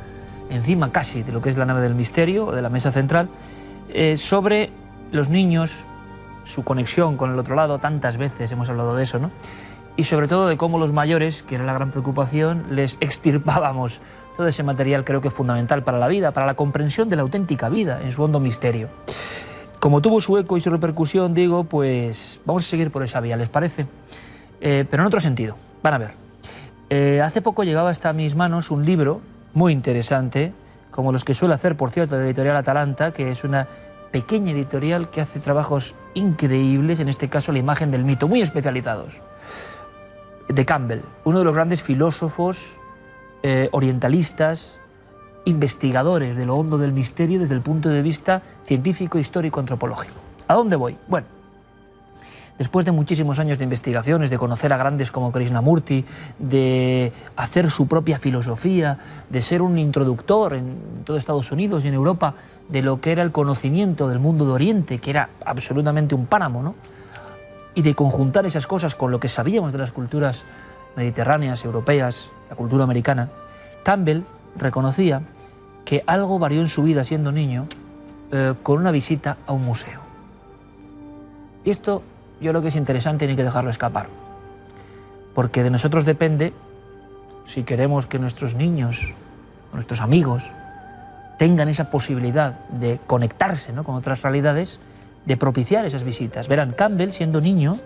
A: encima casi de lo que es la nave del misterio, de la mesa central, sobre los niños, su conexión con el otro lado, tantas veces hemos hablado de eso, ¿no? Y sobre todo de cómo los mayores, que era la gran preocupación, les extirpábamos todo ese material, creo que fundamental para la vida, para la comprensión de la auténtica vida en su hondo misterio. Como tuvo su eco y su repercusión, digo, pues vamos a seguir por esa vía, ¿les parece? Pero en otro sentido, van a ver. Hace poco llegaba hasta mis manos un libro muy interesante, como los que suele hacer, por cierto, la editorial Atalanta, que es una pequeña editorial que hace trabajos increíbles, en este caso La imagen del mito, muy especializados, de Campbell, uno de los grandes filósofos orientalistas, investigadores de lo hondo del misterio desde el punto de vista científico, histórico, antropológico. ¿A dónde voy? Bueno, después de muchísimos años de investigaciones, de conocer a grandes como Krishnamurti, de hacer su propia filosofía, de ser un introductor en todo Estados Unidos y en Europa de lo que era el conocimiento del mundo de Oriente, que era absolutamente un páramo, ¿no? Y de conjuntar esas cosas con lo que sabíamos de las culturas mediterráneas, europeas, la cultura americana, Campbell reconocía que algo varió en su vida siendo niño con una visita a un museo. Y esto yo creo que es interesante y no hay que dejarlo escapar, porque de nosotros depende si queremos que nuestros niños, nuestros amigos, tengan esa posibilidad de conectarse, ¿no?, con otras realidades, de propiciar esas visitas. Verán, Campbell, siendo niño,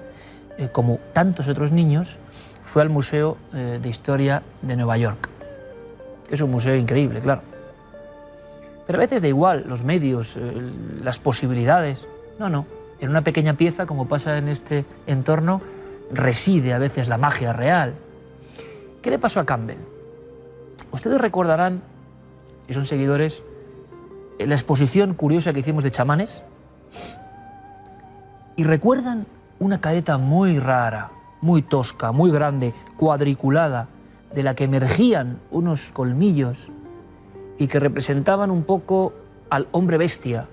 A: como tantos otros niños, fue al Museo de Historia de Nueva York, que es un museo increíble, claro. Pero a veces da igual los medios, las posibilidades. No. En una pequeña pieza, como pasa en este entorno, reside a veces la magia real. ¿Qué le pasó a Campbell? Ustedes recordarán, si son seguidores, la exposición curiosa que hicimos de chamanes. Y recuerdan una careta muy rara, muy tosca, muy grande, cuadriculada, de la que emergían unos colmillos y que representaban un poco al hombre bestia,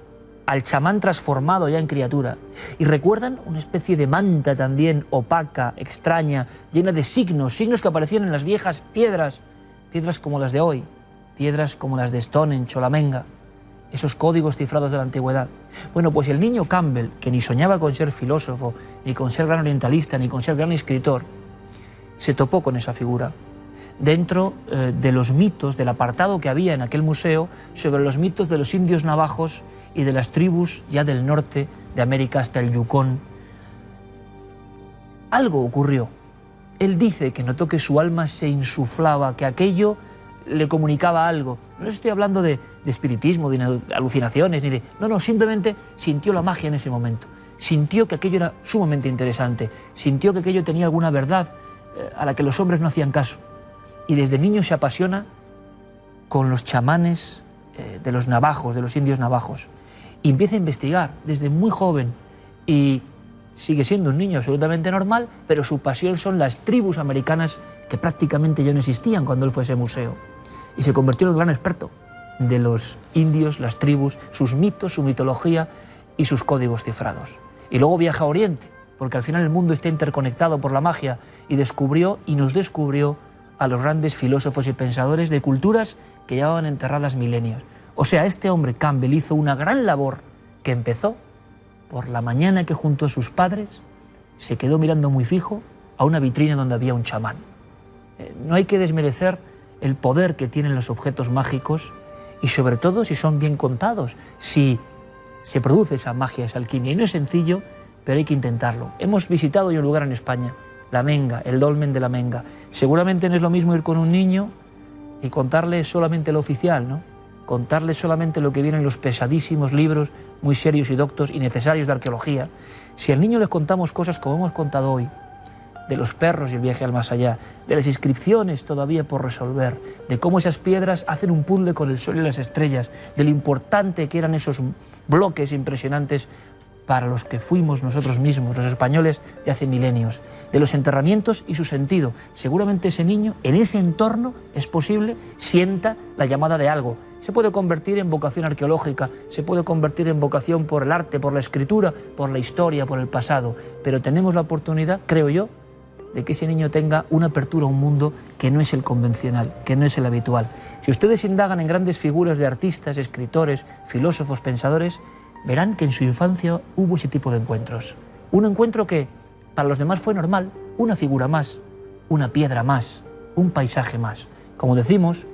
A: al chamán transformado ya en criatura. Y recuerdan una especie de manta también opaca, extraña, llena de signos que aparecían en las viejas piedras, piedras como las de hoy, piedras como las de Stonehenge o la Menga, esos códigos cifrados de la antigüedad. Bueno, pues el niño Campbell, que ni soñaba con ser filósofo, ni con ser gran orientalista, ni con ser gran escritor, se topó con esa figura. Dentro de los mitos, del apartado que había en aquel museo sobre los mitos de los indios navajos y de las tribus ya del norte de América hasta el Yukón. Algo ocurrió. Él dice que notó que su alma se insuflaba, que aquello le comunicaba algo. No estoy hablando de espiritismo, de alucinaciones, ni de... No, simplemente sintió la magia en ese momento. Sintió que aquello era sumamente interesante. Sintió que aquello tenía alguna verdad a la que los hombres no hacían caso. Y desde niño se apasiona con los chamanes de los navajos, de los indios navajos. Y empieza a investigar desde muy joven. Y sigue siendo un niño absolutamente normal, pero su pasión son las tribus americanas que prácticamente ya no existían cuando él fue a ese museo. Y se convirtió en un gran experto de los indios, las tribus, sus mitos, su mitología y sus códigos cifrados. Y luego viaja a Oriente, porque al final el mundo está interconectado por la magia, y descubrió y nos descubrió a los grandes filósofos y pensadores de culturas que llevaban enterradas milenios. O sea, este hombre, Campbell, hizo una gran labor que empezó por la mañana que junto a sus padres se quedó mirando muy fijo a una vitrina donde había un chamán. No hay que desmerecer el poder que tienen los objetos mágicos y sobre todo si son bien contados, si se produce esa magia, esa alquimia. Y no es sencillo, pero hay que intentarlo. Hemos visitado hoy un lugar en España, La Menga, el dolmen de La Menga. Seguramente no es lo mismo ir con un niño y contarle solamente lo oficial, ¿no? Contarle solamente lo que viene en los pesadísimos libros muy serios y doctos y necesarios de arqueología. Si al niño les contamos cosas como hemos contado hoy, de los perros y el viaje al más allá, de las inscripciones todavía por resolver, de cómo esas piedras hacen un puzzle con el sol y las estrellas, de lo importante que eran esos bloques impresionantes para los que fuimos nosotros mismos, los españoles de hace milenios, de los enterramientos y su sentido. Seguramente ese niño, en ese entorno, es posible, sienta la llamada de algo. Se puede convertir en vocación arqueológica, se puede convertir en vocación por el arte, por la escritura, por la historia, por el pasado, pero tenemos la oportunidad, creo yo, de que ese niño tenga una apertura a un mundo que no es el convencional, que no es el habitual. Si ustedes indagan en grandes figuras de artistas, escritores, filósofos, pensadores, verán que en su infancia hubo ese tipo de encuentros. Un encuentro que para los demás fue normal, una figura más, una piedra más, un paisaje más. Como decimos,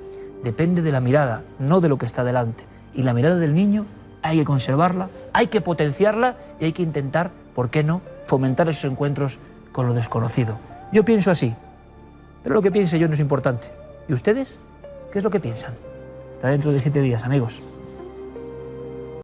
A: depende de la mirada, no de lo que está delante. Y la mirada del niño hay que conservarla, hay que potenciarla y hay que intentar, ¿por qué no?, fomentar esos encuentros con lo desconocido. Yo pienso así, pero lo que piense yo no es importante. ¿Y ustedes? ¿Qué es lo que piensan? Hasta dentro de 7 días, amigos.